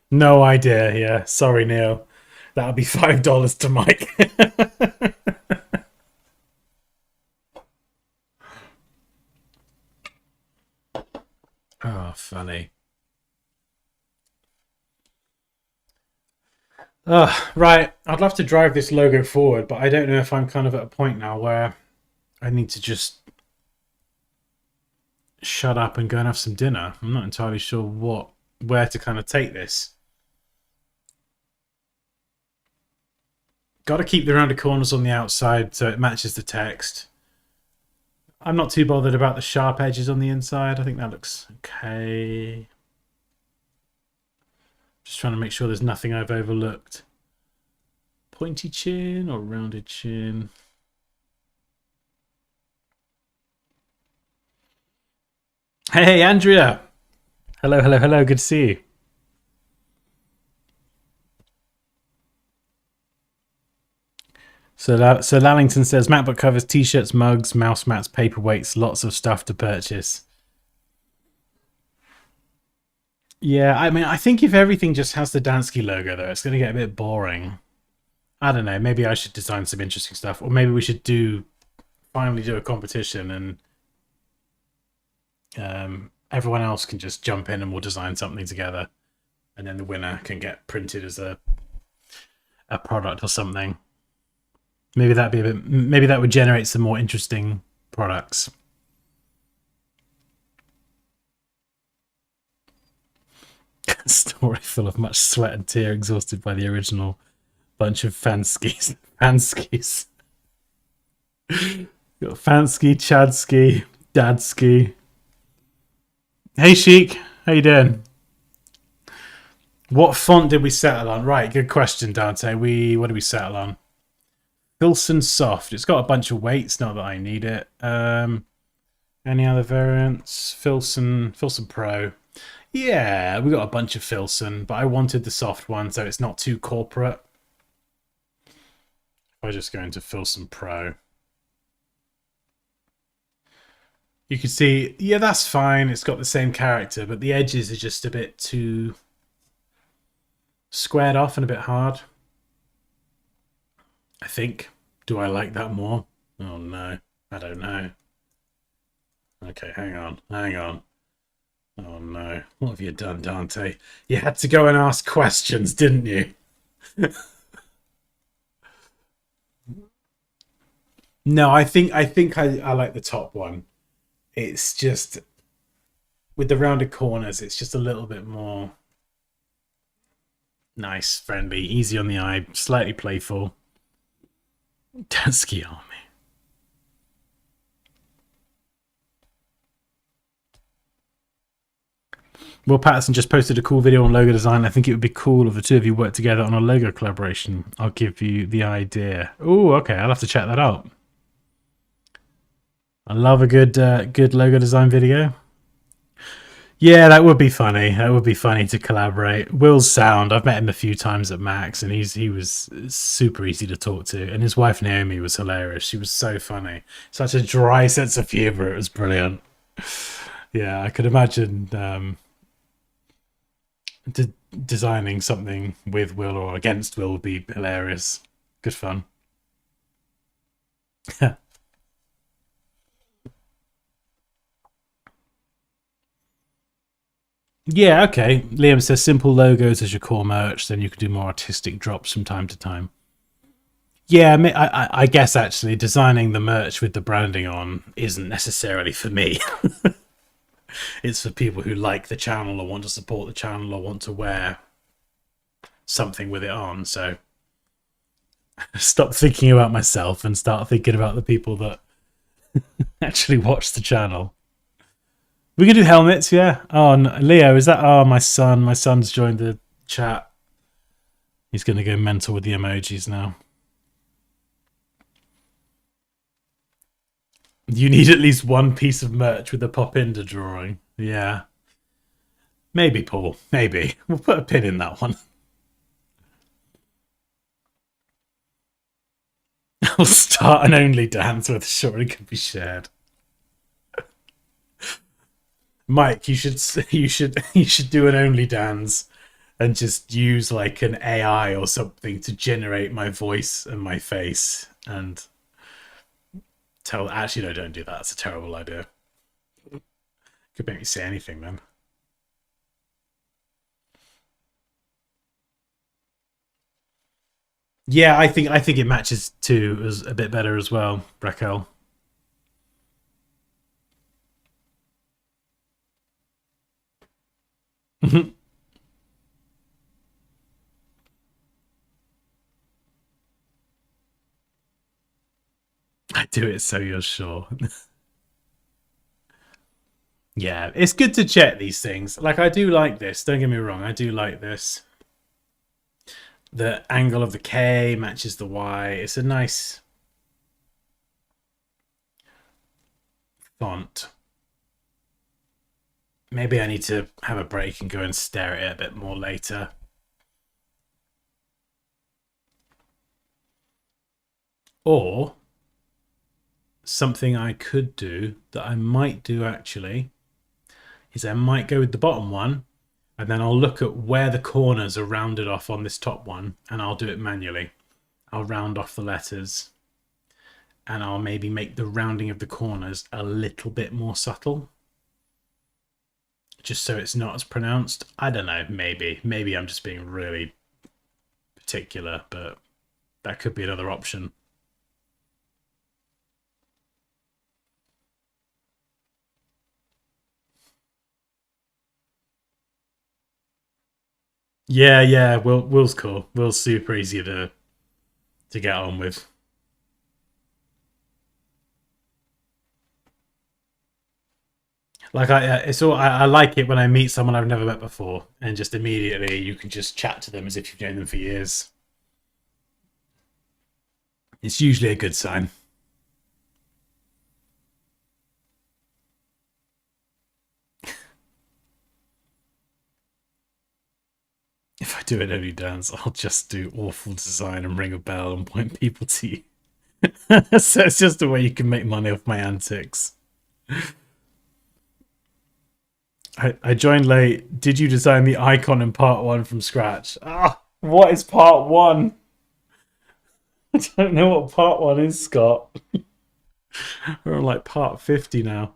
No idea. Yeah, sorry, Neil. That'll be $5 to Mike. Oh, funny. Right. I'd love to drive this logo forward, but I don't know if I'm kind of at a point now where I need to just shut up and go and have some dinner. I'm not entirely sure where to kind of take this. Got to keep the rounded corners on the outside so it matches the text. I'm not too bothered about the sharp edges on the inside. I think that looks okay. Just trying to make sure there's nothing I've overlooked. Pointy chin or rounded chin? Hey, Andrea. Hello, hello, hello. Good to see you. So Lallington says, MacBook covers, t-shirts, mugs, mouse mats, paperweights, lots of stuff to purchase. Yeah, I mean, I think if everything just has the Dansky logo, though, it's going to get a bit boring. I don't know. Maybe I should design some interesting stuff. Or maybe we should finally do a competition and everyone else can just jump in and we'll design something together. And then the winner can get printed as a product or something. Maybe maybe that would generate some more interesting products. Story full of much sweat and tear, exhausted by the original bunch of fanskis. Fanskis. Got Fansky, Chadsky, Dadsky. Hey Sheik, how you doing? What font did we settle on? Right, good question, Dante. What did we settle on? Filson Soft. It's got a bunch of weights, not that I need it. Any other variants? Filson Pro. Yeah, we got a bunch of Filson, but I wanted the soft one so it's not too corporate. If I just go into Filson Pro, you can see, yeah, that's fine. It's got the same character, but the edges are just a bit too squared off and a bit hard. I think. Do I like that more? Oh no, I don't know. Okay, hang on. Oh no, what have you done, Dante? You had to go and ask questions, didn't you? No, I like the top one. It's just with the rounded corners, it's just a little bit more nice, friendly, easy on the eye, slightly playful. Dansky Army. Will Patterson just posted a cool video on logo design. I think it would be cool if the two of you worked together on a logo collaboration. I'll give you the idea. Oh, okay. I'll have to check that out. I love a good logo design video. Yeah, that would be funny. That would be funny to collaborate. Will's sound. I've met him a few times at Max, and he was super easy to talk to. And his wife Naomi was hilarious. She was so funny. Such a dry sense of humor. It was brilliant. Yeah, I could imagine designing something with Will or against Will would be hilarious. Good fun. Yeah, okay. Liam says simple logos as your core merch, then you could do more artistic drops from time to time. Yeah, I guess actually designing the merch with the branding on isn't necessarily for me. It's for people who like the channel or want to support the channel or want to wear something with it on. So stop thinking about myself and start thinking about the people that actually watch the channel. We can do helmets, yeah. Oh, no, Leo, is that? Oh, my son. My son's joined the chat. He's going to go mental with the emojis now. You need at least one piece of merch with a Pop-Inda drawing. Yeah. Maybe, Paul. Maybe. We'll put a pin in that one. I'll start an only dance with sure it can be shared. Mike, you should do an only dance and just use like an AI or something to generate my voice and my face and tell. Actually, no, don't do that. That's a terrible idea. Could make me say anything then. Yeah, I think it matches too as a bit better as well, Raquel. I do it so you're sure. Yeah, it's good to check these things. Like, I do like this. Don't get me wrong. I do like this. The angle of the K matches the Y. It's a nice font. Maybe I need to have a break and go and stare at it a bit more later. Or something I could do that I might do actually is I might go with the bottom one and then I'll look at where the corners are rounded off on this top one and I'll do it manually. I'll round off the letters and I'll maybe make the rounding of the corners a little bit more subtle. Just so it's not as pronounced. I don't know, maybe. Maybe I'm just being really particular, but that could be another option. Yeah, Will's cool. Will's super easy to get on with. Like I like it when I meet someone I've never met before, and just immediately you can just chat to them as if you've known them for years. It's usually a good sign. If I do an only dance, I'll just do awful design and ring a bell and point people to you. So it's just a way you can make money off my antics. I joined late. Did you design the icon in part one from scratch? What is part one? I don't know what part one is, Scott. We're on like part 50 now.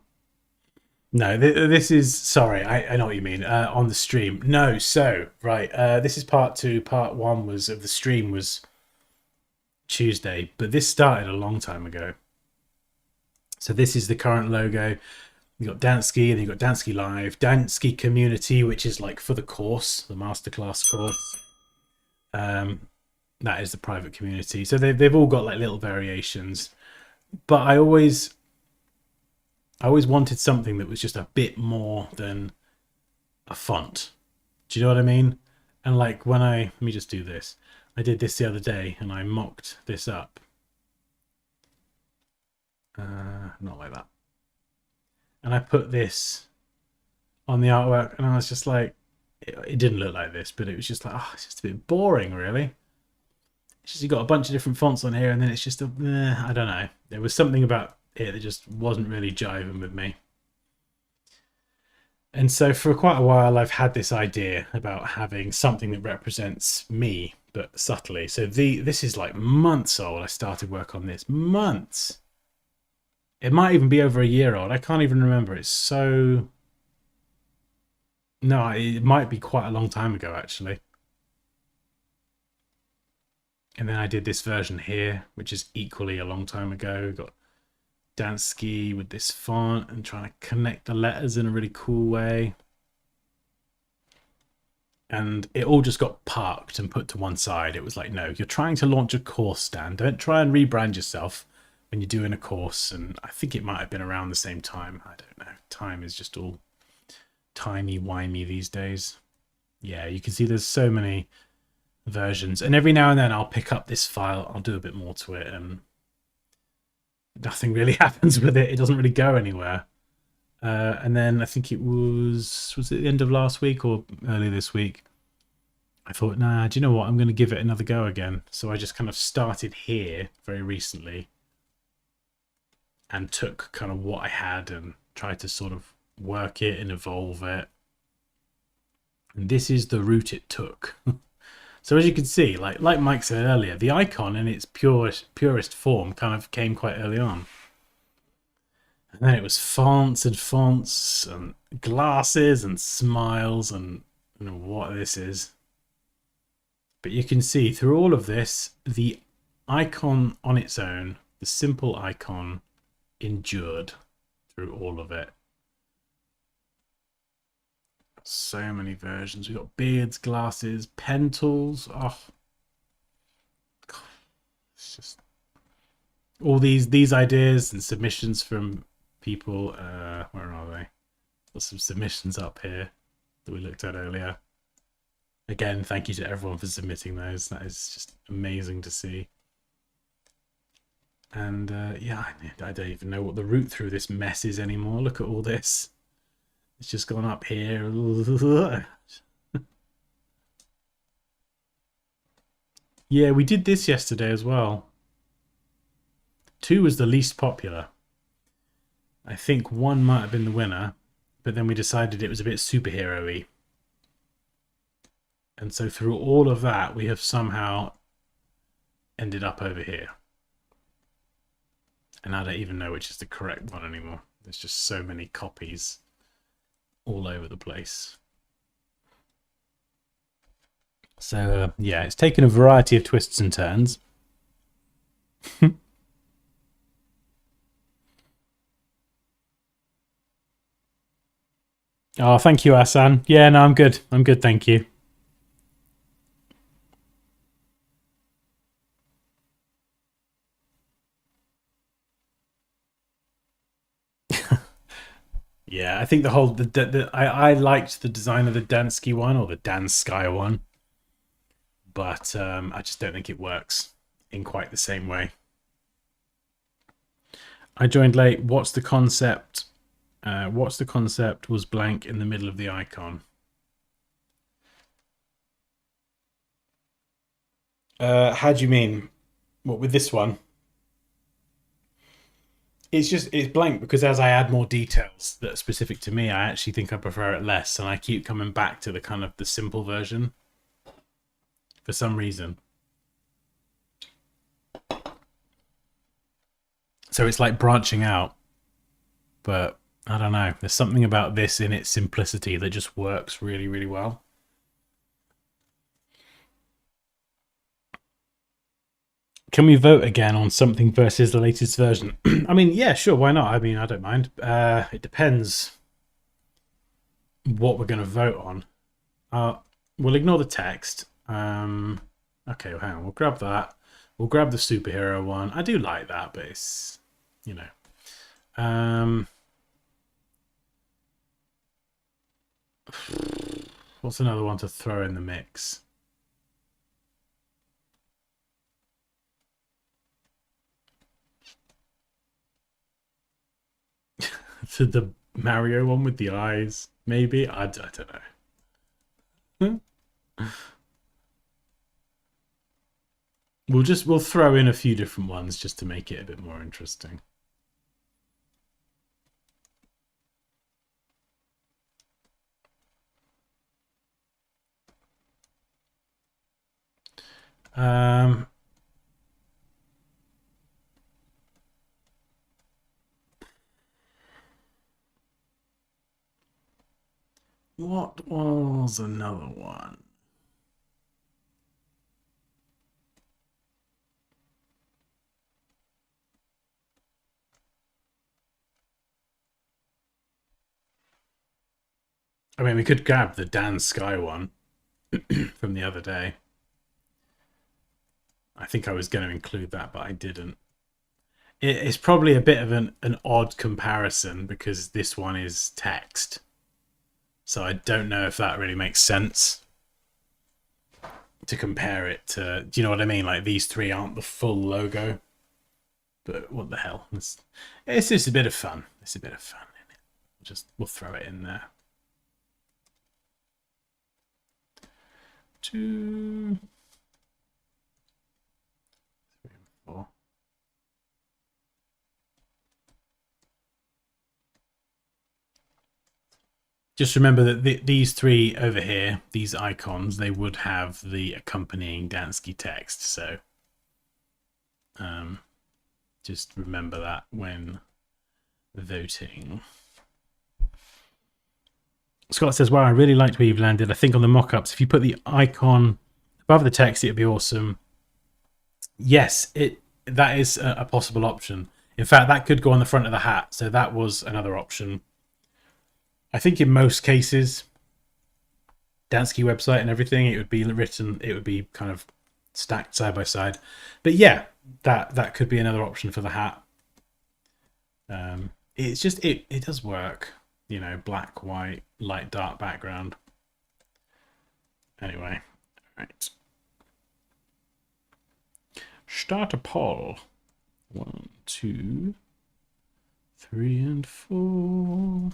No, this is, sorry, I know what you mean, on the stream. No, so, right, this is part two. Part one was of the stream was Tuesday, but this started a long time ago. So this is the current logo. You got Dansky, and you got Dansky Live, Dansky Community, which is like for the course, the masterclass course. That is the private community. So they've all got like little variations, but I always wanted something that was just a bit more than a font. Do you know what I mean? And like when let me just do this. I did this the other day and I mocked this up. Not like that. And I put this on the artwork and I was just like, it didn't look like this, but it was just like, oh, it's just a bit boring, really. It's just you got a bunch of different fonts on here and then it's just I don't know. There was something about it that just wasn't really jiving with me. And so for quite a while, I've had this idea about having something that represents me, but subtly. So this is like months old. I started work on this. Months. It might even be over a year old. I can't even remember. It's so... No, it might be quite a long time ago, actually. And then I did this version here, which is equally a long time ago. Got Dansky with this font and trying to connect the letters in a really cool way. And it all just got parked and put to one side. It was like, no, you're trying to launch a course, Dan. Don't try and rebrand yourself when you're doing a course. And I think it might have been around the same time. I don't know. Time is just all timey-wimey these days. Yeah, you can see there's so many versions. And every now and then I'll pick up this file. I'll do a bit more to it and nothing really happens with it. It doesn't really go anywhere. And then I think it was it the end of last week or early this week? I thought, nah, do you know what? I'm going to give it another go again. So I just kind of started here very recently and took kind of what I had and tried to sort of work it and evolve it. And this is the route it took. So as you can see, like Mike said earlier, the icon in its purest form kind of came quite early on. And then it was fonts and glasses and smiles and I don't know what this is. But you can see through all of this, the icon on its own, the simple icon, endured through all of it. So many versions. We've got beards, glasses, pen tools. Oh, God. It's just all these ideas and submissions from people. Where are they? Got some submissions up here that we looked at earlier. Again, thank you to everyone for submitting those. That is just amazing to see. And yeah, I don't even know what the route through this mess is anymore. Look at all this. It's just gone up here. Yeah, we did this yesterday as well. 2 was the least popular. I think 1 might have been the winner, but then we decided it was a bit superhero-y. And so through all of that, we have somehow ended up over here. And I don't even know which is the correct one anymore. There's just so many copies all over the place. So yeah, it's taken a variety of twists and turns. Oh, thank you, Asan. Yeah, no, I'm good. I'm good, thank you. Yeah, I think the whole I liked the design of the Dansky one or the Dansky one, but I just don't think it works in quite the same way. I joined late. What's the concept? What's the concept was blank in the middle of the icon. How do you mean? What with this one? It's blank because as I add more details that are specific to me, I actually think I prefer it less, and I keep coming back to the kind of the simple version for some reason. So it's like branching out, but I don't know. There's something about this in its simplicity that just works really, really well. Can we vote again on something versus the latest version? I mean, yeah, sure, why not? I mean, I don't mind. It depends what we're going to vote on. We'll ignore the text. Okay, well, hang on. We'll grab that. We'll grab the superhero one. I do like that, but it's, you know. What's another one to throw in the mix? The Mario one with the eyes, maybe? I don't know. We'll throw in a few different ones just to make it a bit more interesting. What was another one? I mean, we could grab the Dansky one from the other day. I think I was going to include that, but I didn't. It's probably a bit of an odd comparison because this one is text. So I don't know if that really makes sense to compare it to, do you know what I mean? Like these three aren't the full logo. But what the hell? It's just a bit of fun. It's a bit of fun in it. We'll throw it in there. 2, 3, 4. Just remember that these three over here, these icons, they would have the accompanying Dansky text. So just remember that when voting. Scott says, wow, I really liked where you've landed. I think on the mock-ups, if you put the icon above the text, it'd be awesome. Yes, that is a possible option. In fact, that could go on the front of the hat. So that was another option. I think in most cases, Dansky website and everything, it would be written, it would be kind of stacked side by side. But yeah, that could be another option for the hat. It's just, it does work. You know, black, white, light, dark background. Anyway, all right. Start a poll. 1, 2, 3, and 4.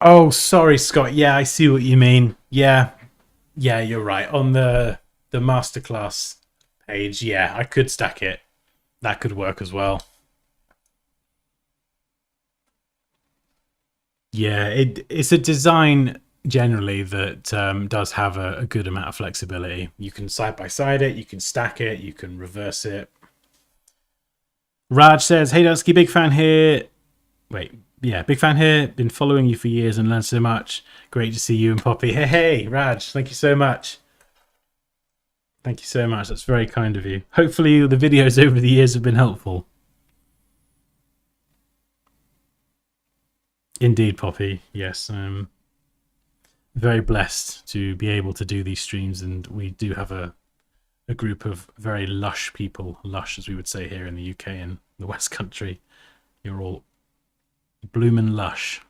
Oh, sorry, Scott. Yeah, I see what you mean. Yeah, you're right. On the masterclass page, yeah, I could stack it. That could work as well. Yeah, it's a design generally that does have a good amount of flexibility. You can side by side it, you can stack it, you can reverse it. Raj says, hey Dansky, big fan here. Wait, yeah, big fan here. Been following you for years and learned so much. Great to see you and Poppy. Hey, Raj, thank you so much. Thank you so much. That's very kind of you. Hopefully the videos over the years have been helpful. Indeed, Poppy. Yes, I'm very blessed to be able to do these streams, and we do have a group of very lush people, lush as we would say here in the UK and the West Country. You're all bloomin' lush.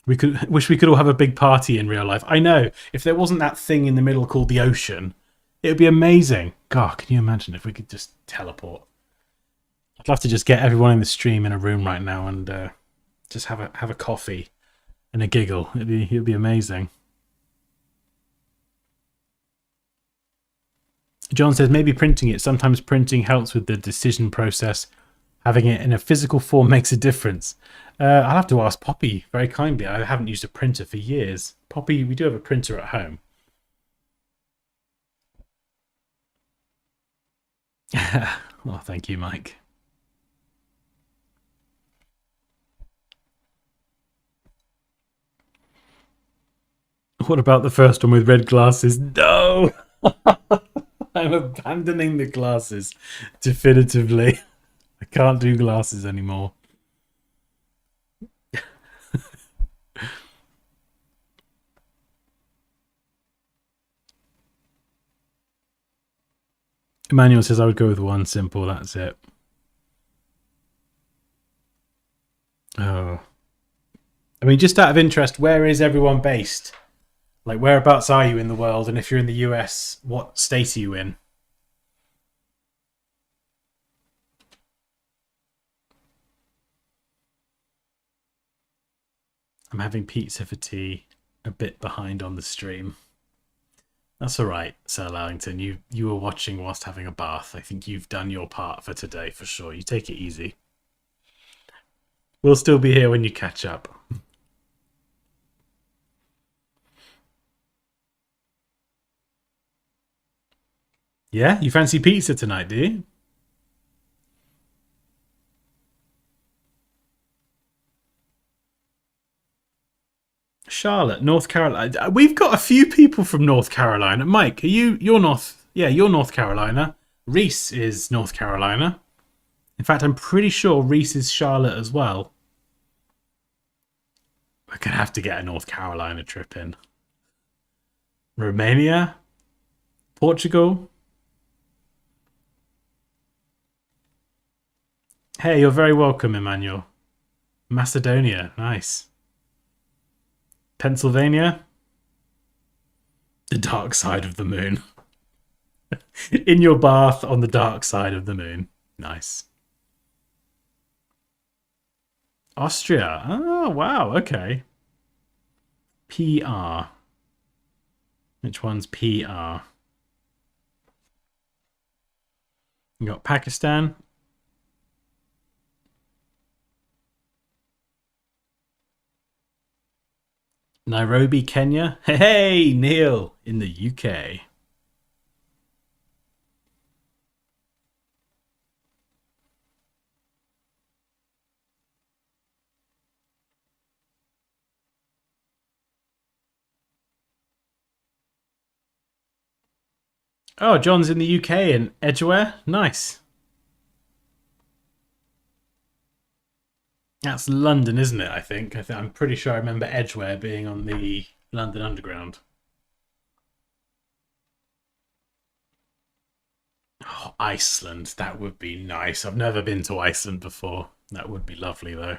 We wish we could all have a big party in real life. I know, if there wasn't that thing in the middle called the ocean, it would be amazing. God, can you imagine if we could just teleport? I'd love to just get everyone in the stream in a room right now and just have a coffee and a giggle. It'd be amazing. John says maybe printing it. Sometimes printing helps with the decision process. Having it in a physical form makes a difference. I'll have to ask Poppy very kindly. I haven't used a printer for years. Poppy, we do have a printer at home. Well, thank you, Mike. What about the first one with red glasses? No! I'm abandoning the glasses definitively. I can't do glasses anymore. Emmanuel says I would go with one simple, that's it. Oh. I mean, just out of interest, where is everyone based? Like, whereabouts are you in the world? And if you're in the US, what state are you in? I'm having pizza for tea, a bit behind on the stream. That's all right, Sir Lallington. You were watching whilst having a bath. I think you've done your part for today for sure. You take it easy. We'll still be here when you catch up. Yeah, you fancy pizza tonight, do you? Charlotte, North Carolina. We've got a few people from North Carolina. Mike, you're North? Yeah, you're North Carolina. Reese is North Carolina. In fact, I'm pretty sure Reese is Charlotte as well. We're gonna have to get a North Carolina trip in. Romania, Portugal. Hey, you're very welcome, Emmanuel. Macedonia, nice. Pennsylvania, the dark side of the moon. In your bath on the dark side of the moon. Nice. Austria. Oh, wow. Okay. PR. Which one's PR? You got Pakistan. Nairobi, Kenya. Hey, Neil in the UK. Oh, John's in the UK in Edgware. Nice. That's London, isn't it? I think. I'm pretty sure I remember Edgware being on the London Underground. Oh, Iceland. That would be nice. I've never been to Iceland before. That would be lovely, though.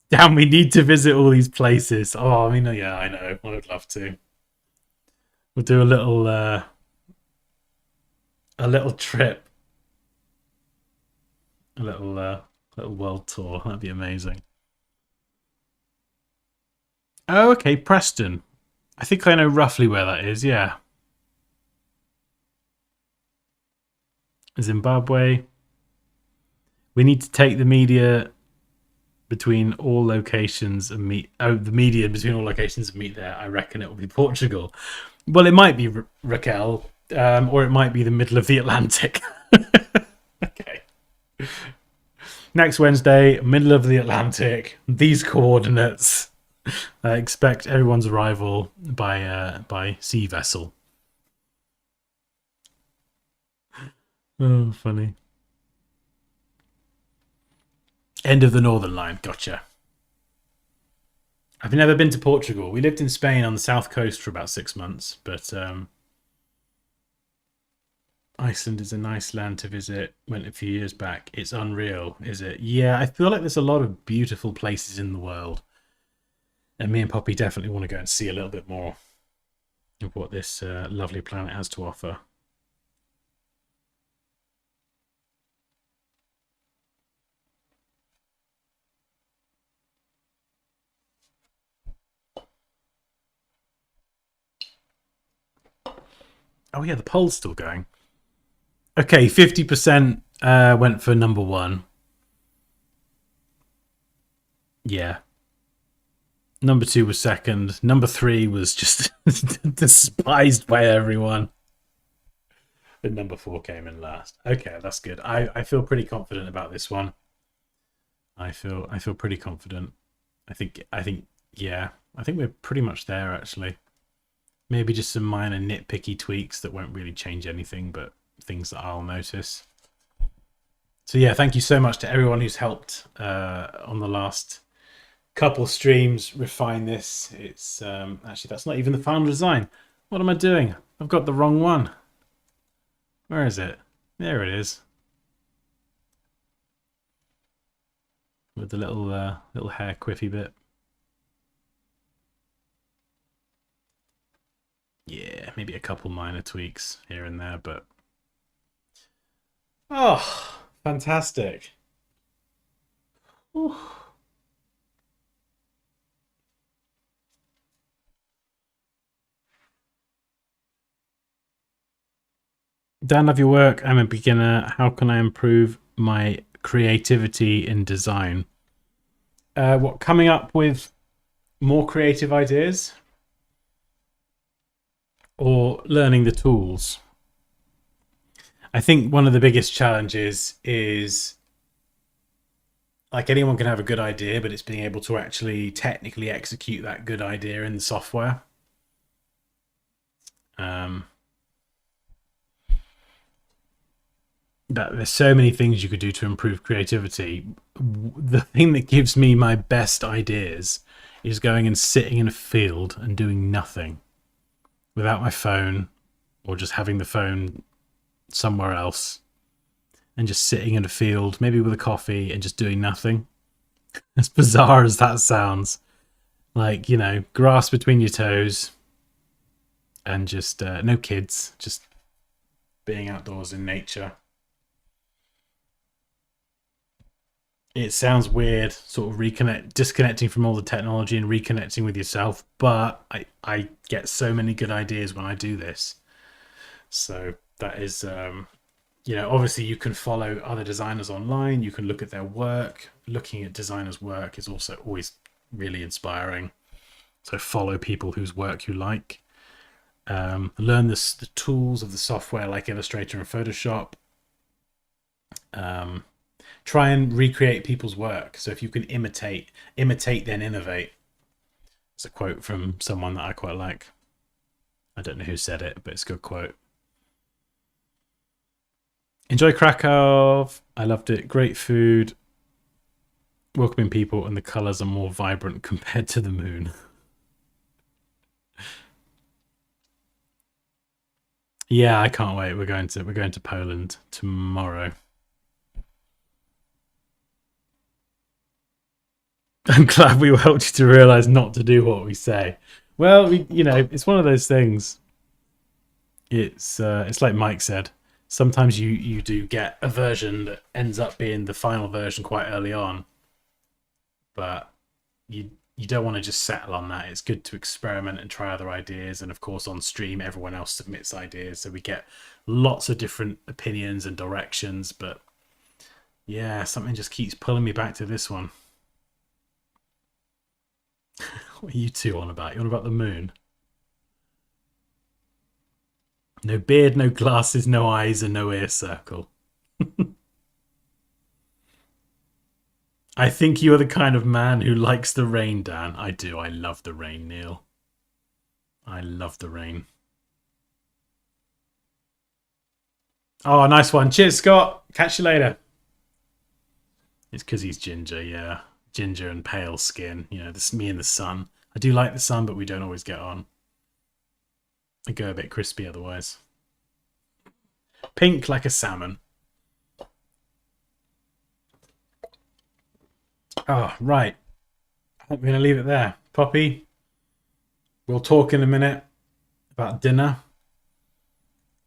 Damn, we need to visit all these places. Oh, I mean, yeah, I know. I would love to. We'll do a little trip, a little world tour. That'd be amazing. Oh, okay, Preston. I think I know roughly where that is. Yeah, Zimbabwe. We need to take the media between all locations and meet. Oh, the media between all locations and meet there. I reckon it will be Portugal. Well, it might be Raquel, or it might be the middle of the Atlantic. Okay. Next Wednesday, middle of the Atlantic. These coordinates. Expect everyone's arrival by sea vessel. Oh, funny. End of the Northern Line. Gotcha. I've never been to Portugal. We lived in Spain on the south coast for about 6 months, but Iceland is a nice land to visit. Went a few years back. It's unreal, is it? Yeah, I feel like there's a lot of beautiful places in the world. And me and Poppy definitely want to go and see a little bit more of what this lovely planet has to offer. Oh yeah, the poll's still going. Okay, 50% went for number 1. Yeah. Number 2 was second. Number 3 was just despised by everyone. And number 4 came in last. Okay, that's good. I feel pretty confident about this one. I feel pretty confident. I think yeah. I think we're pretty much there actually. Maybe just some minor nitpicky tweaks that won't really change anything, but things that I'll notice. So yeah, thank you so much to everyone who's helped on the last couple streams refine this. It's actually, that's not even the final design. What am I doing? I've got the wrong one. Where is it? There it is. With the little hair quiffy bit. Yeah, maybe a couple minor tweaks here and there, but oh, fantastic. Ooh. Dan, love your work. I'm a beginner. How can I improve my creativity in design? What, coming up with more creative ideas? Or learning the tools? I think one of the biggest challenges is, like, anyone can have a good idea, but it's being able to actually technically execute that good idea in the software. That there's so many things you could do to improve creativity. The thing that gives me my best ideas is going and sitting in a field and doing nothing without my phone, or just having the phone somewhere else and just sitting in a field, maybe with a coffee, and just doing nothing. As bizarre as that sounds, like, you know, grass between your toes and just no kids, just being outdoors in nature. It sounds weird, sort of disconnecting from all the technology and reconnecting with yourself, but I get so many good ideas when I do this. So that is, you know, obviously you can follow other designers online, you can look at their work. Looking at designers' work is also always really inspiring. So follow people whose work you like. Learn the tools of the software like Illustrator and Photoshop. Try and recreate people's work. So if you can imitate then innovate. It's a quote from someone that I quite like. I don't know who said it, but it's a good quote. Enjoy Krakow. I loved it. Great food. Welcoming people, and the colours are more vibrant compared to the moon. Yeah, I can't wait. We're going to Poland tomorrow. I'm glad we helped you to realise not to do what we say. Well, you know, it's one of those things. It's like Mike said. Sometimes you do get a version that ends up being the final version quite early on, but you don't want to just settle on that. It's good to experiment and try other ideas, and of course on stream everyone else submits ideas, so we get lots of different opinions and directions. But yeah, something just keeps pulling me back to this one. What are you two on about? You on about the moon? No beard, no glasses, no eyes, and no ear circle. I think you are the kind of man who likes the rain, Dan. I do. I love the rain, Neil. I love the rain. Oh, nice one. Cheers, Scott. Catch you later. It's because he's ginger, yeah. Ginger and pale skin. You know, this me and the sun. I do like the sun, but we don't always get on. I go a bit crispy otherwise. Pink like a salmon. Oh, right. I think we're going to leave it there. Poppy, we'll talk in a minute about dinner,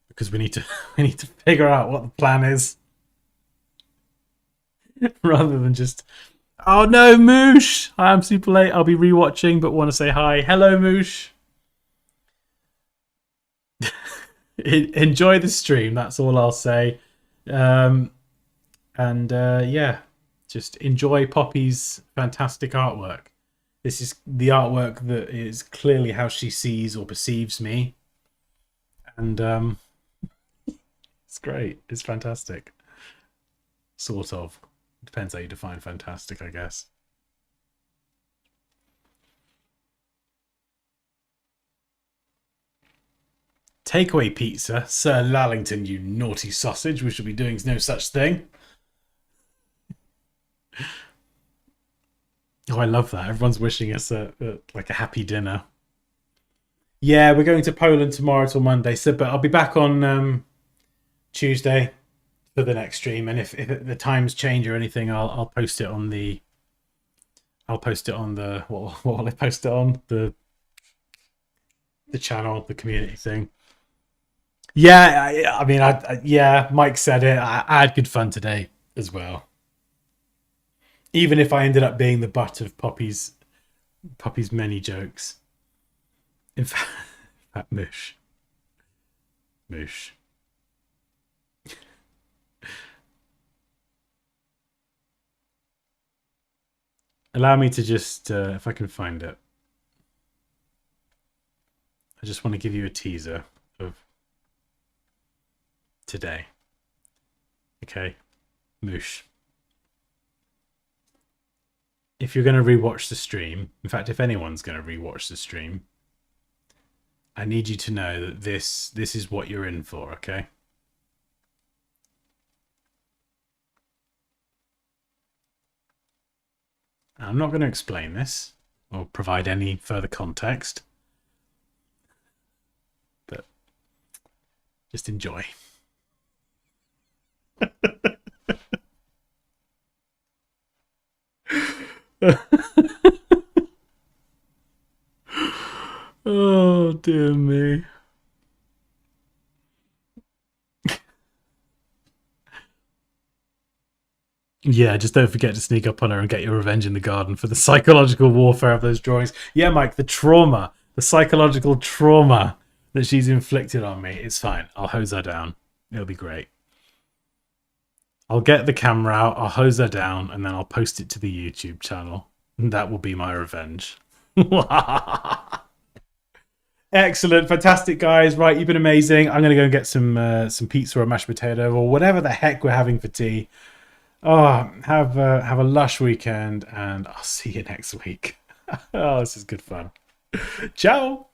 because we need to figure out what the plan is. Rather than just, oh no, Moosh! I'm super late. I'll be rewatching, but want to say hi. Hello, Moosh. enjoy the stream. That's all I'll say. Um, and yeah, just enjoy Poppy's fantastic artwork. This is the artwork that is clearly how she sees or perceives me. And it's great. It's fantastic. Sort of. Depends how you define fantastic, I guess. Takeaway pizza? Sir Lallington, you naughty sausage. We should be doing no such thing. Oh, I love that. Everyone's wishing us like a happy dinner. Yeah, we're going to Poland tomorrow till Monday. So, but I'll be back on Tuesday for the next stream. And if the times change or anything, I'll post it on the. I'll post it on the what will I post it on the channel, the community thing. Yeah, I mean, yeah, Mike said it. I had good fun today as well. Even if I ended up being the butt of Poppy's many jokes. In fact, Moosh. Allow me to just, if I can find it. I just want to give you a teaser of today. Okay, Moosh. If you're going to rewatch the stream, in fact, if anyone's going to rewatch the stream, I need you to know that this is what you're in for, okay? I'm not going to explain this or provide any further context, but just enjoy. Oh, dear me. Yeah, just don't forget to sneak up on her and get your revenge in the garden for the psychological warfare of those drawings. Yeah, Mike, the psychological trauma that she's inflicted on me. It's fine. I'll hose her down. It'll be great. I'll get the camera out, I'll hose her down, and then I'll post it to the YouTube channel. And that will be my revenge. Excellent, fantastic, guys. Right, you've been amazing. I'm gonna go and get some pizza or mashed potato or whatever the heck we're having for tea. Oh, have a lush weekend, and I'll see you next week. Oh, this is good fun. Ciao.